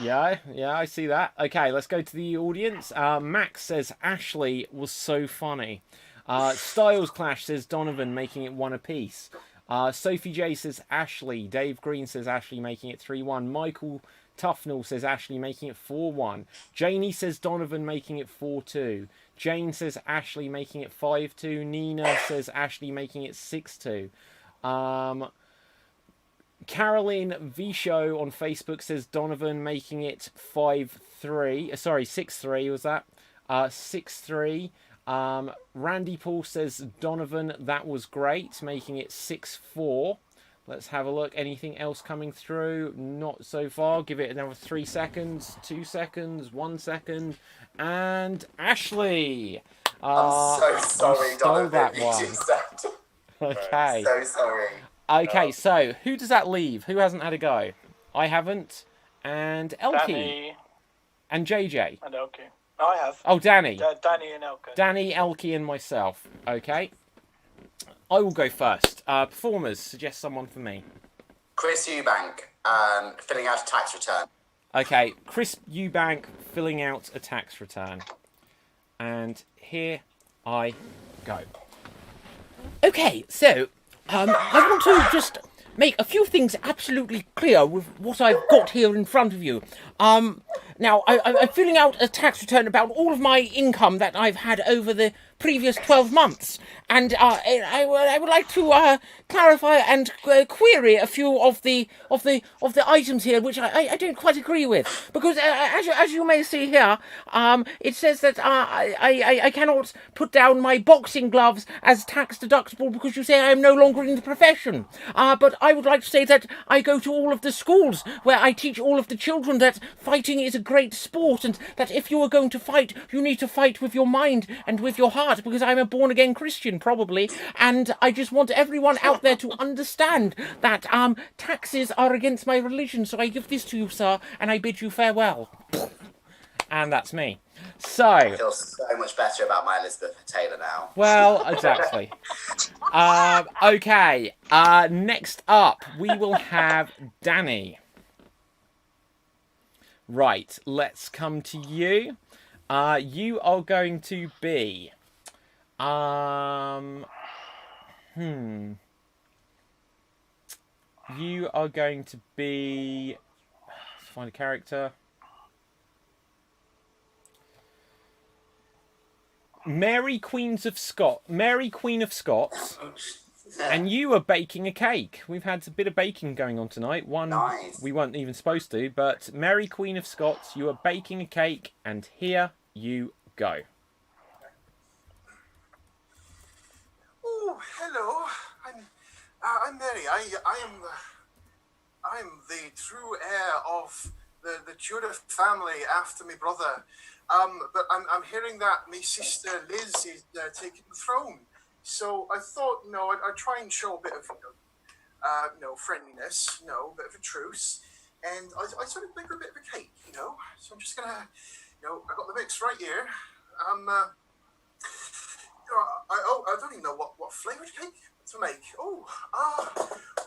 Yeah, I see that. Okay, let's go to the audience. Max says Ashley was so funny. Styles Clash says Donovan, making it 1 apiece. Sophie J says Ashley. Dave Green says Ashley, making it 3-1. Michael Tufnell says Ashley, making it 4-1. Janie says Donovan, making it 4-2. Jane says Ashley, making it 5-2. Nina says Ashley, making it 6-2. Caroline V Show on Facebook says Donovan, making it 5-3. Sorry, 6-3 was that? 6-3. Randy Paul says Donovan, that was great, making it 6-4. Let's have a look. Anything else coming through? Not so far. Give it another 3 seconds, 2 seconds, 1 second. And Ashley. I'm so sorry, you stole Donovan. that You one. just said- Okay. So sorry. Okay, so who does that leave? Who hasn't had a go? I haven't. And Elkie. Danny. And JJ. And Elkie. I have. Oh, Danny. Danny and Elkie. Danny, Elkie, and myself. Okay. I will go first. Performers, suggest someone for me. Chris Eubank, filling out a tax return. Okay, Chris Eubank filling out a tax return. And here I go. Okay, so I want to just make a few things absolutely clear with what I've got here in front of you. Now, I'm filling out a tax return about all of my income that I've had over the previous 12 months. And I would like to clarify and query a few of the items here, which I don't quite agree with. Because as you may see here, it says that I cannot put down my boxing gloves as tax deductible because you say I am no longer in the profession. But I would like to say that I go to all of the schools where I teach all of the children that fighting is a great sport, and that if you are going to fight, you need to fight with your mind and with your heart, because I'm a born-again Christian, probably, and I just want everyone out there to understand that taxes are against my religion, so I give this to you, sir, and I bid you farewell. And that's me. So... I feel so much better about my Elizabeth Taylor now. Well, exactly. Okay, next up, we will have Danny. Right, let's come to you. You are going to be... You are going to be... Let's find a character. Mary Queen of Scots. And you are baking a cake. We've had a bit of baking going on tonight. We weren't even supposed to, but Mary Queen of Scots, you are baking a cake, and here you go. Oh, hello. I'm Mary. I'm the true heir of the Tudor family after my brother. But I'm hearing that my sister Liz is taking the throne. So I thought, I'd try and show a bit of, friendliness, a bit of a truce. And I sort of make her a bit of a cake, So I'm just going to, I got the mix right here. I don't even know what flavoured cake to make.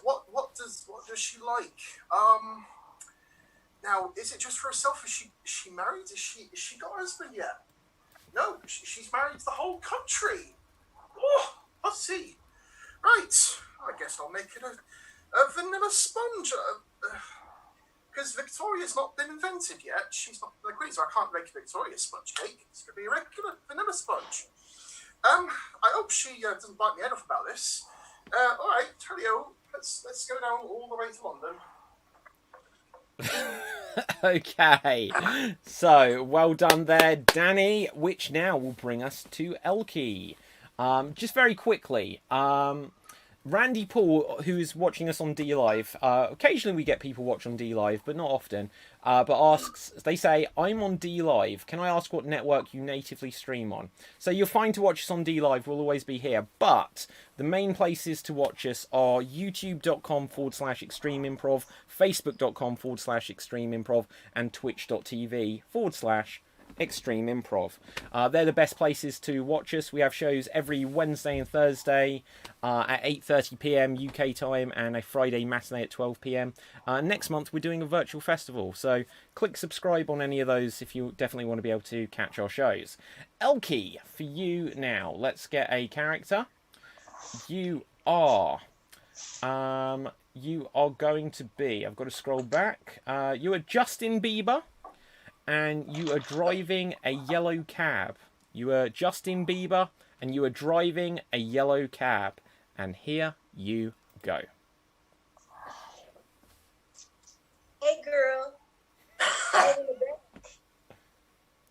What does she like? Now, is it just for herself? Is she married? Is she got a husband yet? No, she's married to the whole country. Oh, I see. Right, I guess I'll make it a vanilla sponge. Because Victoria's not been invented yet. She's not the queen, so I can't make a Victoria sponge cake. It's going to be a regular vanilla sponge. I hope she doesn't bite me head off about this. All right, Tellio, let's go down all the way to London. Okay, so well done there, Danny, which now will bring us to Elkie. Just very quickly, Randy Paul, who's watching us on D Live, occasionally we get people watch on D Live, but not often, but asks, they say, I'm on D Live, can I ask what network you natively stream on? So you're fine to watch us on D Live, we'll always be here, but the main places to watch us are youtube.com/extreme improv, facebook.com/extreme improv, and twitch.tv/extreme improv. They're the best places to watch us. We have shows every Wednesday and Thursday at 8:30 p.m. UK time, and a Friday matinee at 12 p.m. Next month we're doing a virtual festival, so click subscribe on any of those if you definitely want to be able to catch our shows. Elkie, for you now, let's get a character. You are going to be, I've got to scroll back, you are Justin Bieber, and you are driving a yellow cab. You are Justin Bieber, and you are driving a yellow cab. And here you go. Hey, girl.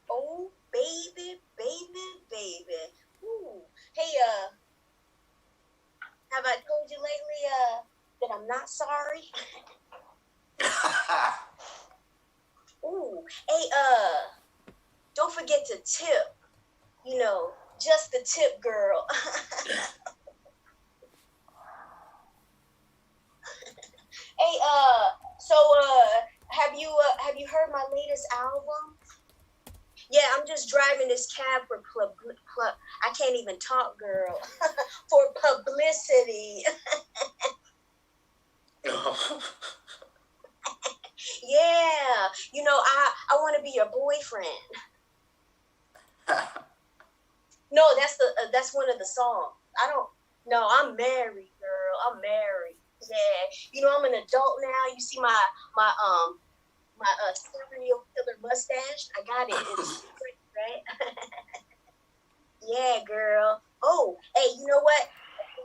Oh, baby, baby, baby. Ooh. Hey, have I told you lately, that I'm not sorry? Ooh, hey, don't forget to tip, Just the tip, girl. Hey, so have you heard my latest album? Yeah, I'm just driving this cab for I can't even talk, girl. For publicity. Yeah, you know, I want to be your boyfriend. No, that's one of the songs. No, I'm married, girl. I'm married. Yeah, you know, I'm an adult now. You see my serial killer mustache? I got it. It's secret, right? Yeah, girl. Oh, hey, you know what?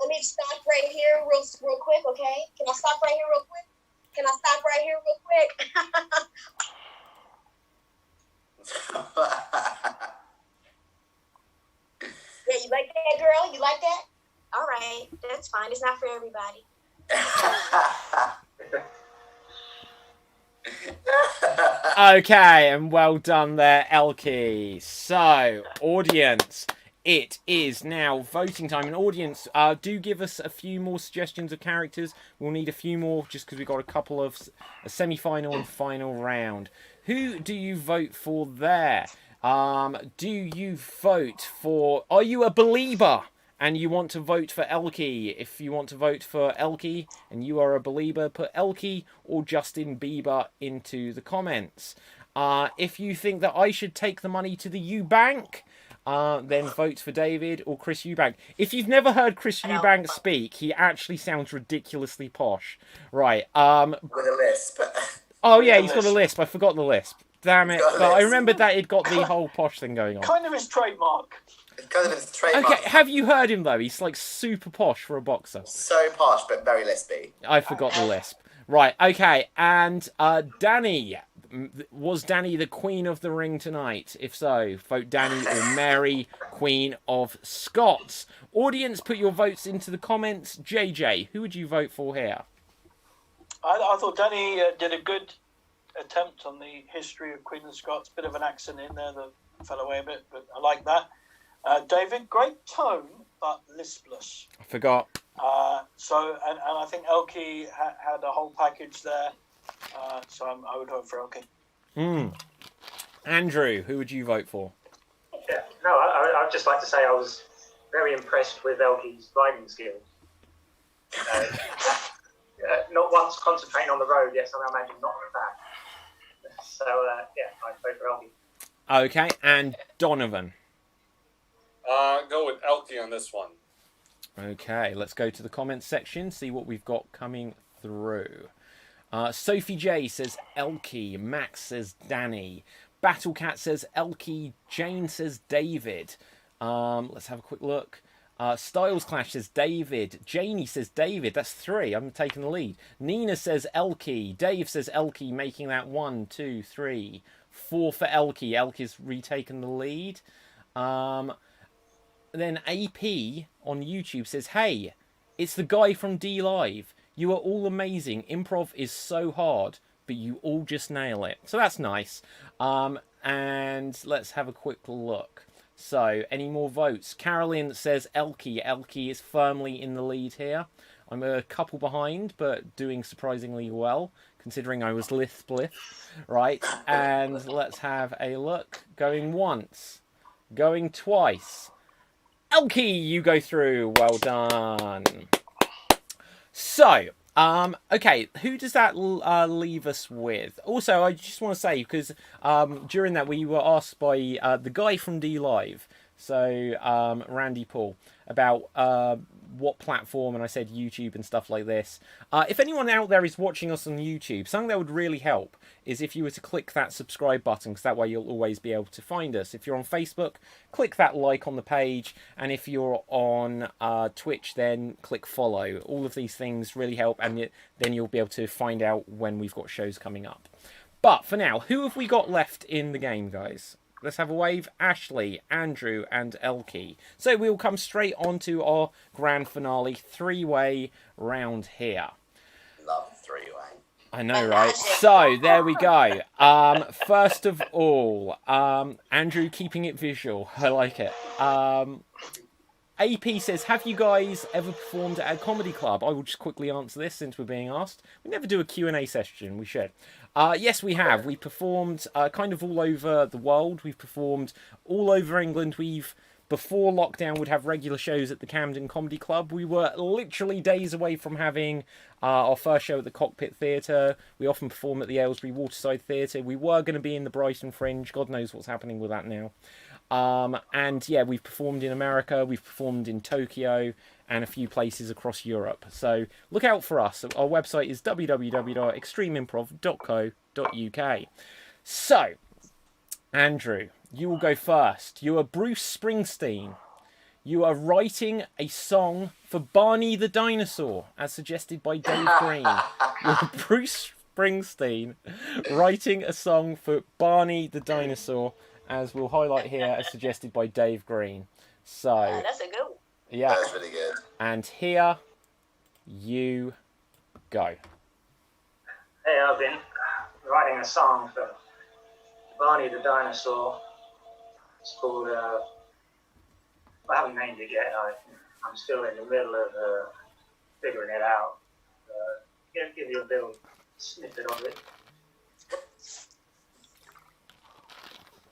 Let me stop right here real quick, okay? Can I stop right here real quick? Yeah, you like that, girl? You like that? All right, that's fine. It's not for everybody. Okay, and well done there, Elkie. So, audience, it is now voting time. And audience, do give us a few more suggestions of characters. We'll need a few more just because we've got a couple of a semi-final and final round. Who do you vote for there? Do you vote for... Are you a believer? And you want to vote for Elkie. If you want to vote for Elkie and you are a believer, put Elkie or Justin Bieber into the comments. If you think that I should take the money to the Eubank, then vote for David or Chris Eubank. If you've never heard Chris Eubank speak, he actually sounds ridiculously posh. Right. With a lisp. Oh yeah, he's got a lisp. I forgot the lisp. Damn it. But I remembered that he'd got the whole posh thing going on. Kind of his trademark. Okay, have you heard him though? He's like super posh for a boxer. So posh, but very lispy. I forgot the lisp. Right, okay, and Danny. Was Danny the Queen of the Ring tonight? If so, vote Danny or Mary, Queen of Scots. Audience, put your votes into the comments. JJ, who would you vote for here? I thought Danny did a good attempt on the history of Queen of Scots. Bit of an accent in there that fell away a bit, but I like that. David, great tone, but lispless. I forgot. And I think Elkie had a whole package there. So I would vote for Elkie. Andrew, who would you vote for? Yeah, no, I'd just like to say I was very impressed with Elkie's riding skills. Not once concentrating on the road, yes, I imagine not on the back. So, yeah, I'd vote for Elkie. Okay, and Donovan. Go with Elkie on this one. Okay, let's go to the comments section, see what we've got coming through. Sophie J says Elkie. Max says Danny. Battlecat says Elkie. Jane says David. Let's have a quick look. Styles Clash says David. Janie says David. That's 3. I'm taking the lead. Nina says Elkie. Dave says Elkie, making that 1, 2, 3, 4 for Elkie. Elkie's retaken the lead. Then AP on YouTube says, hey, it's the guy from D Live. You are all amazing. Improv is so hard, but you all just nail it. So that's nice. And let's have a quick look. So, any more votes? Carolyn says Elkie. Elkie is firmly in the lead here. I'm a couple behind, but doing surprisingly well, considering I was lisp. Right, and let's have a look. Going once. Going twice. Elkie, you go through. Well done. So, okay, who does that leave us with? Also, I just want to say, because during that we were asked by the guy from D Live, so Randy Paul, about what platform, and I said YouTube and stuff like this. If anyone out there is watching us on YouTube, something that would really help is if you were to click that subscribe button, because that way you'll always be able to find us. If you're on Facebook, click that like on the page, and if you're on Twitch, then click follow. All of these things really help, and then you'll be able to find out when we've got shows coming up. But for now, who have we got left in the game, guys? Let's have a wave. Ashley, Andrew, and Elkie. So we'll come straight on to our grand finale 3-way round here. Love 3-way. I know, right? So, there we go. First of all, Andrew keeping it visual. I like it. AP says, have you guys ever performed at a comedy club? I will just quickly answer this since we're being asked. We never do a Q&A session. We should. Yes, we have. We performed kind of all over the world. We've performed all over England. Before lockdown, would have regular shows at the Camden Comedy Club. We were literally days away from having our first show at the Cockpit Theatre. We often perform at the Aylesbury Waterside Theatre. We were going to be in the Brighton Fringe. God knows what's happening with that now. And yeah, we've performed in America. We've performed in Tokyo and a few places across Europe. So look out for us. Our website is www.extremeimprov.co.uk. So, Andrew, you will go first. You are Bruce Springsteen. You are writing a song for Barney the Dinosaur, as suggested by Dave Green. You're Bruce Springsteen writing a song for Barney the Dinosaur, as we'll highlight here, as suggested by Dave Green. So, that's a good one. Yeah. That's really good. And here you go. Hey, I've been writing a song for Barney the Dinosaur. It's called, I haven't named it yet. I'm still in the middle of figuring it out. Give you a little snippet of it.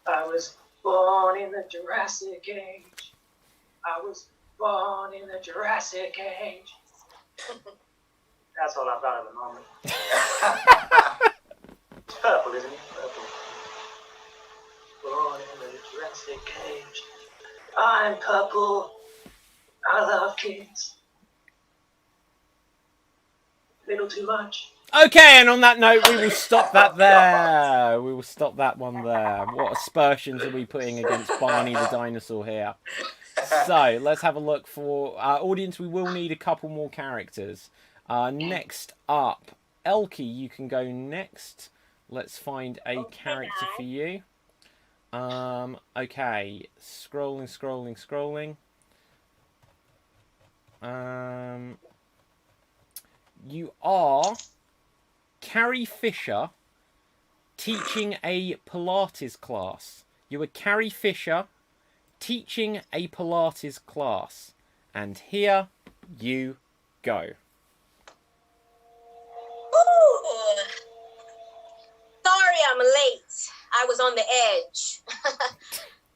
I was born in the Jurassic Age. I was born in the Jurassic Age. That's all I've got at the moment. It's purple, isn't it? Purple. Born in the Jurassic Age. I'm purple. I love kids. Little too much. Okay, and on that note, we will stop that there. We will stop that one there. What aspersions are we putting against Barney the Dinosaur here? So, let's have a look for our audience. We will need a couple more characters. Next up, Elkie, you can go next. Let's find a character for you. Okay, scrolling. You are Carrie Fisher teaching a Pilates class. You are Carrie Fisher teaching a Pilates class. And here you go. Ooh. Sorry I'm late. I was on the edge.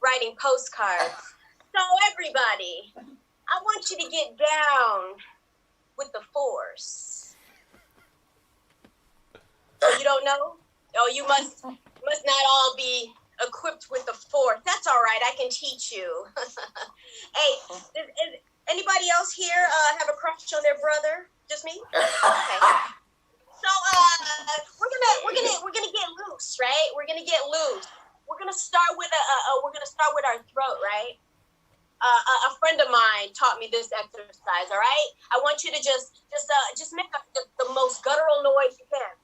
Writing postcards. So everybody, I want you to get down with the force. Oh, you don't know? Oh, you must not all be equipped with the force. That's all right. I can teach you. Hey, is anybody else here have a crush on their brother? Just me? Okay. So we're gonna get loose, right? We're gonna get loose. We're gonna start with our throat, right? A friend of mine taught me this exercise. All right, I want you to just make the most guttural noise you can.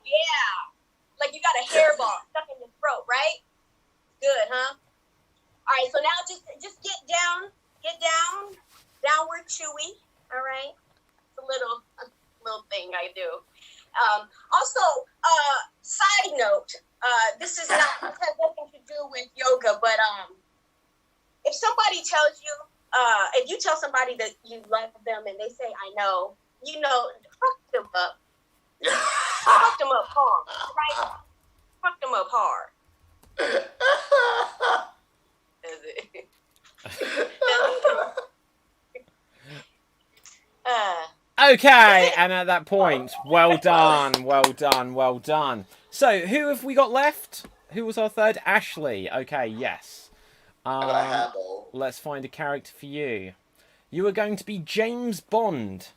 Yeah, like you got a hairball stuck in your throat, right? Good, huh? All right, so now just get down, downward chewy. All right, it's a little thing I do. Also, side note, this has nothing to do with yoga, but if somebody tells you, if you tell somebody that you love them and they say, I know, you know, fuck them up. Fuck them up hard, right? Fuck them up hard. Okay, and at that point, well done. So, who have we got left? Who was our third? Ashley. Okay, yes. Let's find a character for you. You are going to be James Bond,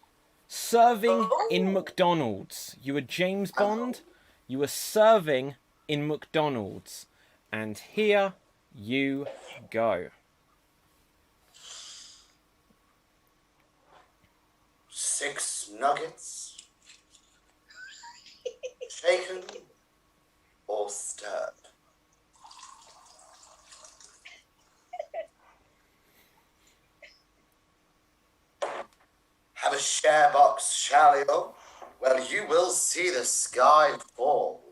serving in McDonald's. You are James Bond. You are serving in McDonald's. And here you go. 6 nuggets, shaken or stirred. Have a share box, shall you? Well, you will see the sky fall.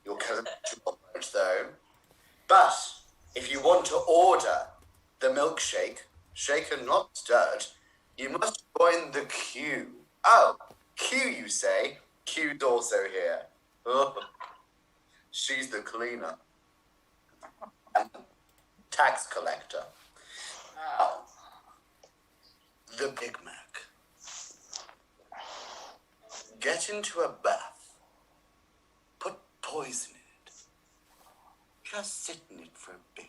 Your cousin won't, though. But if you want to order the milkshake, shaken not stirred, you must join the queue. Oh, queue, you say? Queue's also here. Oh, she's the cleaner. And tax collector. Now, the Big Mac. Get into a bath. Put poison in it. Just sit in it for a bit.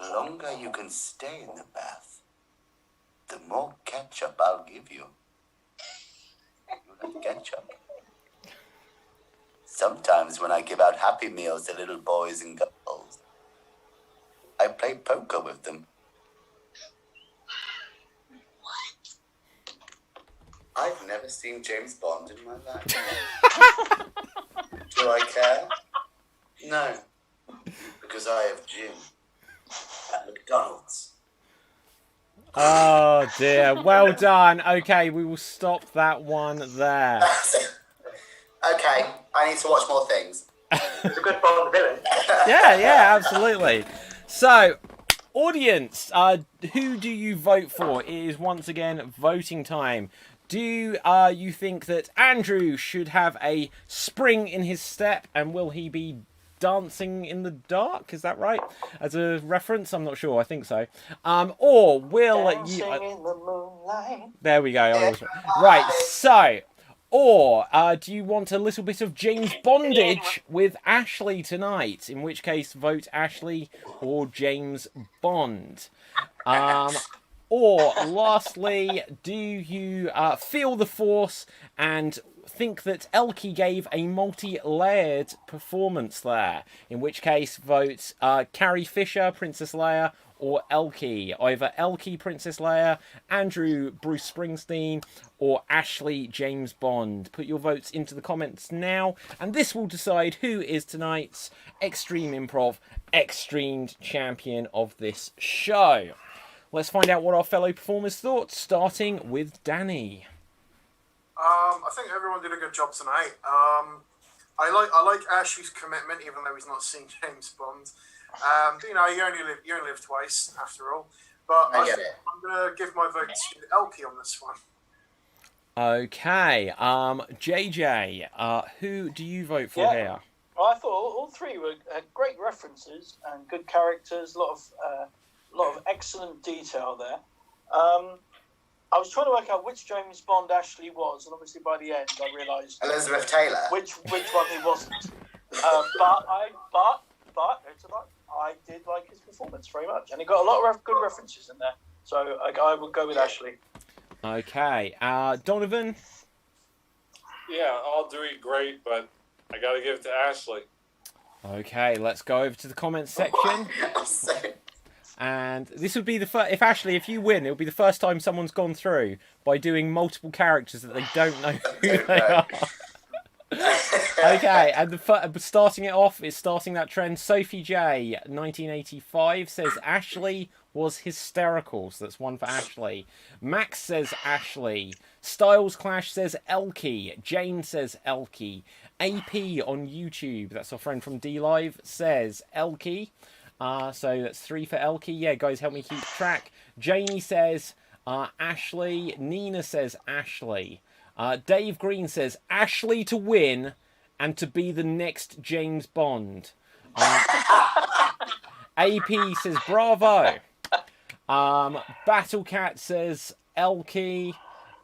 The longer you can stay in the bath, the more ketchup I'll give you. You like ketchup? Sometimes when I give out Happy Meals to little boys and girls, I play poker with them. I've never seen James Bond in my life. Do I care? No. Because I have Jim at McDonald's. Oh dear. Well done. Okay, we will stop that one there. Okay, I need to watch more things. It's a good Bond villain. Yeah, absolutely. So, audience, who do you vote for? It is once again voting time. Do you think that Andrew should have a spring in his step, and will he be dancing in the dark? Is that right? As a reference? I'm not sure. I think so. Or will you... in the moonlight. There we go. Right, so... Or do you want a little bit of James Bondage with Ashley tonight? In which case, vote Ashley or James Bond. Or lastly, do you feel the force and think that Elkie gave a multi-layered performance there? In which case, vote Carrie Fisher, Princess Leia, or Elkie. Either Elkie, Princess Leia, Andrew, Bruce Springsteen, or Ashley, James Bond. Put your votes into the comments now, and this will decide who is tonight's Extreme Improv Extremed champion of this show. Let's find out what our fellow performers thought, starting with Danny. I think everyone did a good job tonight. I like Ashley's commitment, even though he's not seen James Bond. You know, you only live twice, after all. But I'm going to give my vote to Elkie on this one. Okay, JJ, who do you vote for here? Well, I thought all three had great references and good characters. A lot of excellent detail there. I was trying to work out which James Bond Ashley was, and obviously by the end I realised Elizabeth Taylor. Which one he wasn't. But I did like his performance very much, and he got a lot of good references in there. So I would go with Ashley. Okay, Donovan. Yeah, all three great, but I got to give it to Ashley. Okay, let's go over to the comments section. And this would be the first. If you win, it'll be the first time someone's gone through by doing multiple characters that they don't know who they are. Okay, and starting it off is starting that trend. Sophie J, 1985, says Ashley was hysterical. So that's one for Ashley. Max says Ashley. Styles Clash says Elkie. Jane says Elkie. AP on YouTube, that's our friend from D Live, says Elkie. So that's 3 for Elkie. Yeah, guys, help me keep track. Janie says Ashley. Nina says Ashley. Dave Green says Ashley to win and to be the next James Bond. AP says bravo. Battlecat says Elkie.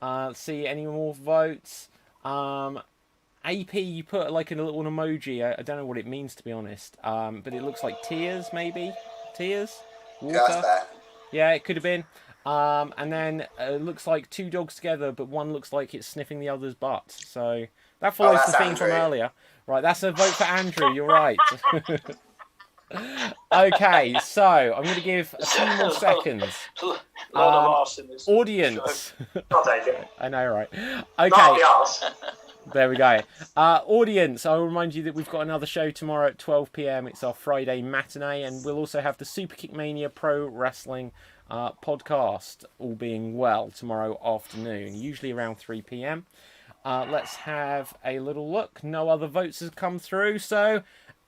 Let's see, any more votes? AP, you put like a little emoji. I don't know what it means, to be honest. But it looks like tears, maybe? Tears? Water? Yeah, it could have been. And then it looks like 2 dogs together, but one looks like it's sniffing the other's butt. So that follows the theme from earlier. Right, that's a vote for Andrew. You're right. Okay, so I'm going to give a few more seconds. Audience. I'll take it. I know, right? Okay. There we go. Audience, I'll remind you that we've got another show tomorrow at 12 PM. It's our Friday matinee, and we'll also have the Super Kick Mania Pro Wrestling podcast, all being well, tomorrow afternoon, usually around 3 p.m. Let's have a little look. No other votes have come through, so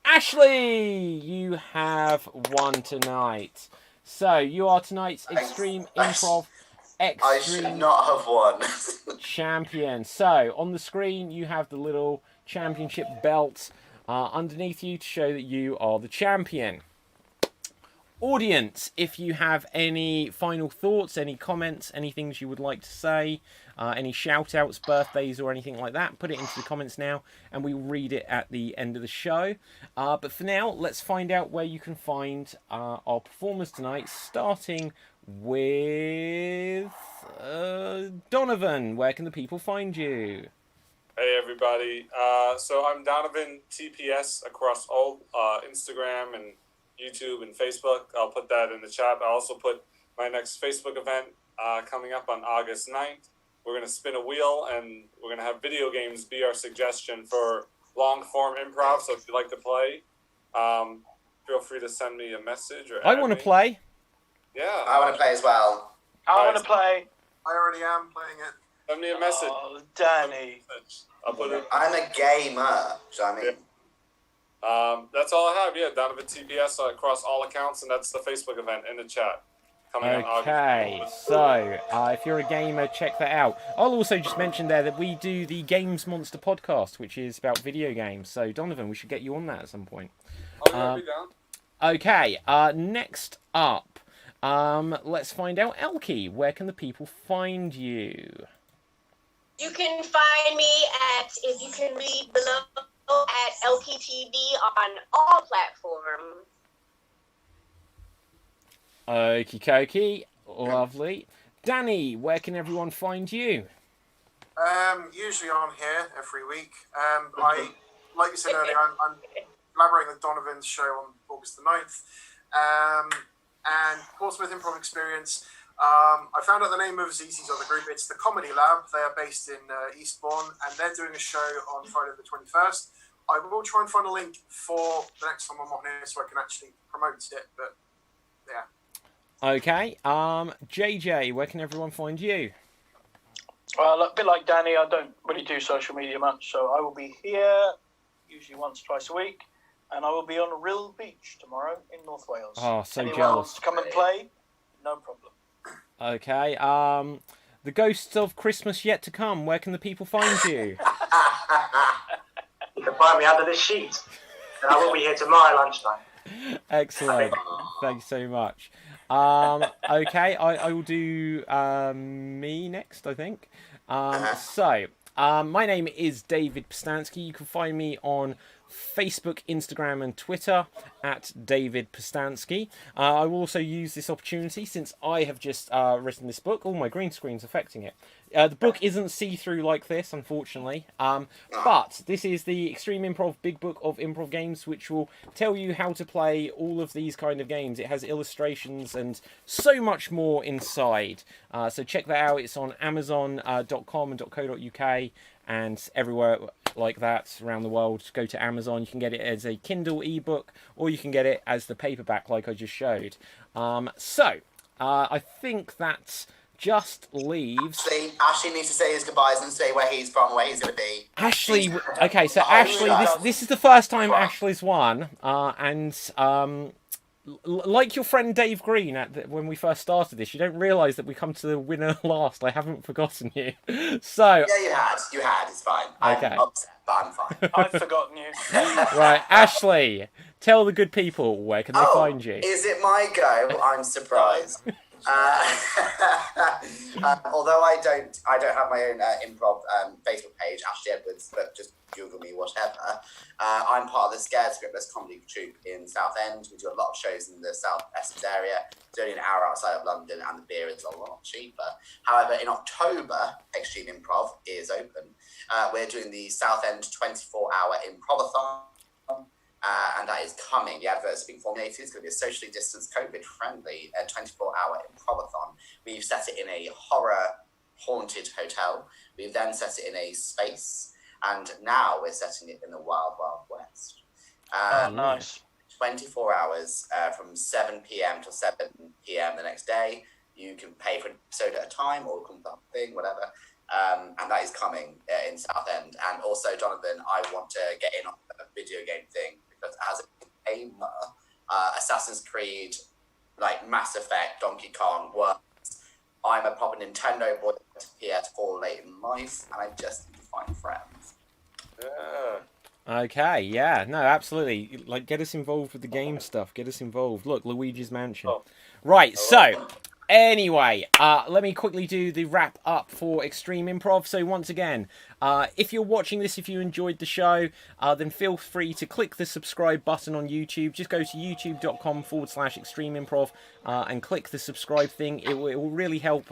Ashley, you have won tonight. So you are tonight's Extreme Improv I should Extreme not have won. champion. So on the screen you have the little championship belt underneath you to show that you are the champion. Audience, if you have any final thoughts, any comments, any things you would like to say, any shout outs, birthdays or anything like that, put it into the comments now and we will read it at the end of the show. But for now, let's find out where you can find our performers tonight, starting with Donovan. Where can the people find you? Hey everybody, so I'm Donovan TPS across all Instagram and YouTube and Facebook. I'll put that in the chat. I'll also put my next Facebook event coming up on August 9th. We're going to spin a wheel and we're going to have video games be our suggestion for long-form improv. So if you'd like to play, feel free to send me a message. Or I want to play. Yeah. I want to play as well. I want to play. I already am playing it. Send me a message. Oh, Danny. I'll put it. I'm a gamer, so I mean... Yeah. That's all I have. Yeah, Donovan TPS across all accounts, and that's the Facebook event in the chat coming in August. Okay, so if you're a gamer, check that out. I'll also just mention there that we do the Games Monster podcast, which is about video games. So Donovan, we should get you on that at some point. Oh, yeah, be down. Okay, next up, let's find out, Elkie, where can the people find you? You can find me at, if you can read below, at LPTV on all platforms. Okie dokie, lovely. Danny, where can everyone find you? Usually on here every week. I, like you said earlier, I'm collaborating with Donovan's show on August the 9th. And Portsmouth Improv Experience. I found out the name of ZZ's other group. It's the Comedy Lab. They are based in Eastbourne, and they're doing a show on Friday the 21st. I will try and find a link for the next time I'm on here so I can actually promote it, but yeah. Okay, JJ, where can everyone find you? Well, a bit like Danny, I don't really do social media much, so I will be here usually once, twice a week, and I will be on Rill Beach tomorrow in North Wales. Oh, so Anyone jealous. wants to come and play? No problem. Okay, the Ghosts of Christmas Yet to Come, where can the people find you? You can find me under this sheet, and I will be here tomorrow lunchtime. Excellent. Thank you so much. Okay, I will do me next, I think. So, my name is David Postansky. You can find me on Facebook, Instagram and Twitter at David Postansky. I will also use this opportunity, since I have just written this book. Oh, my green screen's affecting it. The book isn't see-through like this, unfortunately, but this is the Extreme Improv Big Book of Improv Games, which will tell you how to play all of these kind of games. It has illustrations and so much more inside. So check that out. It's on Amazon.com and .co.uk and everywhere like that around the world. Go to Amazon. You can get it as a Kindle ebook, or you can get it as the paperback like I just showed. I think that's... just leaves... Ashley needs to say his goodbyes and say where he's from, where he's going to be. Ashley... Okay, so Ashley, this is the first time Ashley's won, and like your friend Dave Green when we first started this, you don't realise that we come to the winner last. I haven't forgotten you. So... Yeah, you had. It's fine. Okay. I'm upset, but I'm fine. I've forgotten you. Right, Ashley, tell the good people, where can they find you? Is it my go? I'm surprised. Although I don't have my own improv Facebook page, Ashley Edwards, but just Google me, whatever. I'm part of the Scared Scriptless comedy troupe in Southend. We do a lot of shows in the South Essex area. It's only an hour outside of London, and the beer is a lot cheaper. However, in October, Extreme Improv is open. We're doing the Southend 24-hour improvathon. And that is coming. The adverts are being formulated. It's going to be a socially distanced, COVID-friendly 24-hour improvathon. We've set it in a horror-haunted hotel. We've then set it in a space. And now we're setting it in the Wild Wild West. Oh, nice. 24 hours from 7 p.m. till 7 p.m. the next day. You can pay for an episode at a time or come to a thing, whatever. And that is coming in Southend. And also, Jonathan, I want to get in on the video game thing because as a gamer, Assassin's Creed, like Mass Effect, Donkey Kong works. I'm a proper Nintendo boy to PS4 late in life, and I just need to find friends. Okay, yeah, no, absolutely. Like, get us involved with the game stuff. Get us involved. Look, Luigi's Mansion. Right, so, anyway, let me quickly do the wrap up for Extreme Improv. So, once again, if you're watching this, if you enjoyed the show, then feel free to click the subscribe button on YouTube. Just go to youtube.com/Extreme Improv and click the subscribe thing. It will really help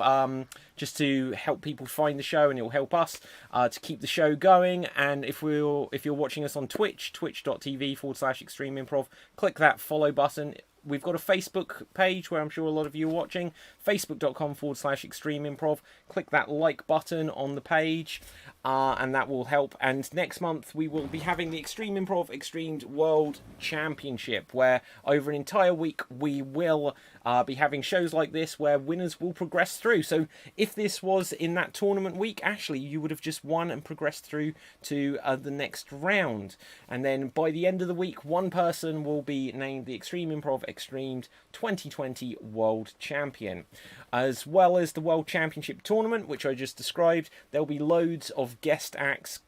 just to help people find the show, and it will help us to keep the show going. And if you're watching us on Twitch, twitch.tv/Extreme Improv, click that follow button. We've got a Facebook page where I'm sure a lot of you are watching, facebook.com/Extreme Improv. Click that like button on the page, and that will help. And next month we will be having the Extreme Improv XStreamed World Championship, where over an entire week we will be having shows like this where winners will progress through. So if this was in that tournament week, actually you would have just won and progressed through to the next round. And then by the end of the week, one person will be named the Extreme Improv XStreamed 2020 World Champion. As well as the World Championship Tournament, which I just described, there'll be loads of guest acts,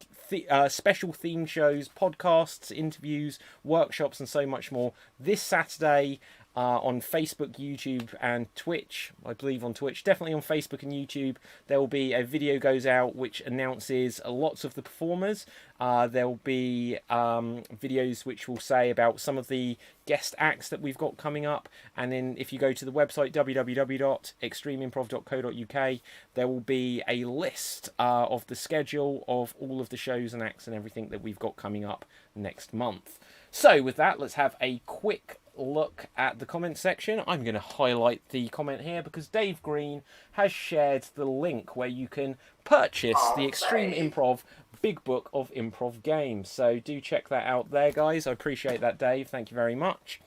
special theme shows, podcasts, interviews, workshops, and so much more this Saturday on Facebook, YouTube, and Twitch. I believe on Twitch, definitely on Facebook and YouTube. There will be a video goes out which announces lots of the performers. There will be videos which will say about some of the guest acts that we've got coming up. And then if you go to the website www.extremeimprov.co.uk, there will be a list of the schedule of all of the shows and acts and everything that we've got coming up next month. So with that, let's have a quick look at the comment section. I'm going to highlight the comment here because Dave Green has shared the link where you can purchase the Extreme Improv Big Book of Improv Games. So do check that out there, guys. I appreciate that, Dave. Thank you very much.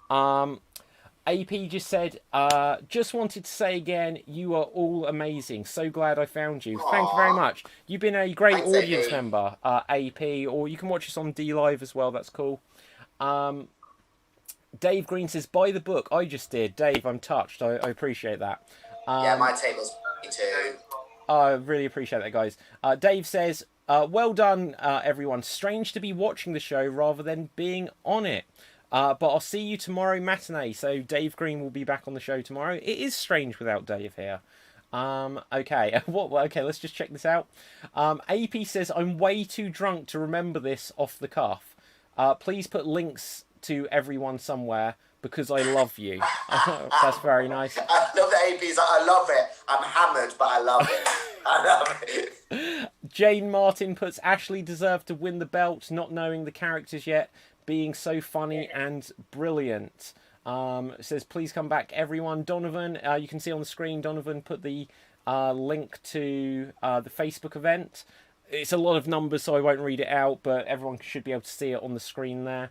AP just said, just wanted to say again, you are all amazing. So glad I found you. Thank you very much. You've been a great audience member, AP, or you can watch us on D Live as well. That's cool. Dave Green says, buy the book. I just did. Dave, I'm touched. I appreciate that. Yeah, my table's too. I really appreciate that, guys. Dave says, well done, everyone. Strange to be watching the show rather than being on it. But I'll see you tomorrow matinee. So Dave Green will be back on the show tomorrow. It is strange without Dave here. Okay. Okay, let's just check this out. AP says, I'm way too drunk to remember this off the cuff. Please put links to everyone somewhere because I love you. That's very nice. I love the APs. I love it. I'm hammered, but I love it. I love it. Jane Martin puts, Ashley deserved to win the belt, not knowing the characters yet, being so funny and brilliant. Says, please come back, everyone. Donovan, you can see on the screen, Donovan put the link to the Facebook event. It's a lot of numbers, so I won't read it out, but everyone should be able to see it on the screen there.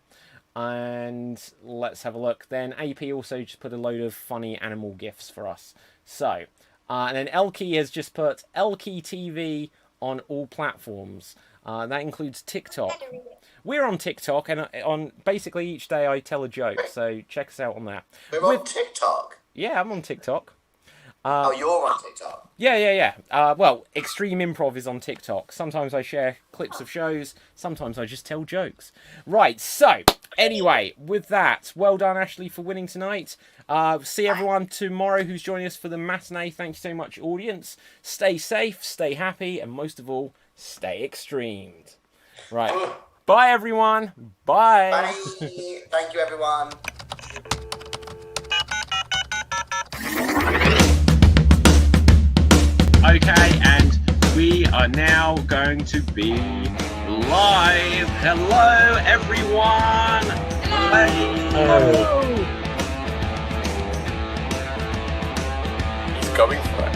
And let's have a look. Then AP also just put a load of funny animal gifs for us. So, and then Elkie has just put Elkie TV on all platforms. That includes TikTok. We're on TikTok, and on basically each day I tell a joke. So check us out on that. We're on TikTok. Yeah, I'm on TikTok. Oh, you're on TikTok? Yeah. Well, Extreme Improv is on TikTok. Sometimes I share clips of shows. Sometimes I just tell jokes. Right, so, anyway, with that, well done, Ashley, for winning tonight. See everyone tomorrow who's joining us for the matinee. Thank you so much, audience. Stay safe, stay happy, and most of all, stay extremed. Right. Bye, everyone. Bye. Bye. Thank you, everyone. Okay, and we are now going to be live. Hello, everyone. Hello. He's going for it.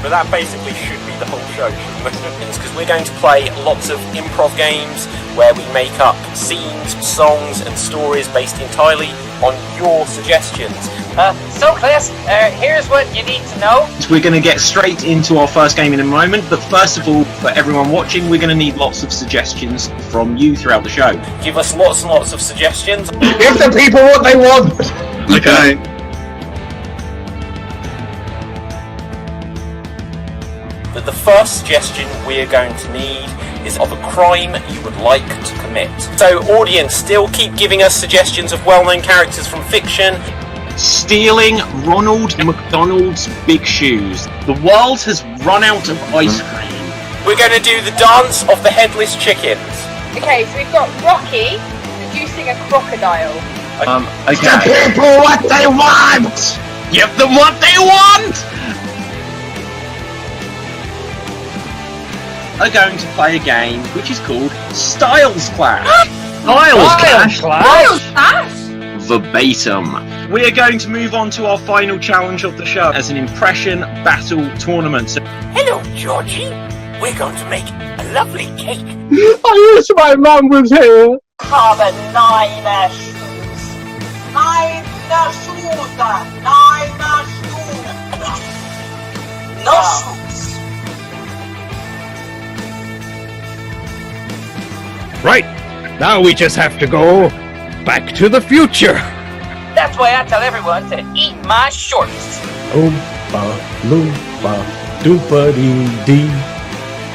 But that basically should be the whole show. Because we're going to play lots of improv games where we make up scenes, songs and stories based entirely on your suggestions. So Chris, here's what you need to know. We're going to get straight into our first game in a moment, but first of all, for everyone watching, we're going to need lots of suggestions from you throughout the show. Give us lots and lots of suggestions. Give the people what they want. Okay. But the first suggestion we're going to need is of a crime you would like to commit. So audience, still keep giving us suggestions of well-known characters from fiction. Stealing Ronald McDonald's big shoes. The world has run out of ice cream. We're going to do the dance of the headless chickens. Okay, so we've got Rocky seducing a crocodile. Okay. The people what they want. Give them what they want! Are going to play a game which is called Styles Clash. Styles Clash? Verbatim. We are going to move on to our final challenge of the show as an impression battle tournament. So, Hello, Georgie. We're going to make a lovely cake. I wish my mum was here. Have nine shoes. Nine shoes. No shoes. Right, now we just have to go back to the future. That's why I tell everyone to eat my shorts. Oompa loompa doopa-dee-dee.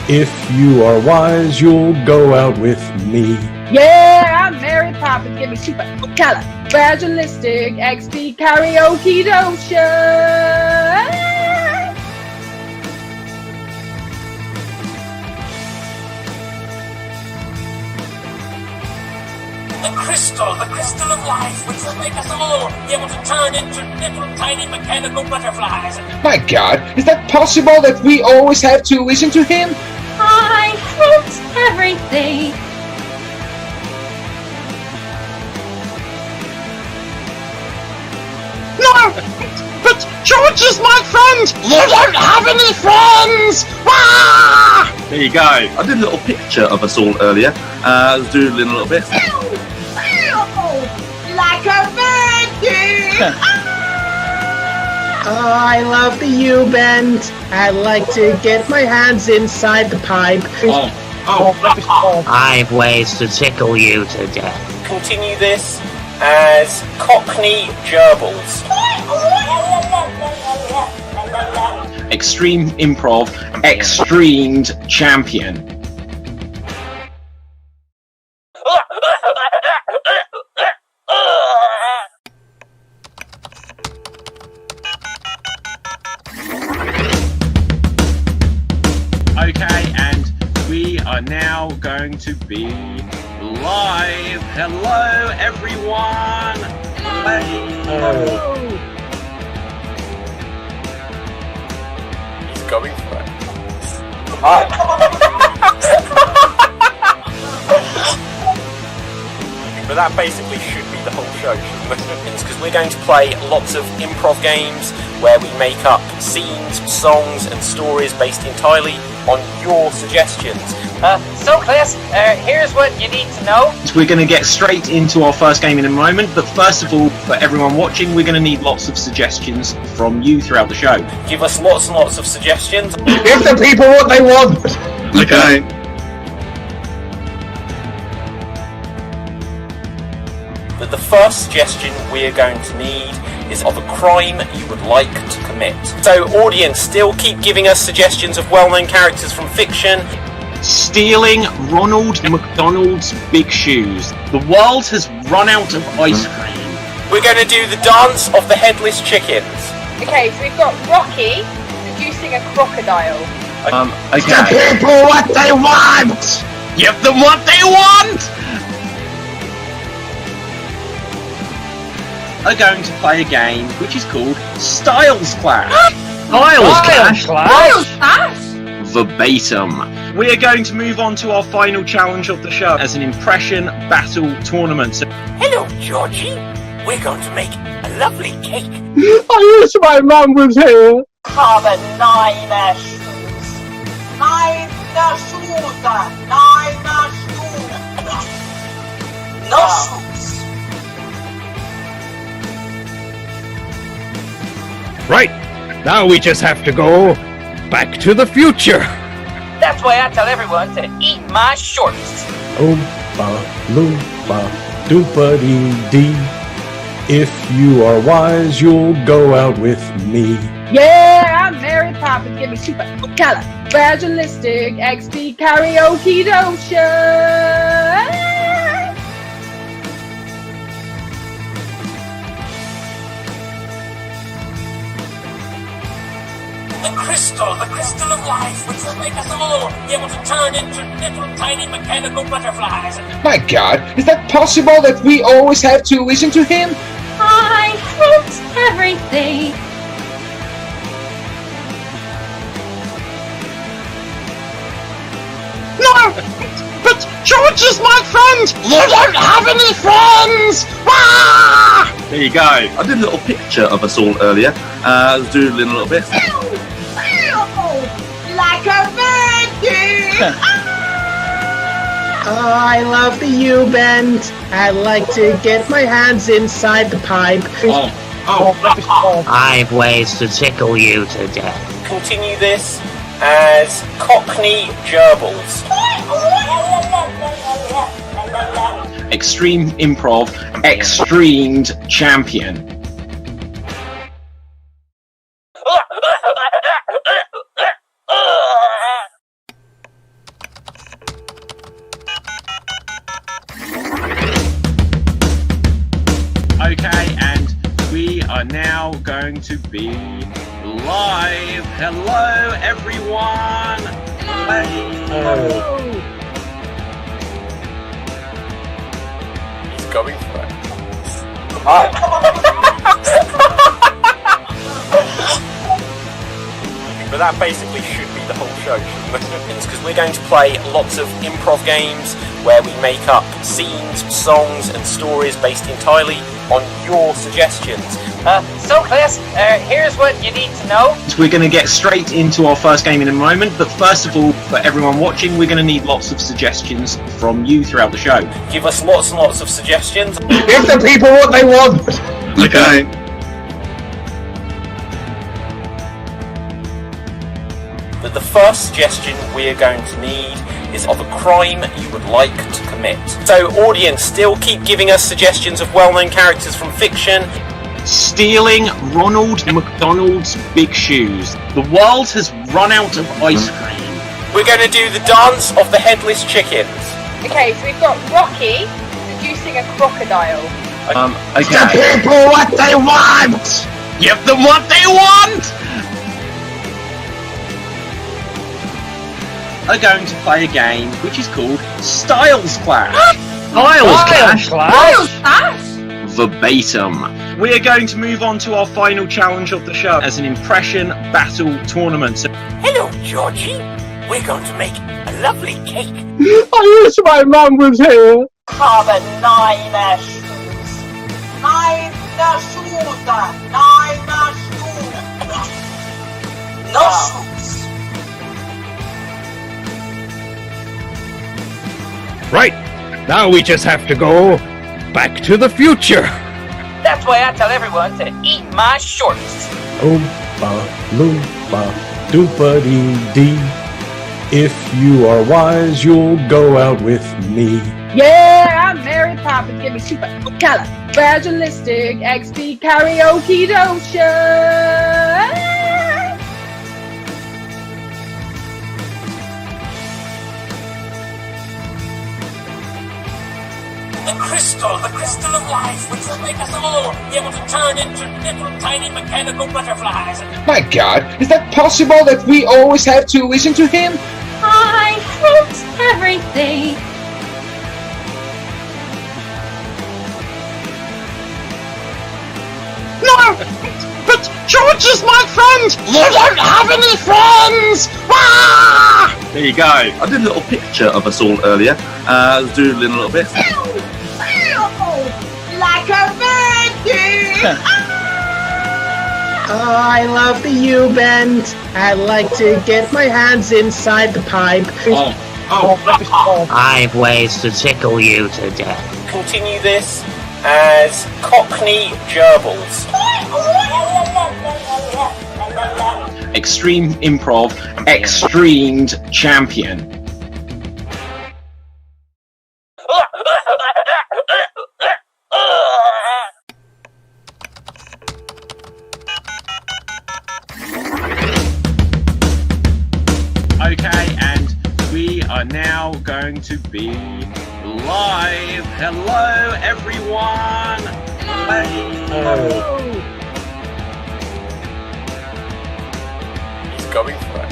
If you are wise, you'll go out with me. Yeah, I'm Mary Poppins. Give me supercalifragilistic XP karaoke dotion. The crystal of life, which will make us all be able to turn into little tiny mechanical butterflies. My God, is that possible that we always have to listen to him? I print everything. No! But George is my friend! You don't have any friends! Ah! there you go. I did a little picture of us all earlier. I was doodling a little bit. Like a virgin! Oh, I love the U-bend. I like to get my hands inside the pipe. I have ways to tickle you to death. Continue this as Cockney Gerbils. Extreme Improv Extreamed Champion. Okay, and we are now going to be live. Hello, everyone. Hello. He's going for it. But that basically should be the whole show, because we're going to play lots of improv games where we make up scenes, songs and stories based entirely on your suggestions. So Chris, here's what you need to know. We're going to get straight into our first game in a moment, but first of all, for everyone watching, we're going to need lots of suggestions from you throughout the show. Give us lots and lots of suggestions. Give the people what they want. Okay. But the first suggestion we're going to need is of a crime you would like to commit. So audience, still keep giving us suggestions of well-known characters from fiction. Stealing Ronald McDonald's big shoes. The world has run out of ice cream. We're going to do the dance of the headless chickens. Okay, so we've got Rocky seducing a crocodile. Okay. The people what they want. Give them what they want! Are going to play a game which is called Styles Clash. Styles Clash? Verbatim. We are going to move on to our final challenge of the show as an impression battle tournament. So, Hello, Georgie. We're going to make a lovely cake. I wish my mum was here. Have nine shoes. Nein, der Schuster! Nein, der Schuster! No shoes! Right. Now we just have to go back to the future. That's why I tell everyone to eat my shorts. Oompa loompa doopa dee. If you are wise, you'll go out with me. Yeah, I'm Mary Poppins. Give me super califragilistic XP karaoke dotion. The crystal of life, which will make us all be able to turn into little tiny mechanical butterflies. My God, is that possible that we always have to listen to him? I hate everything. No! But George is my friend! You don't have any friends! Ah! There you go. I did a little picture of us all earlier. I was doodling a little bit. Like a virgin! Oh, I love the U-bend. I like to get my hands inside the pipe. I've ways to tickle you to death. Continue this as Cockney Gerbils. Extreme Improv XStreamed champion. Okay, and we are now going to be live. Hello, everyone. Hello. He's going for it. But that basically should be the whole show, shouldn't it? Because we're going to play lots of improv games where we make up scenes, songs and stories based entirely on your suggestions. So class, here's what you need to know. We're going to get straight into our first game in a moment, but first of all, for everyone watching, we're going to need lots of suggestions from you throughout the show. Give us lots and lots of suggestions. Give the people what they want! Okay. But the first suggestion we're going to need is of a crime you would like to commit. So audience, still keep giving us suggestions of well-known characters from fiction. Stealing Ronald McDonald's big shoes. The world has run out of ice cream. We're going to do the dance of the headless chickens. Okay, so we've got Rocky seducing a crocodile. Okay. The people what they want! Give them what they want! Are going to play a game which is called Styles Clash. Styles Clash? Verbatim. We are going to move on to our final challenge of the show as an impression battle tournament. So Hello, Georgie. We're going to make a lovely cake. I wish my mum was here. Aber nein, der Shoes. Nein, der Schuster. Nein, der Schuster. No shoes. Right. Now we just have to go back to the future. That's why I tell everyone to eat my shorts. Oompa loompa doopa dee. If you are wise, you'll go out with me. Yeah, I'm Mary Poppins. Give me super califragilistic XP karaoke dotion. The crystal of life, which will make us all be able to turn into little tiny mechanical butterflies. My God, is that possible that we always have to listen to him? I hate everything. No! But George is my friend! You don't have any friends! Ah! There you go. I did a little picture of us all earlier. I was doodling a little bit. Like a virgin! I love the U-bend. I like to get my hands inside the pipe. I've ways to tickle you to death. Continue this as Cockney Gerbils. Extreme Improv XStreamed champion. Okay, and we are now going to be live. Hello, everyone. Hello. He's going for it.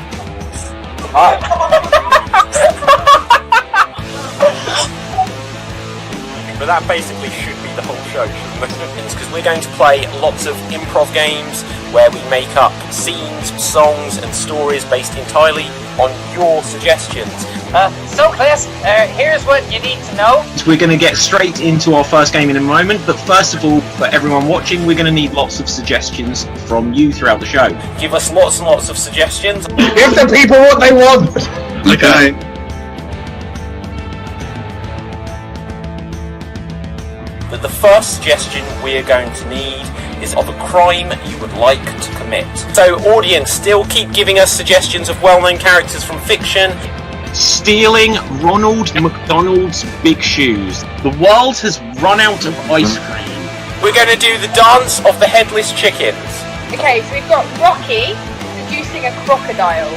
But that basically should be the whole show, shouldn't it? Because we're going to play lots of improv games where we make up scenes, songs and stories based entirely on your suggestions. So class, here's what you need to know. We're going to get straight into our first game in a moment, but first of all, for everyone watching, we're going to need lots of suggestions from you throughout the show. Give us lots and lots of suggestions. Give the people what they want! Okay. But the first suggestion we're going to need is of a crime you would like to commit. So audience, still keep giving us suggestions of well-known characters from fiction. Stealing Ronald McDonald's big shoes. The world has run out of ice cream. We're going to do the dance of the headless chickens. Okay, so we've got Rocky seducing a crocodile.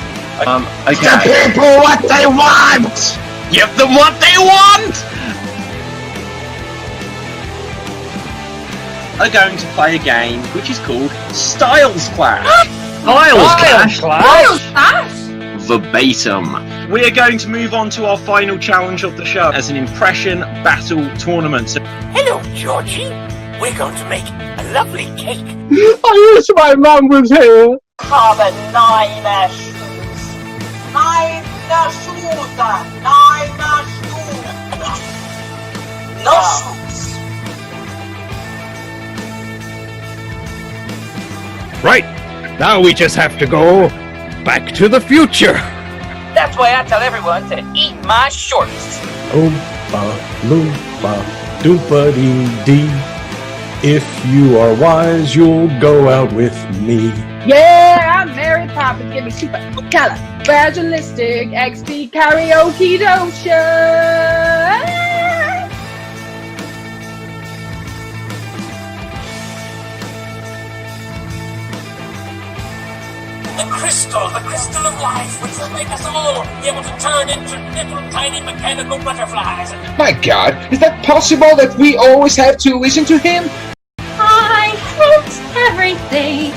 Okay. The people what they want! Give them what they want! Are going to play a game which is called Styles Clash. Styles Clash? Verbatim. We are going to move on to our final challenge of the show as an impression battle tournament. Hello, Georgie. We're going to make a lovely cake. I wish my mum was here. Have 9 shoes. 9 shoes. 9 shoes. No shoes. Right, now we just have to go back to the future. That's why I tell everyone to eat my shorts. Oompa loompa doopa dee. If you are wise, you'll go out with me. Yeah, I'm Mary Poppins. Give me super califragilistic XP karaoke dotion. The crystal of life, which will make us all be able to turn into little tiny mechanical butterflies. My God, is that possible that we always have to listen to him? I hate everything.